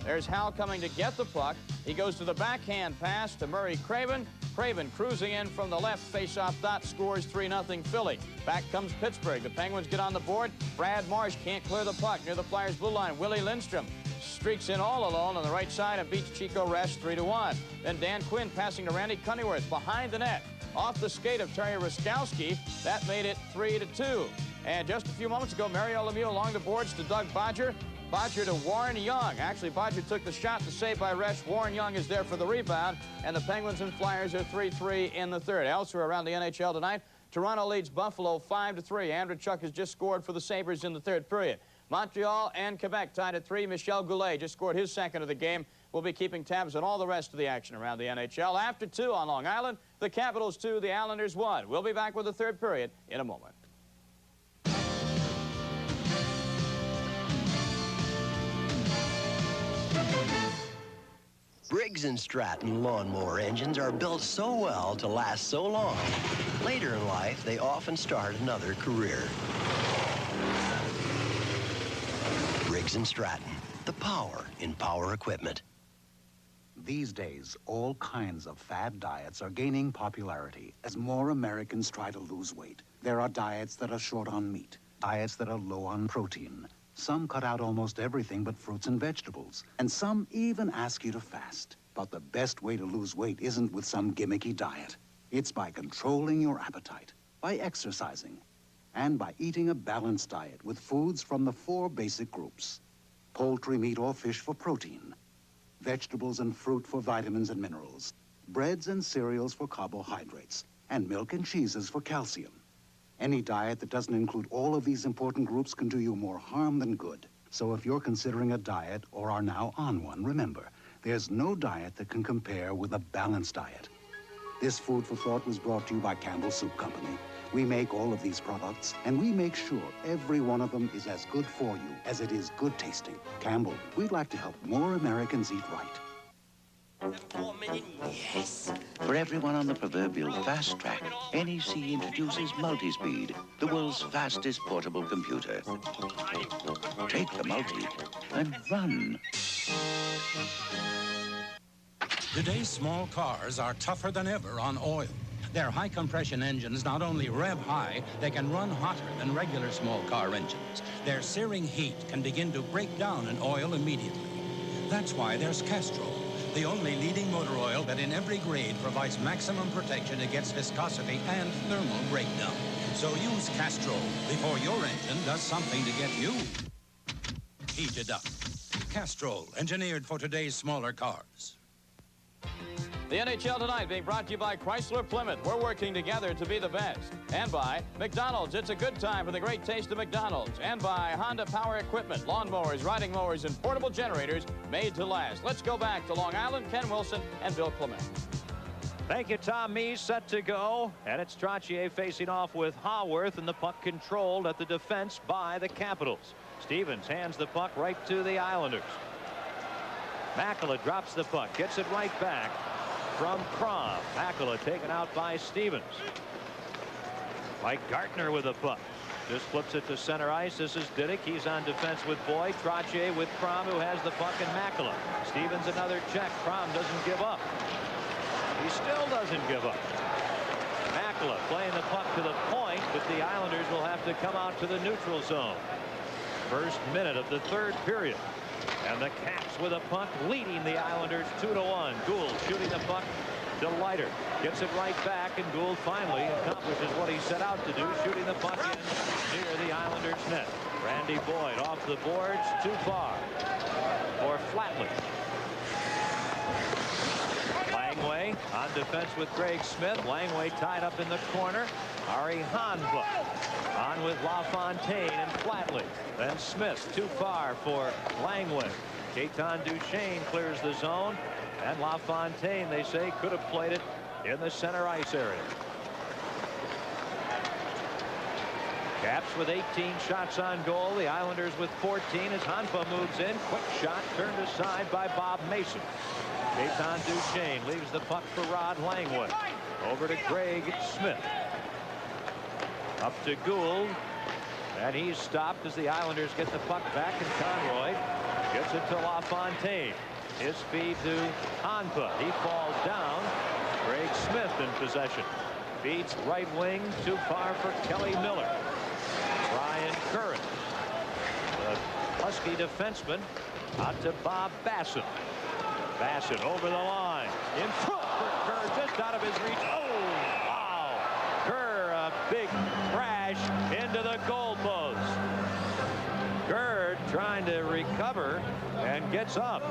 There's Howe coming to get the puck. He goes to the backhand pass to Murray Craven. Craven cruising in from the left faceoff dot, scores 3-0 Philly. Back comes Pittsburgh. The Penguins get on the board. Brad Marsh can't clear the puck near the Flyers' blue line. Willie Lindstrom streaks in all alone on the right side and beats Chico Rest 3-1. Then Dan Quinn passing to Randy Cunneyworth behind the net. Off the skate of Terry Ruskowski. That made it 3-2. And just a few moments ago, Mario Lemieux along the boards to Doug Bodger. Bodger to Warren Young. Actually, Bodger took the shot to save by Resch. Warren Young is there for the rebound. And the Penguins and Flyers are 3-3 in the third. Elsewhere around the NHL tonight, Toronto leads Buffalo 5-3. Andrechuk has just scored for the Sabres in the third period. Montreal and Quebec tied at 3. Michel Goulet just scored his second of the game. We'll be keeping tabs on all the rest of the action around the NHL. After 2 on Long Island, the Capitals 2, the Islanders 1. We'll be back with the third period in a moment. Briggs & Stratton lawnmower engines are built so well to last so long. Later in life, they often start another career. Briggs & Stratton, the power in power equipment. These days, all kinds of fad diets are gaining popularity as more Americans try to lose weight. There are diets that are short on meat, diets that are low on protein. Some cut out almost everything but fruits and vegetables, and some even ask you to fast. But the best way to lose weight isn't with some gimmicky diet. It's by controlling your appetite, by exercising, and by eating a balanced diet with foods from the 4 basic groups: poultry, meat, or fish for protein, vegetables and fruit for vitamins and minerals, breads and cereals for carbohydrates, and milk and cheeses for calcium. Any diet that doesn't include all of these important groups can do you more harm than good. So if you're considering a diet or are now on one, remember, there's no diet that can compare with a balanced diet. This food for thought was brought to you by Campbell Soup Company. We make all of these products, and we make sure every one of them is as good for you as it is good tasting. Campbell, we'd like to help more Americans eat right. 4 million, yes. For everyone on the proverbial fast track, NEC introduces Multispeed, the world's fastest portable computer. Take the multi and run. Today's small cars are tougher than ever on oil. Their high-compression engines not only rev high, they can run hotter than regular small car engines. Their searing heat can begin to break down an oil immediately. That's why there's Castrol, the only leading motor oil that in every grade provides maximum protection against viscosity and thermal breakdown. So use Castrol before your engine does something to get you heated up. Castrol, engineered for today's smaller cars. The NHL tonight being brought to you by Chrysler Plymouth. We're working together to be the best. And by McDonald's. It's a good time for the great taste of McDonald's. And by Honda Power Equipment, lawnmowers, riding mowers, and portable generators made to last. Let's go back to Long Island. Ken Wilson and Bill Clement. Thank you, Tom Mees, set to go. And it's Trottier facing off with Haworth, and the puck controlled at the defense by the Capitals. Stevens hands the puck right to the Islanders. Makela drops the puck, gets it right back from Crom. Makela taken out by Stevens. Mike Gartner with the puck. Just flips it to center ice. This is Diddick. He's on defense with Boyd. Trottier with Crom, who has the puck, and Makela. Stevens another check. Crom doesn't give up. He still doesn't give up. Makela playing the puck to the point, but the Islanders will have to come out to the neutral zone. First minute of the third period. And the Caps with a puck leading the Islanders 2-1. Gould shooting the puck to Leiter. Gets it right back, and Gould finally accomplishes what he set out to do, shooting the puck in near the Islanders' net. Randy Boyd off the boards, too far for Flatley. Langway on defense with Craig Smith. Langway tied up in the corner. Ari Hanva on with Lafontaine and Flatley. Then Smith too far for Langway. Gaetan Duchesne clears the zone, and Lafontaine, they say, could have played it in the center ice area. Caps with 18 shots on goal. The Islanders with 14 as Hanfa moves in. Quick shot turned aside by Bob Mason. Gaetan Duchesne leaves the puck for Rod Langway. Over to Craig Smith. Up to Gould. And he's stopped as the Islanders get the puck back, and Conroy gets it to LaFontaine. His feed to Hanfa. He falls down. Craig Smith in possession. Feeds right wing, too far for Kelly Miller. Brian Curran, the Husky defenseman, out to Bob Bassett. Bassett over the line. In front for Kerr, just out of his reach. Oh, wow. Kerr, a big crash into the goalpost. Kerr trying to recover and gets up.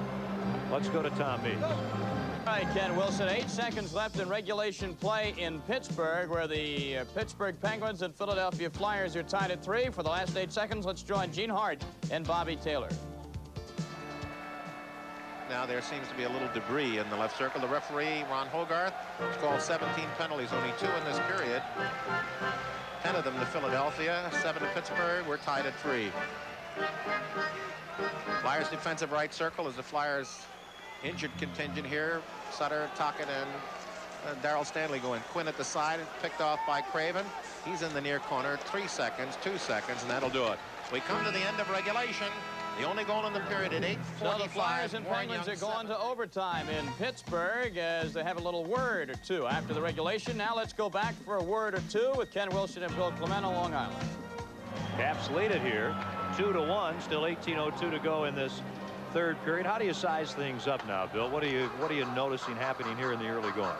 Let's go to Tom Mees. All right, Ken Wilson, 8 seconds left in regulation play in Pittsburgh, where the Pittsburgh Penguins and Philadelphia Flyers are tied at 3. For the last 8 seconds, let's join Gene Hart and Bobby Taylor. Now there seems to be a little debris in the left circle. The referee, Ron Hogarth, has called 17 penalties, only 2 in this period. 10 of them to Philadelphia, 7 to Pittsburgh. We're tied at 3. Flyers defensive right circle as the Flyers injured contingent here. Sutter, Tocchet, and Darrell Stanley going. Quinn at the side, picked off by Craven. He's in the near corner. 3 seconds, 2 seconds, and that'll do it. We come to the end of regulation. The only goal in the period at 8:45. So the Flyers and Penguins are going to overtime in Pittsburgh as they have a little word or two after the regulation. Now let's go back for a word or two with Ken Wilson and Bill Clement on Long Island. Caps lead it here, 2-1. Still 18:02 to go in this third period. How do you size things up now, Bill? What are you noticing happening here in the early going?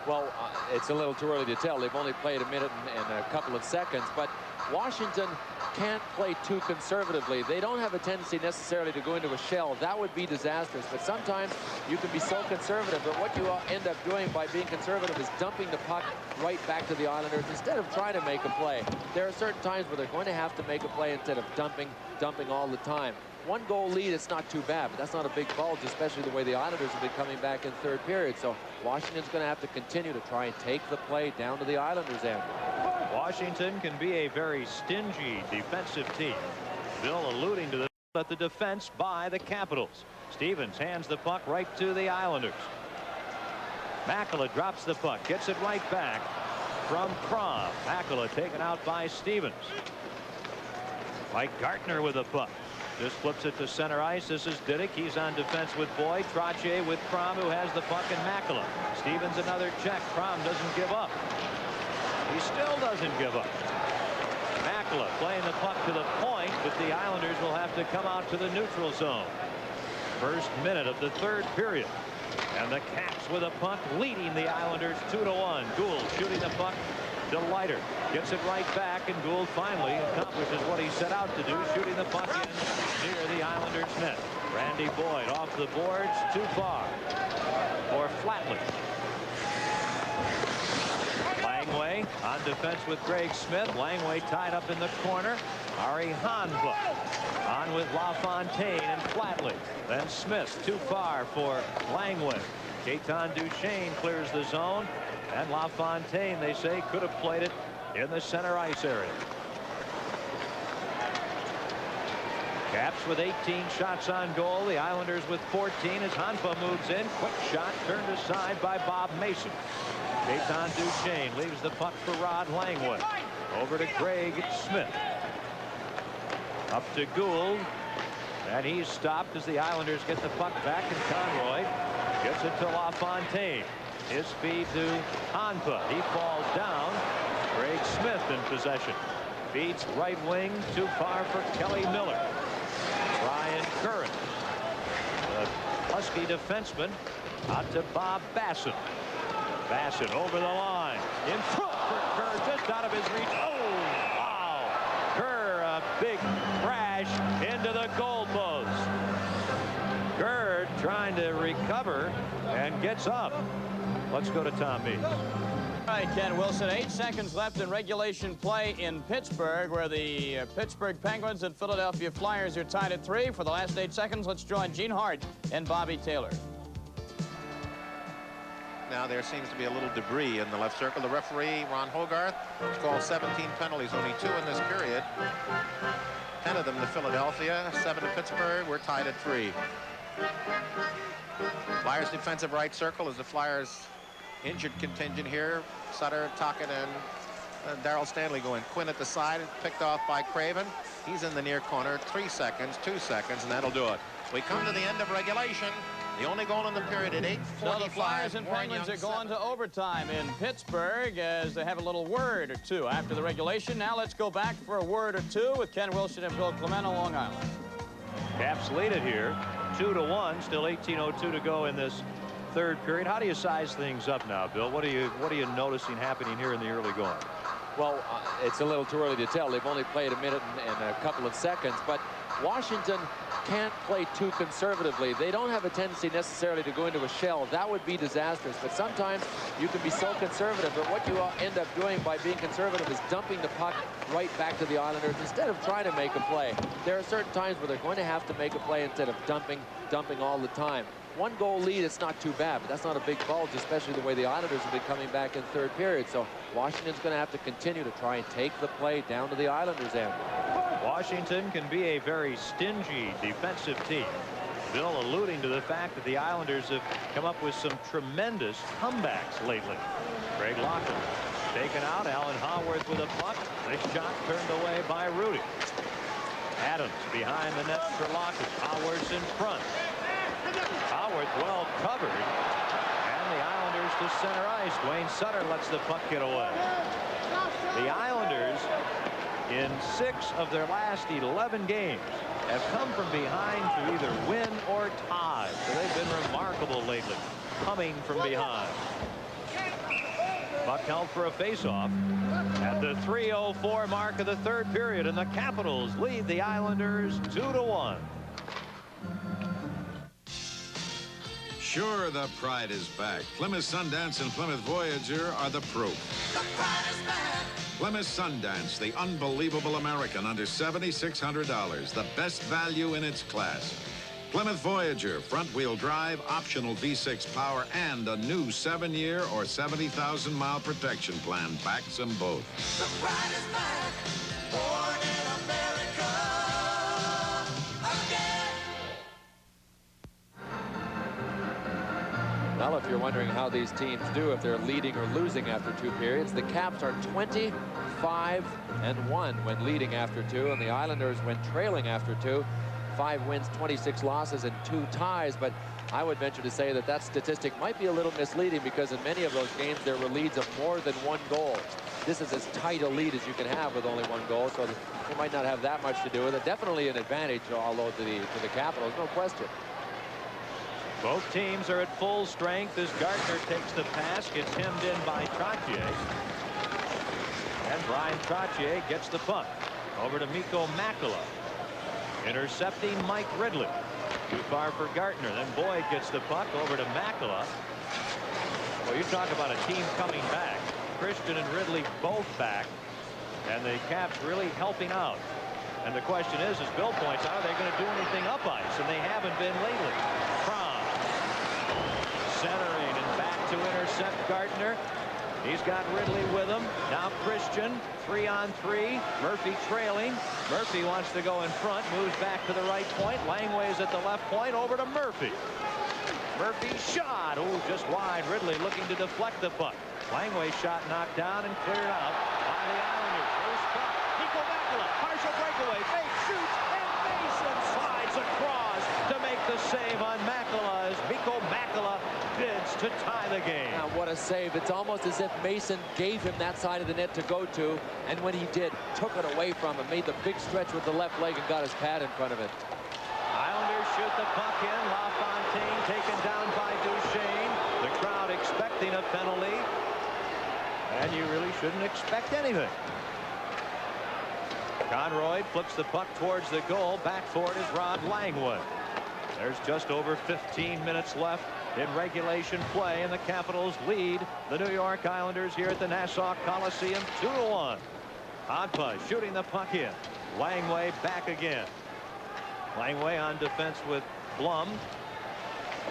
Well, it's a little too early to tell. They've only played a minute and a couple of seconds, but Washington can't play too conservatively. They don't have a tendency necessarily to go into a shell. That would be disastrous, but sometimes you can be so conservative, but what you end up doing by being conservative is dumping the puck right back to the Islanders instead of trying to make a play. There are certain times where they're going to have to make a play instead of dumping all the time. 1-goal lead, it's not too bad, but that's not a big bulge, especially the way the Islanders have been coming back in third period. So Washington's going to have to continue to try and take the play down to the Islanders' end. Washington can be a very stingy defensive team. Bill alluding to the defense by the Capitals. Stevens hands the puck right to the Islanders. Makela drops the puck, gets it right back from Crom. Makela taken out by Stevens. Mike Gartner with the puck. Just flips it to center ice. This is Diddick. He's on defense with Boyd. Trottier with Crom, who has the puck, and Makela. Stevens another check. Crom doesn't give up. He still doesn't give up. Makela playing the puck to the point, but the Islanders will have to come out to the neutral zone. First minute of the third period. And the Caps with a puck leading the Islanders 2-1. Gould shooting the puck to Leiter. Gets it right back, and Gould finally accomplishes what he set out to do, shooting the puck in near the Islanders' net. Randy Boyd off the boards, too far for Flatley. Langway on defense with Greg Smith. Langway tied up in the corner. Ari Hanva on with Lafontaine and Flatley. Then Smith too far for Langway. Gaetan Duchesne clears the zone, and LaFontaine, they say, could have played it in the center ice area. Caps with 18 shots on goal. The Islanders with 14 as Hanfa moves in. Quick shot turned aside by Bob Mason. Gaetan Duchesne leaves the puck for Rod Langway. Over to Greg Smith. Up to Gould. And he's stopped as the Islanders get the puck back, and Conroy gets it to LaFontaine. His feed to Hanfa. He falls down. Greg Smith in possession. Feeds right wing, too far for Kelly Miller. Brian Curran, the Husky defenseman, out to Bob Bassett. Bassett over the line. In front for Kerr, just out of his reach. Oh, wow. Kerr, a big crash into the goalpost. Kerr trying to recover and gets up. Let's go to Tom Mees. All right, Ken Wilson, 8 seconds left in regulation play in Pittsburgh, where the Pittsburgh Penguins and Philadelphia Flyers are tied at 3. For the last 8 seconds, let's join Gene Hart and Bobby Taylor. Now there seems to be a little debris in the left circle. The referee, Ron Hogarth, has called 17 penalties, only 2 in this period. 10 of them to Philadelphia, 7 to Pittsburgh. We're tied at 3. Flyers defensive right circle as the Flyers injured contingent here. Sutter, Tocchet, and Darrell Stanley going. Quinn at the side, picked off by Craven. He's in the near corner. 3 seconds, 2 seconds, and that'll do it. We come to the end of regulation. The only goal in the period at 8:45. So the Flyers and Penguins are going to overtime in Pittsburgh as they have a little word or two after the regulation. Now let's go back for a word or two with Ken Wilson and Bill Clement on Long Island. Caps lead it here, 2-1. Still 18:02 to go in this third period. How do you size things up now, Bill? What are you noticing happening here in the early going? Well, it's a little too early to tell. They've only played a minute and a couple of seconds, but Washington can't play too conservatively. They don't have a tendency necessarily to go into a shell. That would be disastrous. But sometimes you can be so conservative that what you end up doing by being conservative is dumping the puck right back to the Islanders instead of trying to make a play. There are certain times where they're going to have to make a play instead of dumping all the time. 1-goal lead, it's not too bad, but that's not a big bulge, especially the way the Islanders have been coming back in third period. So Washington's going to have to continue to try and take the play down to the Islanders' end. Washington can be a very stingy defensive team. Bill alluding to the fact that the Islanders have come up with some tremendous comebacks lately. Greg Lafontaine taken out. Alan Haworth with a puck. Nice shot turned away by Rudy. Adams behind the net for Lockett. Haworth's in front. Haworth well covered. And the Islanders to center ice. Dwayne Sutter lets the puck get away. The Islanders, in 6 of their last 11 games, have come from behind to either win or tie. So they've been remarkable lately, coming from behind. Puck held for a faceoff at the 3:04 mark of the third period, and the Capitals lead the Islanders 2-1. Sure, the pride is back. Plymouth Sundance and Plymouth Voyager are the proof. The pride is back. Plymouth Sundance, the unbelievable American under $7,600, the best value in its class. Plymouth Voyager, front-wheel drive, optional V6 power, and a new 7-year or 70,000-mile protection plan backs them both. The pride is back. Born in America again. Well, if you're wondering how these teams do, if they're leading or losing after 2 periods, the Caps are 25-1 when leading after 2, and the Islanders when trailing after 2. 5 wins, 26 losses, and 2 ties. But I would venture to say that that statistic might be a little misleading, because in many of those games there were leads of more than 1 goal. This is as tight a lead as you can have with only 1 goal, so they might not have that much to do with it. Definitely an advantage, although to the Capitals, no question. Both teams are at full strength as Gardner takes the pass, gets hemmed in by Trottier. And Brian Trottier gets the puck over to Mikko Makela. Intercepting Mike Ridley. Too far for Gardner. Then Boyd gets the puck over to Makela. Well, you talk about a team coming back. Christian and Ridley both back. And the Caps really helping out. And the question is, as Bill points out, are they going to do anything up ice? And they haven't been lately. Cron centering and back to intercept Gardner. He's got Ridley with him. Now Christian, 3-on-3. Murphy trailing. Murphy wants to go in front. Moves back to the right point. Langway's at the left point. Over to Murphy. Murphy's shot. Oh, just wide. Ridley looking to deflect the puck. Langway's shot knocked down and cleared out by the Islanders. Loose puck. Mikko Makela. Partial breakaway. Fake shoots. And Mason slides across to make the save on Makela as Mikko Makela bids to tie the game. Now, what a save. It's almost as if Mason gave him that side of the net to go to, and when he did, took it away from him, made the big stretch with the left leg and got his pad in front of it. Islanders shoot the puck in. Lafontaine taken down by Duchesne. The crowd expecting a penalty, and you really shouldn't expect anything. Conroy flips the puck towards the goal. Back for it is Rod Langway. There's just over 15 minutes left in regulation play, and the Capitals lead the New York Islanders here at the Nassau Coliseum 2-1. Hodpa shooting the puck in. Langway back again. Langway on defense with Blum.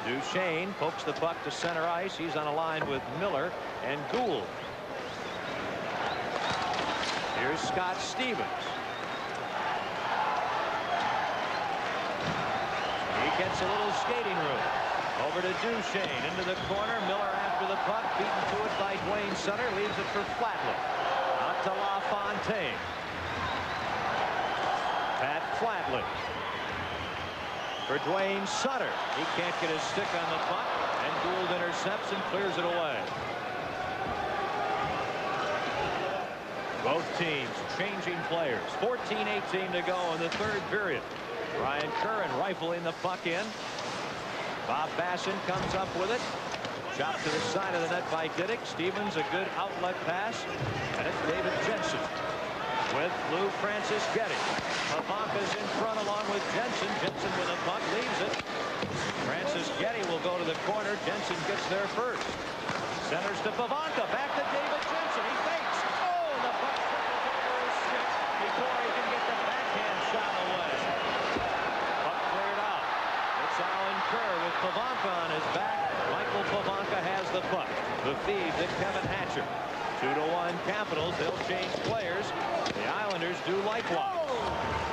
Duchesne pokes the puck to center ice. He's on a line with Miller and Gould. Here's Scott Stevens. He gets a little skating room. Over to Duchesne, into the corner. Miller after the puck, beaten to it by Dwayne Sutter, leaves it for Flatley. Out to LaFontaine. Pat Flatley. For Dwayne Sutter. He can't get his stick on the puck, and Gould intercepts and clears it away. Both teams changing players. 14-18 to go in the third period. Ryan Curran rifling the puck in. Bob Basson comes up with it. Chopped to the side of the net by Diddick. Stevens, a good outlet pass. And it's David Jensen. with Lou Francischetti. Pavanka's in front along with Jensen. Jensen with a puck leaves it. Francischetti will go to the corner. Jensen gets there first. Centers to Pavanka. Back to David Jensen. He fakes. Oh, the puck trickles over his stick before he can get the backhand shot away. Puck cleared out. It's Alan Kerr with Pavanka on his back. Michael Pavanka has the puck. The feed to Kevin Hatcher. 2-1 Capitals. They'll change players. The Islanders do likewise.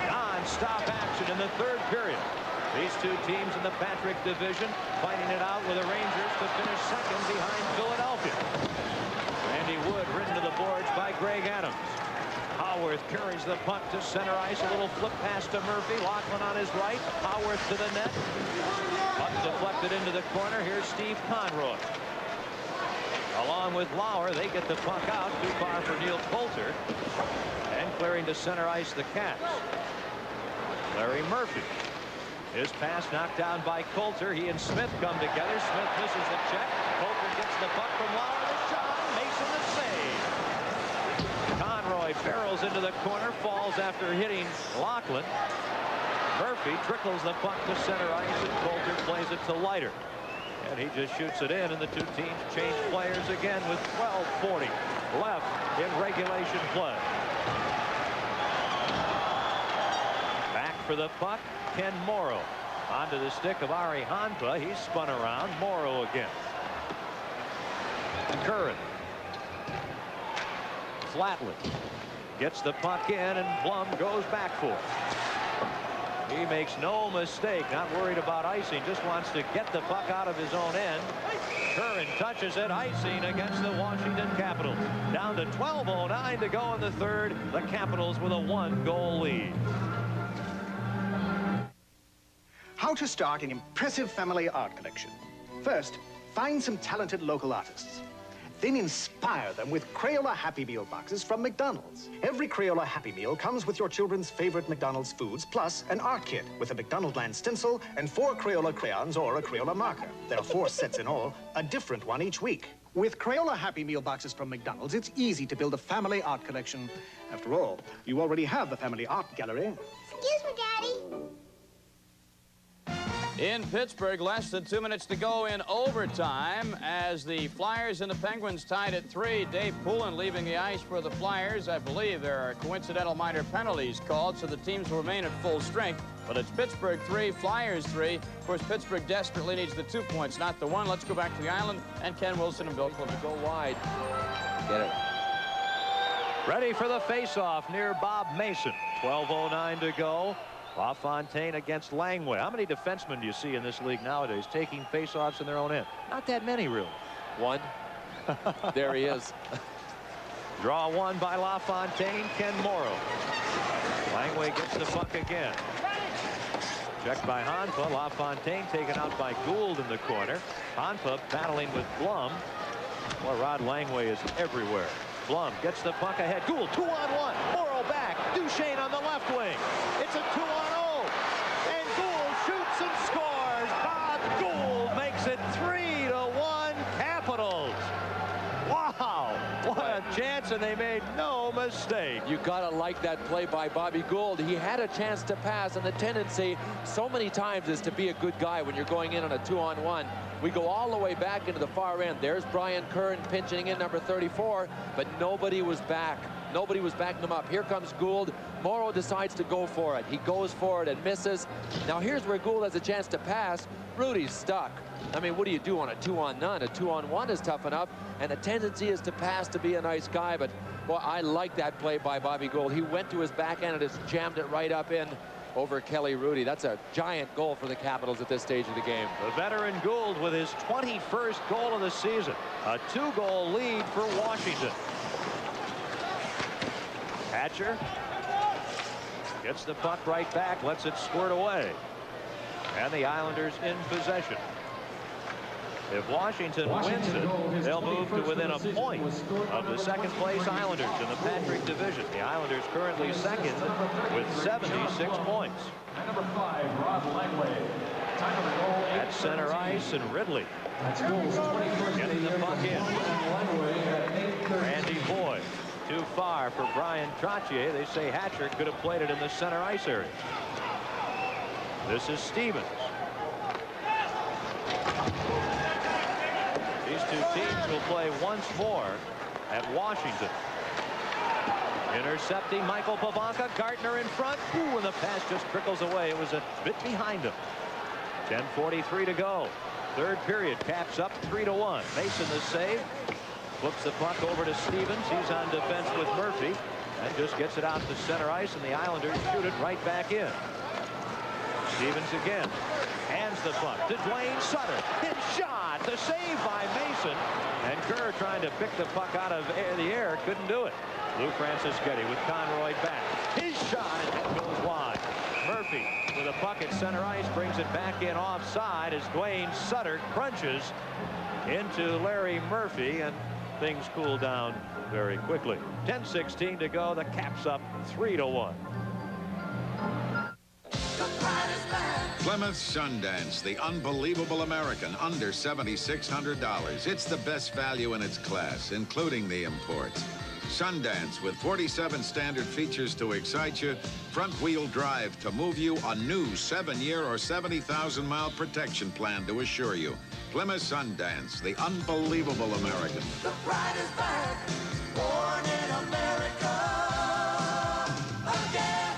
Non-stop action in the third period. These two teams in the Patrick division fighting it out with the Rangers to finish second behind Philadelphia. Randy Wood ridden to the boards by Greg Adams. Howarth carries the puck to center ice. A little flip pass to Murphy. Laughlin on his right. Howarth to the net. Puck deflected into the corner. Here's Steve Conroy. Along with Lauer, they get the puck out. Too far for Neil Coulter. And clearing to center ice the Caps. Larry Murphy. His pass knocked down by Coulter. He and Smith come together. Smith misses the check. Coulter gets the puck from Lauer. The shot. Mason the save. Conroy barrels into the corner. Falls after hitting Laughlin. Murphy trickles the puck to center ice, and Coulter plays it to Leiter. And he just shoots it in, and the two teams change players again with 12:40 left in regulation play. Back for the puck, Ken Morrow. Onto the stick of Ari Hanpa. He's spun around. Morrow again. Curran. Flatley gets the puck in, and Blum goes back for it. He makes no mistake, not worried about icing, just wants to get the puck out of his own end. Curran touches it, icing against the Washington Capitals. Down to 12:09 to go in the third. The Capitals with a 1-goal lead. How to start an impressive family art collection. First, find some talented local artists. Then inspire them with Crayola Happy Meal boxes from McDonald's. Every Crayola Happy Meal comes with your children's favorite McDonald's foods, plus an art kit with a McDonaldland stencil and 4 Crayola crayons or a Crayola marker. There are 4 sets in all, a different one each week. With Crayola Happy Meal boxes from McDonald's, it's easy to build a family art collection. After all, you already have the family art gallery. Excuse me, Daddy. In Pittsburgh, less than 2 minutes to go in overtime as the Flyers and the Penguins tied at 3. Dave Poulin leaving the ice for the Flyers. I believe there are coincidental minor penalties called, so the teams will remain at full strength. But it's Pittsburgh 3, Flyers 3. Of course, Pittsburgh desperately needs the 2 points, not the 1. Let's go back to the island, and Ken Wilson and Bill Clement. Go wide. Get it. Ready for the face-off near Bob Mason. 12:09 to go. Lafontaine against Langway. How many defensemen do you see in this league nowadays taking face-offs in their own end? Not that many, really. One. There he is. Draw one by Lafontaine. Ken Morrow. Langway gets the puck again. Checked by Hanpa. Lafontaine taken out by Gould in the corner. Hanpa battling with Blum. Well, Rod Langway is everywhere. Blum gets the puck ahead. Gould 2-on-1. Morrow back. Duchesne on the left wing. It's a 2-on-0. And Gould shoots and scores. Bob Gould makes it 3-1 Capitals. Wow. What a chance, and they made no mistake. You gotta like that play by Bobby Gould. He had a chance to pass, and the tendency so many times is to be a good guy when you're going in on a 2-on-1. We go all the way back into the far end. There's Brian Curran pinching in number 34, but nobody was back. Nobody was backing him up. Here comes Gould. Morrow decides to go for it. He goes for it and misses. Now here's where Gould has a chance to pass. Rudy's stuck. I mean, what do you do on a 2-on-none? A 2-on-1 is tough enough, and the tendency is to pass to be a nice guy, but boy, I like that play by Bobby Gould. He went to his backhand and just jammed it right up in over Kelly Rudy. That's a giant goal for the Capitals at this stage of the game. The veteran Gould with his 21st goal of the season. A 2-goal lead for Washington. Hatcher gets the puck right back, lets it squirt away. And the Islanders in possession. If Washington wins it, they'll move to within a point of the second-place Islanders in the Patrick division. The Islanders currently second with 76 points. And number 5, Rod Langway. Time of the goal, At center ice, and Ridley getting the puck in. Randy Boyd. 2 too far for Brian Trottier. They say Hatcher could have played it in the center ice area. This is Stevens. These two teams will play once more at Washington. Intercepting Michael Pavanka. Gardner in front. Ooh, and the pass just trickles away. It was a bit behind him. 10:43 to go. Third period. Caps up 3-1. Mason the save. Flips the puck over to Stevens. He's on defense with Murphy. And just gets it out to center ice, and the Islanders shoot it right back in. Stevens again. Hands the puck to Dwayne Sutter. His shot. The save by Mason. And Kerr trying to pick the puck out of the air. Couldn't do it. Lou Franciscetti with Conroy back. His shot, and that goes wide. Murphy with a puck at center ice brings it back in offside as Dwayne Sutter crunches into Larry Murphy, and things cool down very quickly. 10:16 to go. The Caps up 3-1. Plymouth Sundance, the unbelievable American, under $7,600. It's the best value in its class, including the imports. Sundance with 47 standard features to excite you, front-wheel drive to move you, a new 7-year or 70,000-mile protection plan to assure you. Plymouth Sundance, the unbelievable American. The pride is back, born in America again.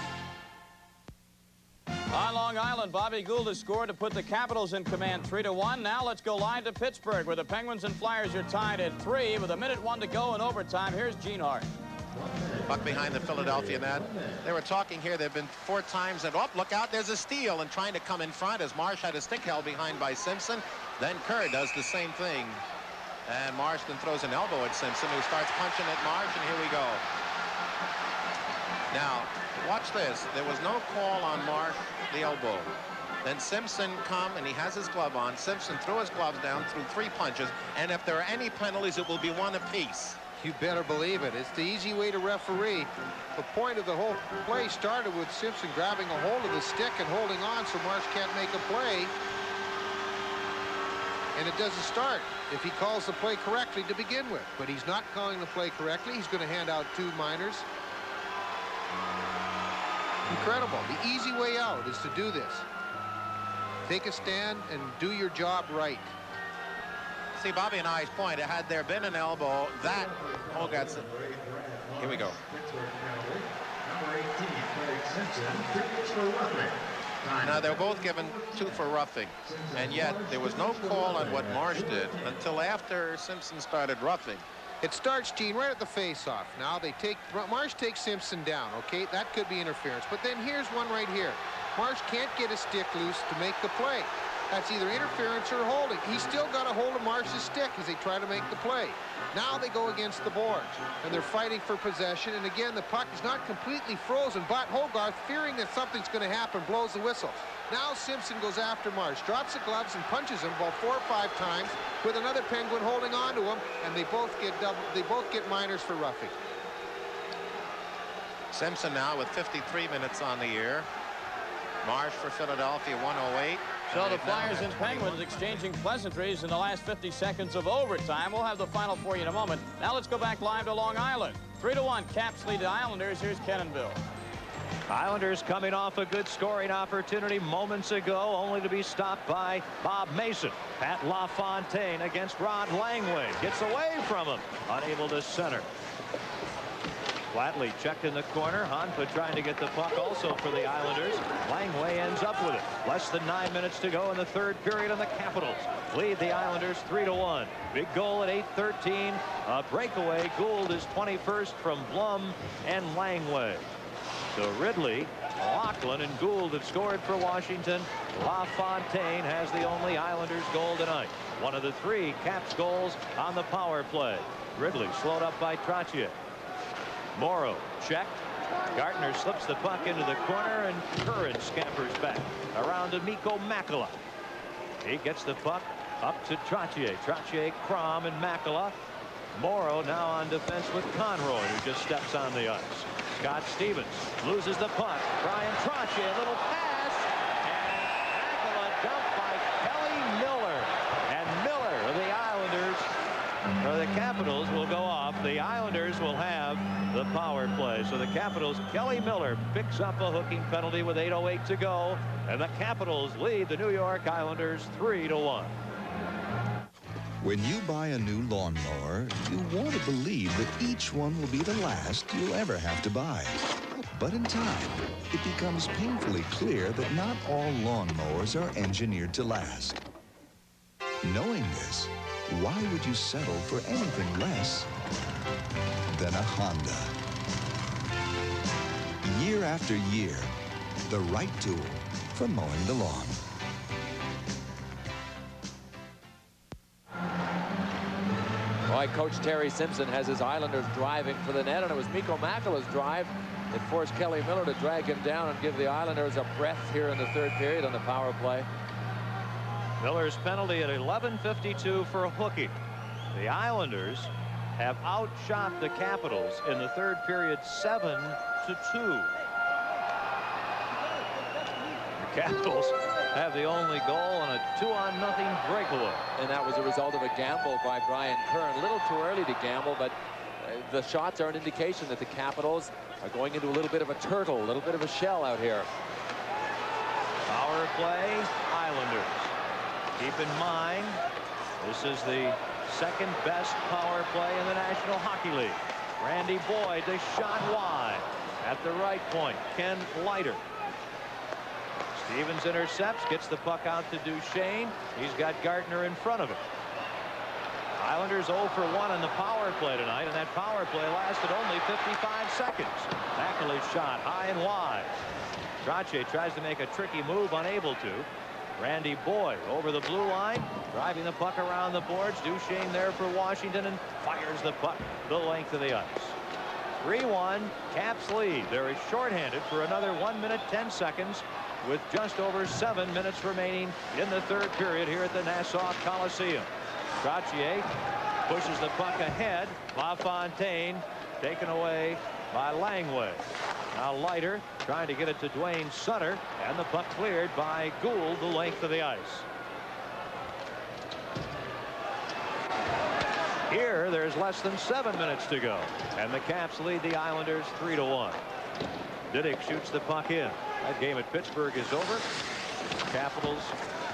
On Long Island, Bobby Gould has scored to put the Capitals in command 3-1. Now let's go live to Pittsburgh, where the Penguins and Flyers are tied at 3 with 1:01 to go in overtime. Here's Gene Hart. Puck behind the Philadelphia net. They were talking here. There have been 4 times that, oh, look out, there's a steal, and trying to come in front as Marsh had a stick held behind by Simpson. Then Kerr does the same thing. And Marsh then throws an elbow at Simpson, who starts punching at Marsh, and here we go. Now, watch this. There was no call on Marsh, the elbow. Then Simpson come, and he has his glove on. Simpson threw his gloves down, threw 3 punches, and if there are any penalties, it will be 1 apiece. You better believe it. It's the easy way to referee. The point of the whole play started with Simpson grabbing a hold of the stick and holding on so Marsh can't make a play. And it doesn't start if he calls the play correctly to begin with. But he's not calling the play correctly. He's going to hand out 2 minors. Incredible. The easy way out is to do this. Take a stand and do your job right. See, Bobby and I's point, had there been an elbow, that Hogatson. Here we go. Now, they're both given 2 for roughing, and yet there was no call on what Marsh did until after Simpson started roughing. It starts, Gene, right at the face-off. Now Marsh takes Simpson down, okay? That could be interference. But then here's one right here. Marsh can't get his stick loose to make the play. That's either interference or holding. He's still got a hold of Marsh's stick as they try to make the play. Now they go against the boards, and they're fighting for possession. And again, the puck is not completely frozen, but Hogarth, fearing that something's going to happen, blows the whistle. Now Simpson goes after Marsh, drops the gloves and punches him about 4 or 5 times with another Penguin holding on to him, and they both get minors for roughing. Simpson now with 53 minutes on the year. Marsh for Philadelphia, 108. So the Flyers and Penguins exchanging pleasantries in the last 50 seconds of overtime. We'll have the final for you in a moment. Now let's go back live to Long Island. 3-1, Caps lead the Islanders. Here's Ken and Bill. Islanders coming off a good scoring opportunity moments ago, only to be stopped by Bob Mason. Pat LaFontaine against Rod Langway. Gets away from him. Unable to center. Flatley checked in the corner. Hanpa trying to get the puck also for the Islanders. Langway ends up with it. Less than 9 minutes to go in the third period, and the Capitals lead the Islanders 3-1. Big goal at 8:13. A breakaway. Gould is 21st from Blum and Langway. So Ridley, Lachlan, and Gould have scored for Washington. LaFontaine has the only Islanders goal tonight. One of the 3 Caps goals on the power play. Ridley slowed up by Trottier. Morrow checked. Gardner slips the puck into the corner, and Curran scampers back around to Mikko Makela. He gets the puck up to Trottier. Trottier, Crom, and Makela. Morrow now on defense with Conroy, who just steps on the ice. Scott Stevens loses the puck. Brian Trottier, a little pass, and Makela dumped by Kelly Miller. And Miller of the Islanders So the Capitals will go off. The Islanders will have the power play. So the Capitals, Kelly Miller picks up a hooking penalty with 8:08 to go. And the Capitals lead the New York Islanders 3-1. When you buy a new lawnmower, you want to believe that each one will be the last you'll ever have to buy. But in time, it becomes painfully clear that not all lawnmowers are engineered to last. Knowing this, why would you settle for anything less than a Honda? Year after year, the right tool for mowing the lawn. Boy, Coach Terry Simpson has his Islanders driving for the net, and it was Mikko Makala's drive that forced Kelly Miller to drag him down and give the Islanders a breath here in the third period on the power play. Miller's penalty at 11:52 for a hooking. The Islanders have outshot the Capitals in the third period 7-2. The Capitals have the only goal on a 2-0 breakaway. And that was a result of a gamble by Brian Kern. A little too early to gamble, but the shots are an indication that the Capitals are going into a little bit of a turtle, a little bit of a shell out here. Power play, Islanders. Keep in mind, this is the second best power play in the National Hockey League. Randy Boyd, the shot wide. At the right point, Ken Leiter. Stevens intercepts, gets the puck out to Duchesne. He's got Gardner in front of him. Islanders 0 for 1 on the power play tonight, and that power play lasted only 55 seconds. Makala's shot high and wide. Trache tries to make a tricky move, unable to. Randy Boyd over the blue line, driving the puck around the boards. Duchesne there for Washington and fires the puck the length of the ice. 3-1, Caps lead. They're shorthanded for another 1 minute 10 seconds with just over 7 minutes remaining in the third period here at the Nassau Coliseum. Trache pushes the puck ahead. Lafontaine taken away by Langway. Now Leiter trying to get it to Dwayne Sutter, and the puck cleared by Gould the length of the ice. Here there's less than 7 minutes to go, and the Caps lead the Islanders 3-1. Diddick shoots the puck in. That game at Pittsburgh is over. Capitals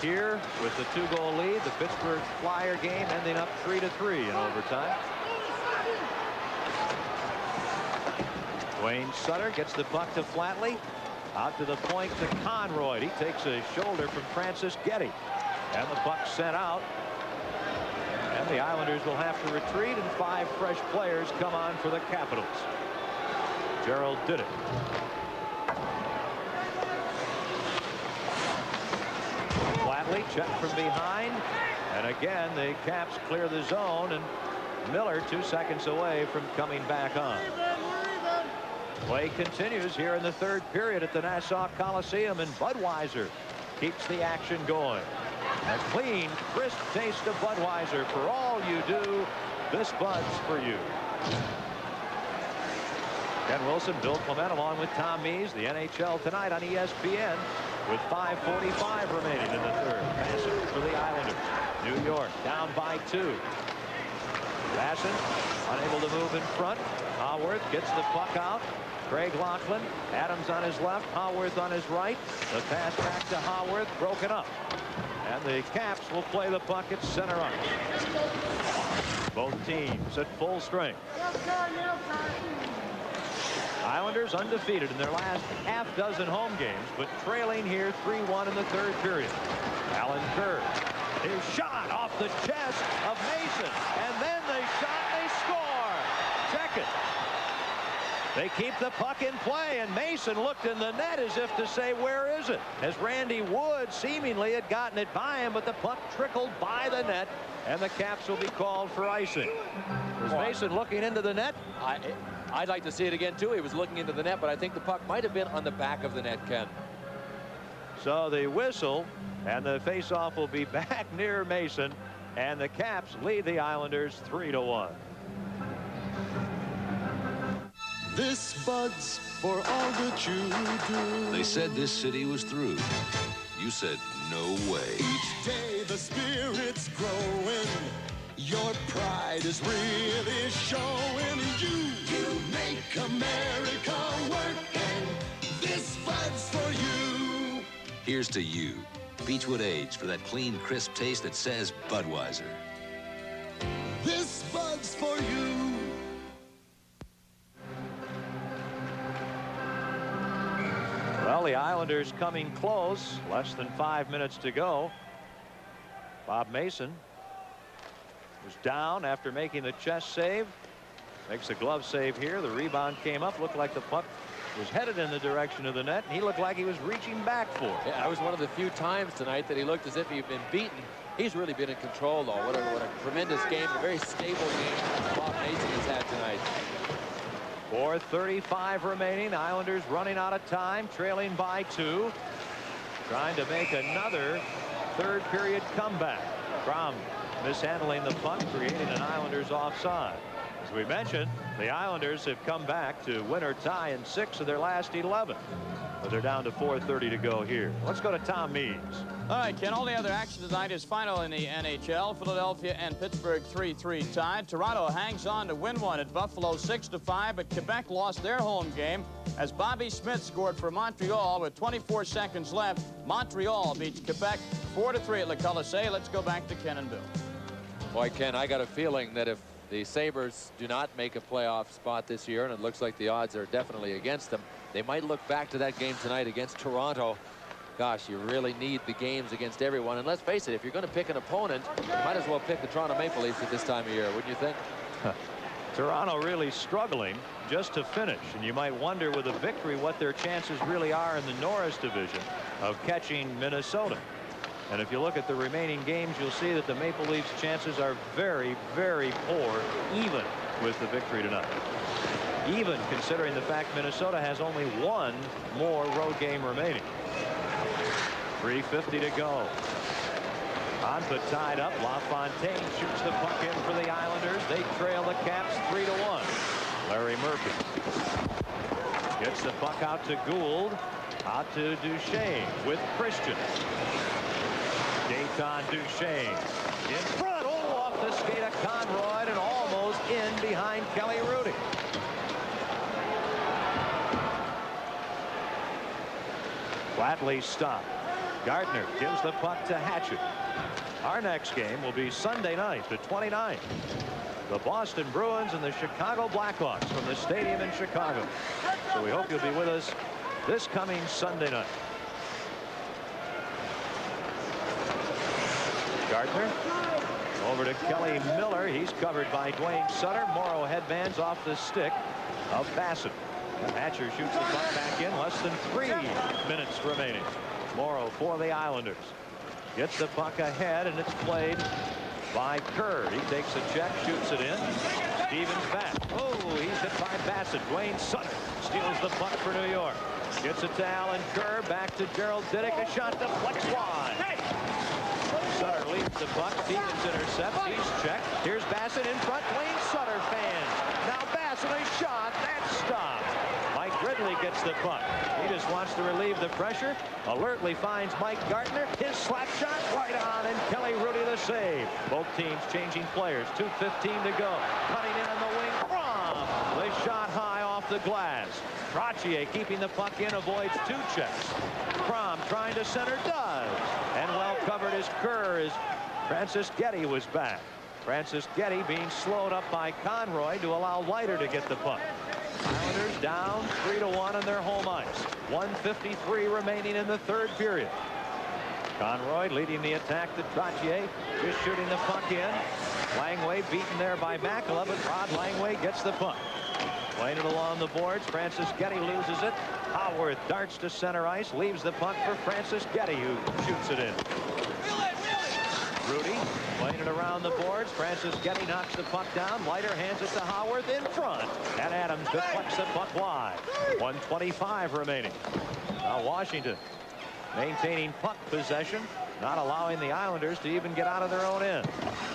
here with the 2-goal lead. The Pittsburgh Flyer game ending up 3-3 in overtime. Dwayne Sutter gets the puck to Flatley. Out to the point to Conroy. He takes a shoulder from Francis Getty. And the puck sent out. And the Islanders will have to retreat, and 5 fresh players come on for the Capitals. Gerald Diddick. Flatley checked from behind. And again, the Caps clear the zone, and Miller 2 seconds away from coming back on. Play continues here in the third period at the Nassau Coliseum, and Budweiser keeps the action going. A clean, crisp taste of Budweiser. For all you do, this Bud's for you. Ken Wilson, Bill Clement, along with Tom Mees. The NHL tonight on ESPN with 5:45 remaining in the third. Passing for the Islanders. New York down by 2. Basson unable to move in front. Haworth gets the puck out. Craig Laughlin, Adams on his left, Haworth on his right. The pass back to Haworth, broken up. And the Caps will play the puck at center ice. Both teams at full strength. Islanders undefeated in their last half-dozen home games, but trailing here 3-1 in the third period. Alan Kerr, his shot off the chest of Mason, and then they shot, they score. Check it. They keep the puck in play, and Mason looked in the net as if to say, where is it? As Randy Wood seemingly had gotten it by him, but the puck trickled by the net, and the Caps will be called for icing. Was Mason looking into the net? I'd like to see it again, too. He was looking into the net, but I think the puck might have been on the back of the net, Ken. So the whistle, and the faceoff will be back near Mason, and the Caps lead the Islanders 3-1. This Bud's for all that you do. They said this city was through. You said, no way. Each day the spirit's growing. Your pride pride is really showing. You make America work, and this Bud's for you. Here's to you. Beechwood Age for that clean, crisp taste that says Budweiser. This Bud's for you. Well, the Islanders coming close. Less than 5 minutes to go. Bob Mason was down after making the chest save. Makes a glove save here. The rebound came up. Looked like the puck was headed in the direction of the net, and he looked like he was reaching back for it. Yeah, that was one of the few times tonight that he looked as if he'd been beaten. He's really been in control, though. What a tremendous game, a very stable game Bob Mason has had tonight. 4:35 remaining. Islanders running out of time, trailing by 2. Trying to make another third period comeback. Crom mishandling the puck, creating an Islanders offside. As we mentioned, the Islanders have come back to win or tie in 6 of their last 11. But they're down to 4:30 to go here. Let's go to Tom Mees. All right, Ken, all the other action tonight is final in the NHL. Philadelphia and Pittsburgh 3-3 tied. Toronto hangs on to win one at Buffalo 6-5, but Quebec lost their home game as Bobby Smith scored for Montreal with 24 seconds left. Montreal beats Quebec 4-3 at Le Colisée. Let's go back to Ken and Bill. Boy, Ken, I got a feeling that if the Sabres do not make a playoff spot this year, and it looks like the odds are definitely against them, they might look back to that game tonight against Toronto. Gosh, you really need the games against everyone. And let's face it, if you're going to pick an opponent, you might as well pick the Toronto Maple Leafs at this time of year, wouldn't you think? Toronto really struggling just to finish. And you might wonder with a victory what their chances really are in the Norris division of catching Minnesota. And if you look at the remaining games, you'll see that the Maple Leafs chances are very, very poor, even with the victory tonight. Even considering the fact Minnesota has only one more road game remaining. 3:50 to go. Honpa tied up. Lafontaine shoots the puck in for the Islanders. They trail the Caps 3-1. Larry Murphy gets the puck out to Gould. Out to Duchesne with Christian. Gaetan Duchesne in front. Oh, off the skate of Conroy and almost in behind Kelly Rudy. Flatley stopped. Gardner gives the puck to Hatchett. Our next game will be Sunday night, the 29th. The Boston Bruins and the Chicago Blackhawks from the stadium in Chicago. So we hope you'll be with us this coming Sunday night. Gardner over to Kelly Miller. He's covered by Dwayne Sutter. Morrow headbands off the stick of Bassett. Hatcher shoots the puck back in. Less than 3 minutes remaining. Morrow for the Islanders. Gets the puck ahead, and it's played by Kerr. He takes a check, shoots it in. Stevens back. Oh, he's hit by Bassett. Dwayne Sutter steals the puck for New York. Gets it to Alan Kerr. Back to Gerald Diddick. A shot deflects wide. Sutter leads the puck. Stevens intercepts. He's checked. Here's Bassett in front. Dwayne Sutter fans. Now Bassett, a shot. That's stopped. Mike Ridley gets the puck. He just wants to relieve the pressure. Alertly finds Mike Gardner. His slap shot right on, and Kelly Rudy the save. Both teams changing players. 2:15 to go. Cutting in on the wing. Crom. The shot high off the glass. Trottier keeping the puck in, avoids 2 checks. Crom trying to center, does. And well covered as Kerr as Francis Getty was back. Francis Getty being slowed up by Conroy to allow Leiter to get the puck. Islanders down 3-1 on their home ice. 1:53 remaining in the third period. Conroy leading the attack to Trottier, just shooting the puck in. Langway beaten there by Makela, but Rod Langway gets the puck. Playing it along the boards. Francis Getty loses it. Howarth darts to center ice, leaves the puck for Francis Getty, who shoots it in. Rudy playing it around the boards. Francis Getty knocks the puck down. Leiter hands it to Howarth in front. And Adams deflects the puck wide. 1:25 remaining. Now Washington maintaining puck possession, not allowing the Islanders to even get out of their own end.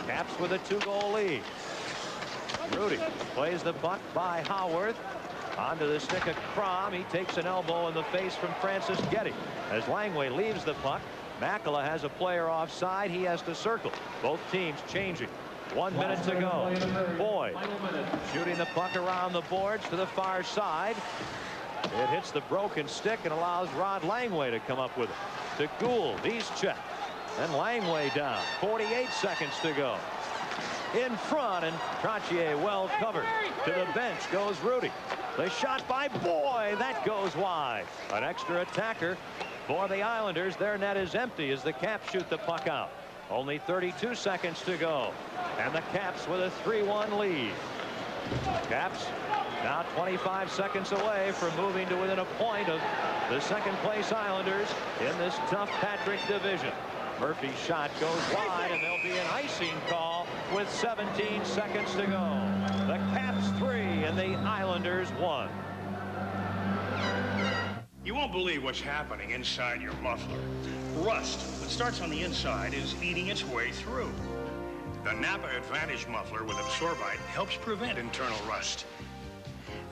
Caps with a 2-goal lead. Rudy plays the puck by Howarth. Onto the stick of Crom. He takes an elbow in the face from Francis Getty. As Langway leaves the puck, Makela has a player offside. He has to circle. Both teams changing. 1 minute to go. Boyd shooting the puck around the boards to the far side. It hits the broken stick and allows Rod Langway to come up with it. To Gould. He's checked. And Langway down. 48 seconds to go. In front, and Trottier well covered. To the bench goes Rudy. The shot by Boyd. That goes wide. An extra attacker for the Islanders. Their net is empty as the Caps shoot the puck out. Only 32 seconds to go. And the Caps with a 3-1 lead. Caps now 25 seconds away from moving to within a point of the second-place Islanders in this tough Patrick division. Murphy's shot goes wide, and there'll be an icing call with 17 seconds to go. The Caps 3 and the Islanders 1. You won't believe what's happening inside your muffler. Rust that starts on the inside is eating its way through. The Napa Advantage muffler with Absorbite helps prevent internal rust.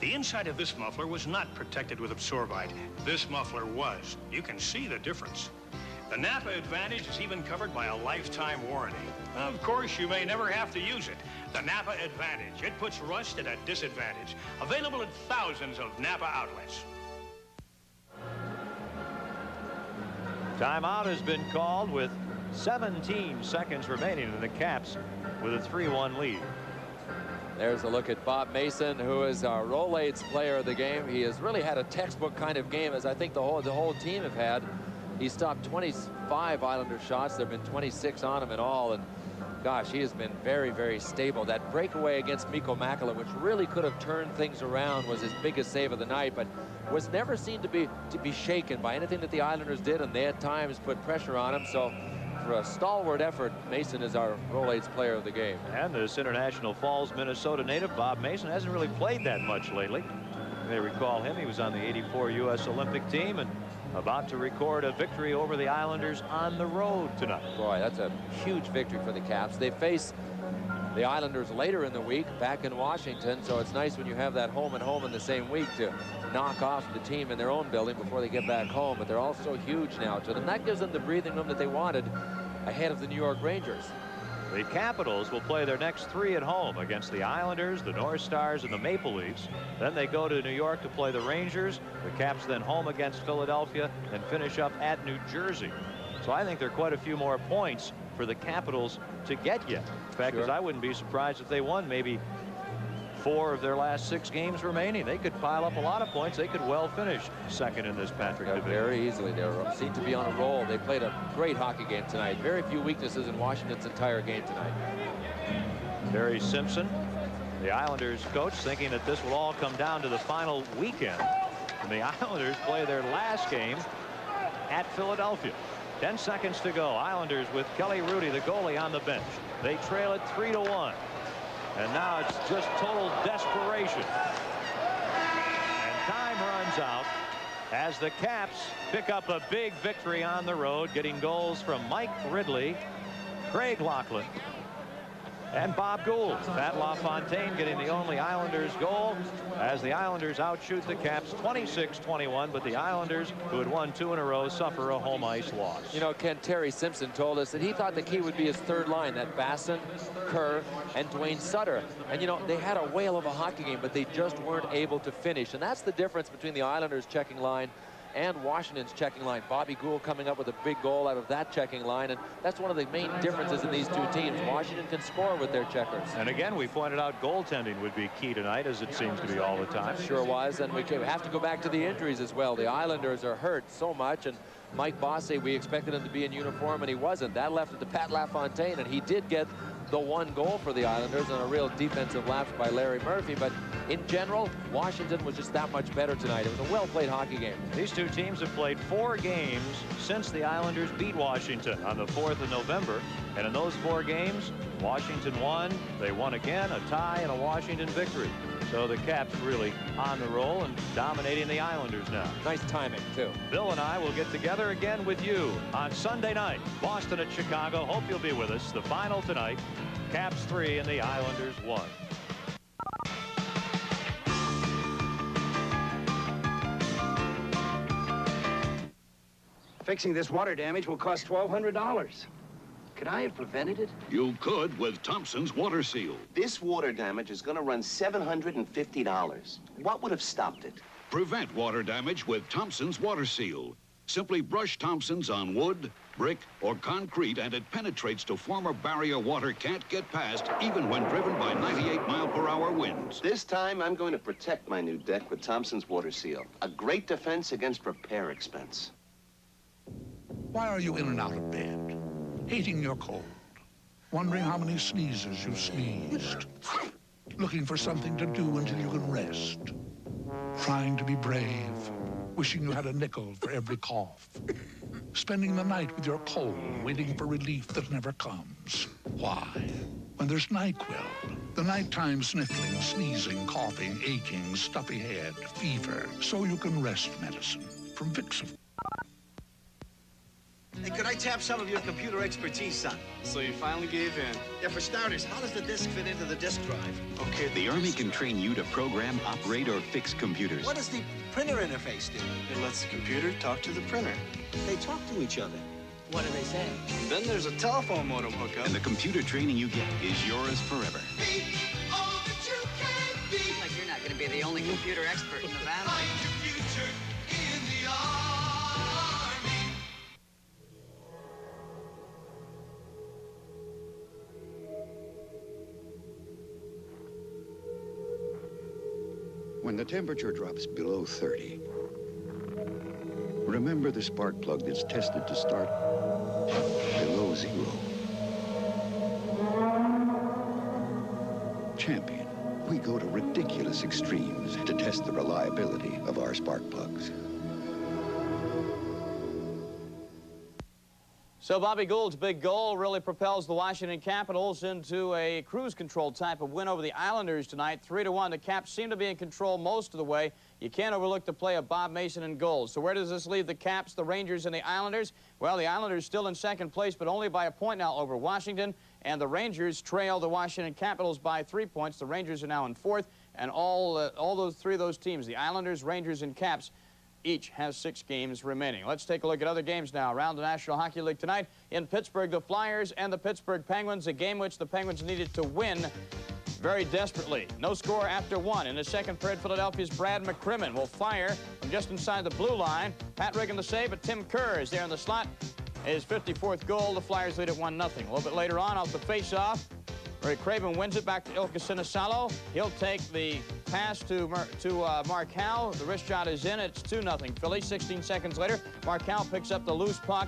The inside of this muffler was not protected with Absorbite. This muffler was. You can see the difference. The Napa Advantage is even covered by a lifetime warranty. Of course, you may never have to use it. The Napa Advantage. It puts rust at a disadvantage. Available at thousands of Napa outlets. Timeout has been called with 17 seconds remaining, and the Caps with a 3-1 lead. There's a look at Bob Mason, who is our Rolaids player of the game. He has really had a textbook kind of game, as I think the whole team have had. He stopped 25 Islander shots. There have been 26 on him in all, and gosh, he has been very, very stable. That breakaway against Mikko Makela, which really could have turned things around, was his biggest save of the night, but was never seen to be shaken by anything that the Islanders did, and they at times put pressure on him. So for a stalwart effort, Mason is our Rolaids player of the game. And this International Falls, Minnesota native, Bob Mason, hasn't really played that much lately. You may recall him. He was on the '84 U.S. Olympic team and about to record a victory over the Islanders on the road tonight. Boy, that's a huge victory for the Caps. They face the Islanders later in the week back in Washington, so it's nice when you have that home and home in the same week to knock off the team in their own building before they get back home. But they're all so huge now to them. That gives them the breathing room that they wanted ahead of the New York Rangers. The Capitals will play their next 3 at home against the Islanders, the North Stars, and the Maple Leafs. Then they go to New York to play the Rangers. The Caps then home against Philadelphia and finish up at New Jersey. So I think there are quite a few more points for the Capitals to get yet. In fact, because I wouldn't be surprised if they won maybe 4 of their last 6 games remaining. They could pile up a lot of points. They could well finish second in this Patrick division. Very easily. They seem to be on a roll. They played a great hockey game tonight. Very few weaknesses in Washington's entire game tonight. Barry Simpson, the Islanders coach, thinking that this will all come down to the final weekend. And the Islanders play their last game at Philadelphia. 10 seconds to go. Islanders with Kelly Rudy, the goalie, on the bench. They trail it 3-1. And now it's just total desperation. And time runs out as the Caps pick up a big victory on the road, getting goals from Mike Ridley, Craig Laughlin, and Bob Gould. Pat LaFontaine getting the only Islanders goal as the Islanders outshoot the Caps 26-21, but the Islanders, who had won 2 in a row, suffer a home ice loss. You know, Ken, Terry Simpson told us that he thought the key would be his third line, that Basson, Kerr, and Dwayne Sutter. And, you know, they had a whale of a hockey game, but they just weren't able to finish. And that's the difference between the Islanders' checking line and Washington's checking line. Bobby Gould coming up with a big goal out of that checking line, and that's one of the main differences in these two teams. Washington can score with their checkers. And again, we pointed out goaltending would be key tonight, as it seems to be all the time. Sure was, and we have to go back to the injuries as well. The Islanders are hurt so much, and Mike Bossé, we expected him to be in uniform, and he wasn't. That left it to Pat LaFontaine, and he did get the 1 goal for the Islanders on a real defensive lapse by Larry Murphy. But in general, Washington was just that much better tonight. It was a well-played hockey game. These two teams have played 4 games since the Islanders beat Washington on the 4th of November. And in those 4 games, Washington won. They won again, a tie, and a Washington victory. So the Caps really on the roll and dominating the Islanders now. Nice timing, too. Bill and I will get together again with you on Sunday night. Boston at Chicago. Hope you'll be with us. The final tonight, Caps 3 and the Islanders 1. Fixing this water damage will cost $1,200. Could I have prevented it? You could with Thompson's Water Seal. This water damage is going to run $750. What would have stopped it? Prevent water damage with Thompson's Water Seal. Simply brush Thompson's on wood, brick, or concrete, and it penetrates to form a barrier water can't get past, even when driven by 98-mile-per-hour winds. This time, I'm going to protect my new deck with Thompson's Water Seal. A great defense against repair expense. Why are you in and out of bed? Hating your cold? Wondering how many sneezes you've sneezed? Looking for something to do until you can rest? Trying to be brave? Wishing you had a nickel for every cough? Spending the night with your cold, waiting for relief that never comes? Why? When there's NyQuil, the nighttime sniffling, sneezing, coughing, aching, stuffy head, fever, so you can rest medicine from Vicks. Hey, could I tap some of your computer expertise, son? So you finally gave in? Yeah, for starters, how does the disk fit into the disk drive? Okay, the Army can train you to program, operate, or fix computers. What does the printer interface do? It lets the computer talk to the printer. They talk to each other. What do they say? Then there's a telephone modem hookup. And the computer training you get is yours forever. Like you're not going to be the only computer expert in the valley. When the temperature drops below 30, remember the spark plug that's tested to start below 0. Champion, we go to ridiculous extremes to test the reliability of our spark plugs. So Bobby Gould's big goal really propels the Washington Capitals into a cruise control type of win over the Islanders tonight. 3-1. The Caps seem to be in control most of the way. You can't overlook the play of Bob Mason in goals. So where does this leave the Caps, the Rangers, and the Islanders? Well, the Islanders still in second place, but only by a point now over Washington. And the Rangers trail the Washington Capitals by 3 points. The Rangers are now in fourth. And all those three of those teams, the Islanders, Rangers, and Caps, each has 6 games remaining. Let's take a look at other games now around the National Hockey League tonight. In Pittsburgh, the Flyers and the Pittsburgh Penguins, a game which the Penguins needed to win very desperately. No score after 1. In the second period, Philadelphia's Brad McCrimmon will fire from just inside the blue line. Pat Riggin the save, but Tim Kerr is there in the slot. His 54th goal. The Flyers lead at 1-0. A little bit later on, off the face-off, Murray Craven wins it back to Ilka Sinisalo. He'll take the pass to Mark Howe. The wrist shot is in. It's 2-0 Philly. 16 seconds later, Mark Howe picks up the loose puck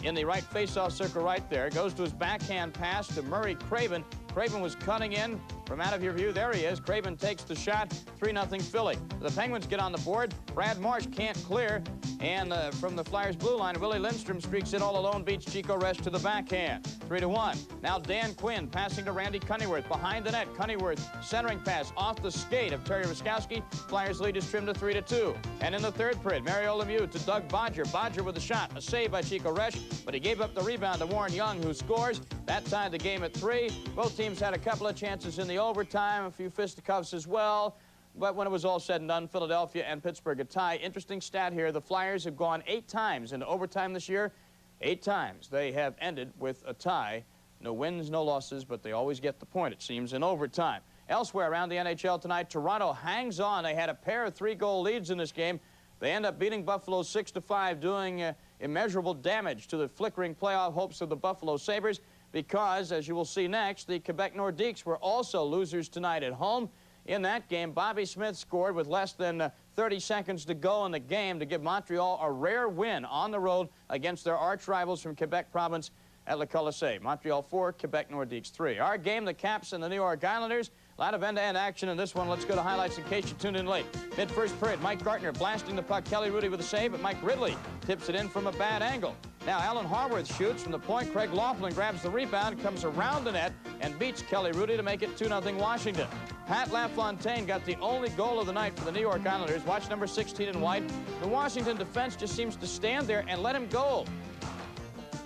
in the right face-off circle right there. Goes to his backhand pass to Murray Craven. Craven was cutting in from out of your view. There he is. Craven takes the shot. 3-0 Philly. The Penguins get on the board. Brad Marsh can't clear. And from the Flyers' blue line, Willie Lindstrom streaks it all alone, beats Chico Resch to the backhand. 3-1. Now Dan Quinn passing to Randy Cunnyworth. Behind the net, Cunnyworth centering pass off the skate of Terry Wiskowski. Flyers lead is trimmed to 3-2. And in the third period, Mario Lemieux to Doug Bodger. Bodger with a shot. A save by Chico Resch, but he gave up the rebound to Warren Young, who scores. That tied the game at 3. Both teams had a couple of chances in the overtime, a few fisticuffs as well. But when it was all said and done, Philadelphia and Pittsburgh a tie. Interesting stat here, the Flyers have gone 8 times into overtime this year. 8 times they have ended with a tie. No wins, no losses, but they always get the point, it seems, in overtime. Elsewhere around the NHL tonight, Toronto hangs on. They had a pair of 3-goal leads in this game. They end up beating Buffalo 6-5, doing immeasurable damage to the flickering playoff hopes of the Buffalo Sabres because, as you will see next, the Quebec Nordiques were also losers tonight at home. In that game, Bobby Smith scored with less than 30 seconds to go in the game to give Montreal a rare win on the road against their arch rivals from Quebec province at Le Colisée. Montreal 4, Quebec Nordiques 3. Our game, the Caps and the New York Islanders. A lot of end-to-end action in this one. Let's go to highlights in case you tuned in late. Mid-first period, Mike Gartner blasting the puck. Kelly Rudy with a save, but Mike Ridley tips it in from a bad angle. Now Alan Harworth shoots from the point. Craig Laughlin grabs the rebound, comes around the net, and beats Kelly Rudy to make it 2-0 Washington. Pat Lafontaine got the only goal of the night for the New York Islanders. Watch number 16 in white. The Washington defense just seems to stand there and let him go.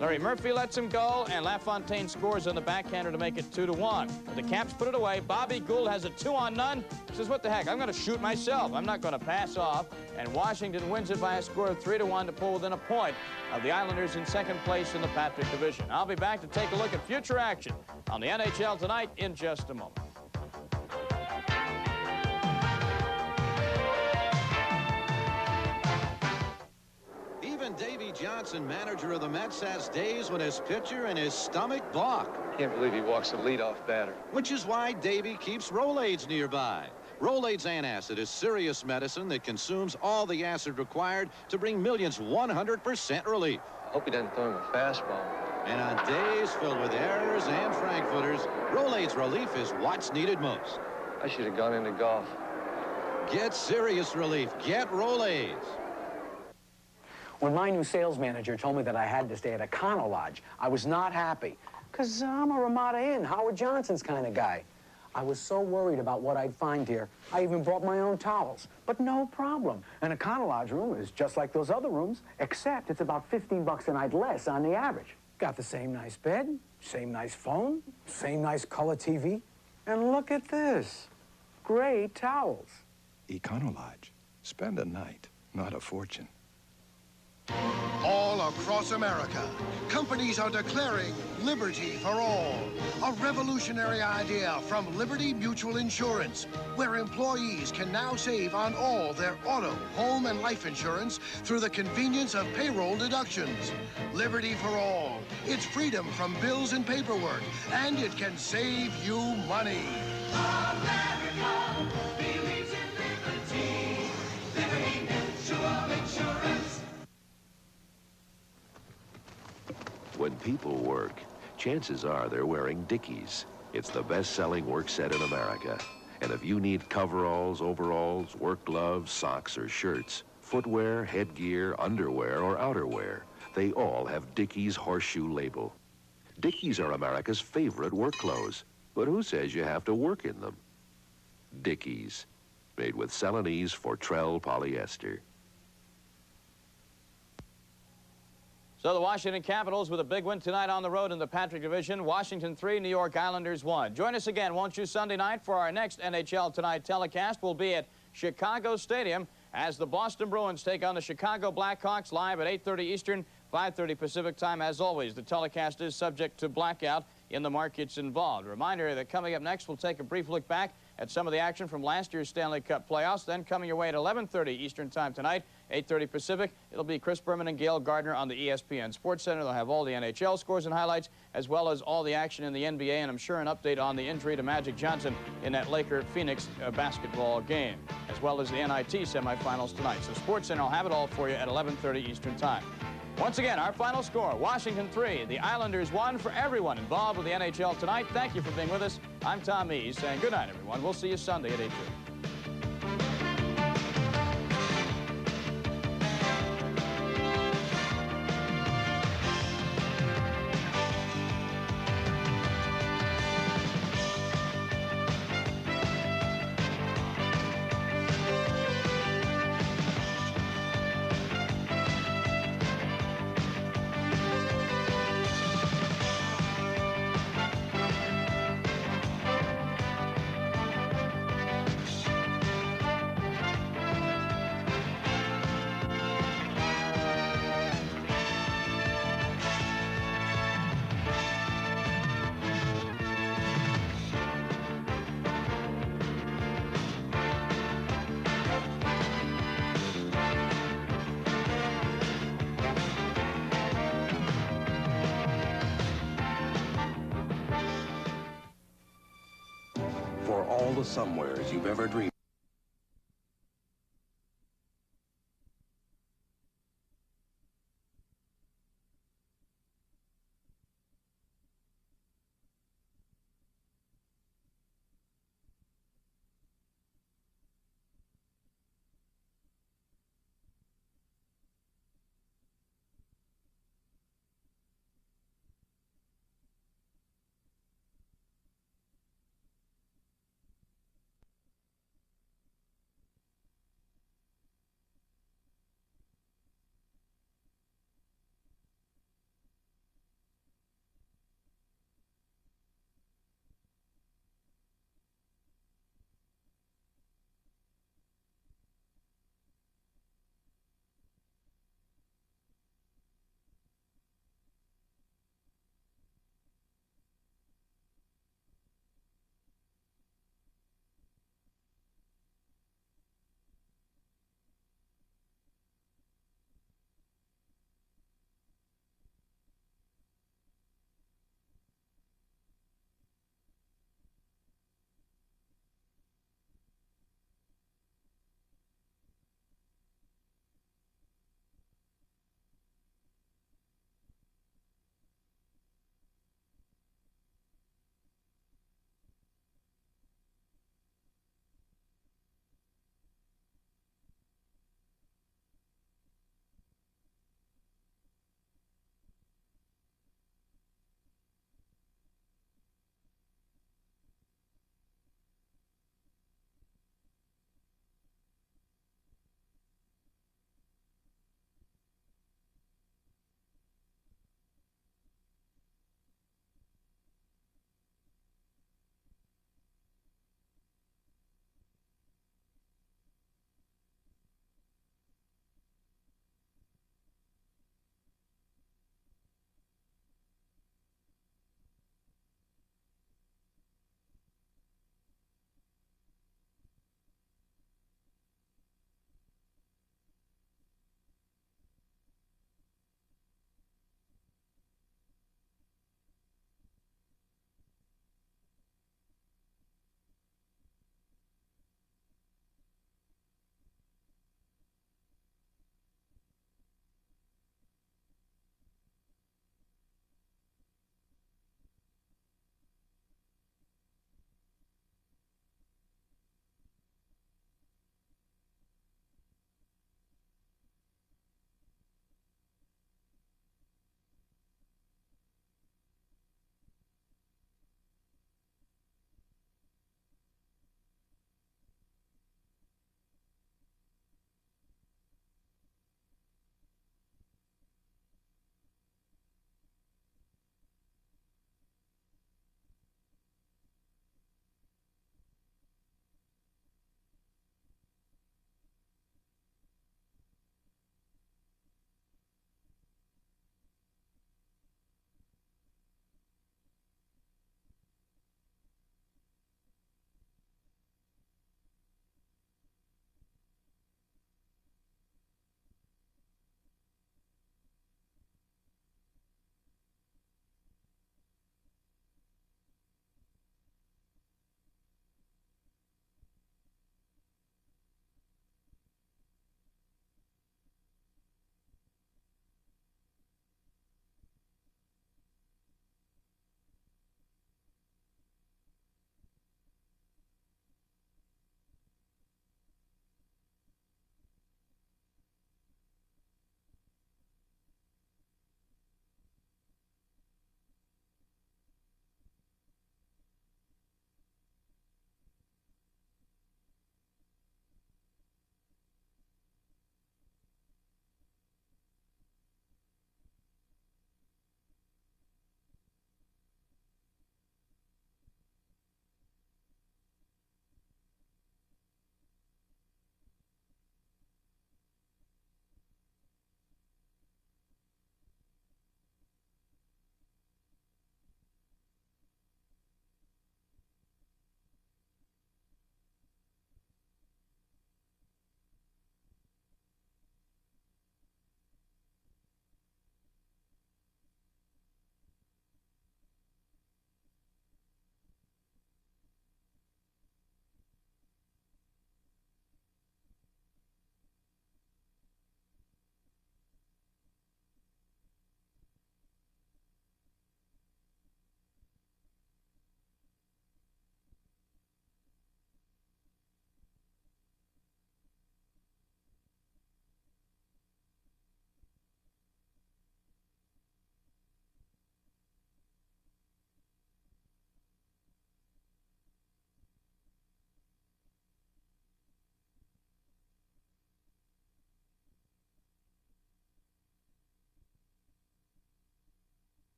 Larry Murphy lets him go, and Lafontaine scores on the backhander to make it 2-1. But the Caps put it away. Bobby Gould has a 2-on-none. Says, what the heck, I'm going to shoot myself. I'm not going to pass off. And Washington wins it by a score of 3-1 to pull within a point of the Islanders in second place in the Patrick Division. I'll be back to take a look at future action on the NHL tonight in just a moment. Even Davy Johnson, manager of the Mets, has days when his pitcher and his stomach block. Can't believe he walks a leadoff batter. Which is why Davy keeps Rolaids nearby. Rolaids antacid is serious medicine that consumes all the acid required to bring millions 100% relief. I hope he doesn't throw him a fastball. And on days filled with errors and frankfurters, Rolaids relief is what's needed most. I should have gone into golf. Get serious relief. Get Rolaids. When my new sales manager told me that I had to stay at a Econo Lodge, I was not happy. Because I'm a Ramada Inn, Howard Johnson's kind of guy. I was so worried about what I'd find here, I even brought my own towels. But no problem. An Econo Lodge room is just like those other rooms, except it's about 15 bucks a night less on the average. Got the same nice bed, same nice phone, same nice color TV. And look at this. Great towels. Econo Lodge. Spend a night, not a fortune. All across America, companies are declaring liberty for all. A revolutionary idea from Liberty Mutual Insurance, where employees can now save on all their auto, home, and life insurance through the convenience of payroll deductions. Liberty for all. It's freedom from bills and paperwork, and it can save you money. America believes in liberty. Liberty Mutual Insurance. When people work, chances are they're wearing Dickies. It's the best-selling work set in America. And if you need coveralls, overalls, work gloves, socks, or shirts, footwear, headgear, underwear, or outerwear, they all have Dickies horseshoe label. Dickies are America's favorite work clothes, but who says you have to work in them? Dickies, made with Celanese Fortrell polyester. So the Washington Capitals with a big win tonight on the road in the Patrick Division. Washington 3, New York Islanders 1. Join us again, won't you, Sunday night for our next NHL Tonight telecast. We'll be at Chicago Stadium as the Boston Bruins take on the Chicago Blackhawks live at 8:30 Eastern, 5:30 Pacific time. As always, the telecast is subject to blackout in the markets involved. A reminder that coming up next, we'll take a brief look back at some of the action from last year's Stanley Cup playoffs. Then coming your way at 11:30 Eastern time tonight, 8:30 Pacific, it'll be Chris Berman and Gail Gardner on the ESPN Sports Center. They'll have all the NHL scores and highlights, as well as all the action in the NBA, and I'm sure an update on the injury to Magic Johnson in that Laker-Phoenix basketball game, as well as the NIT semifinals tonight. So Sports Center will have it all for you at 11:30 Eastern time. Once again, our final score, Washington 3, the Islanders 1. For everyone involved with the NHL tonight, thank you for being with us. I'm Tom Mees saying good night, everyone. We'll see you Sunday at 8:30. For all the somewheres you've ever dreamed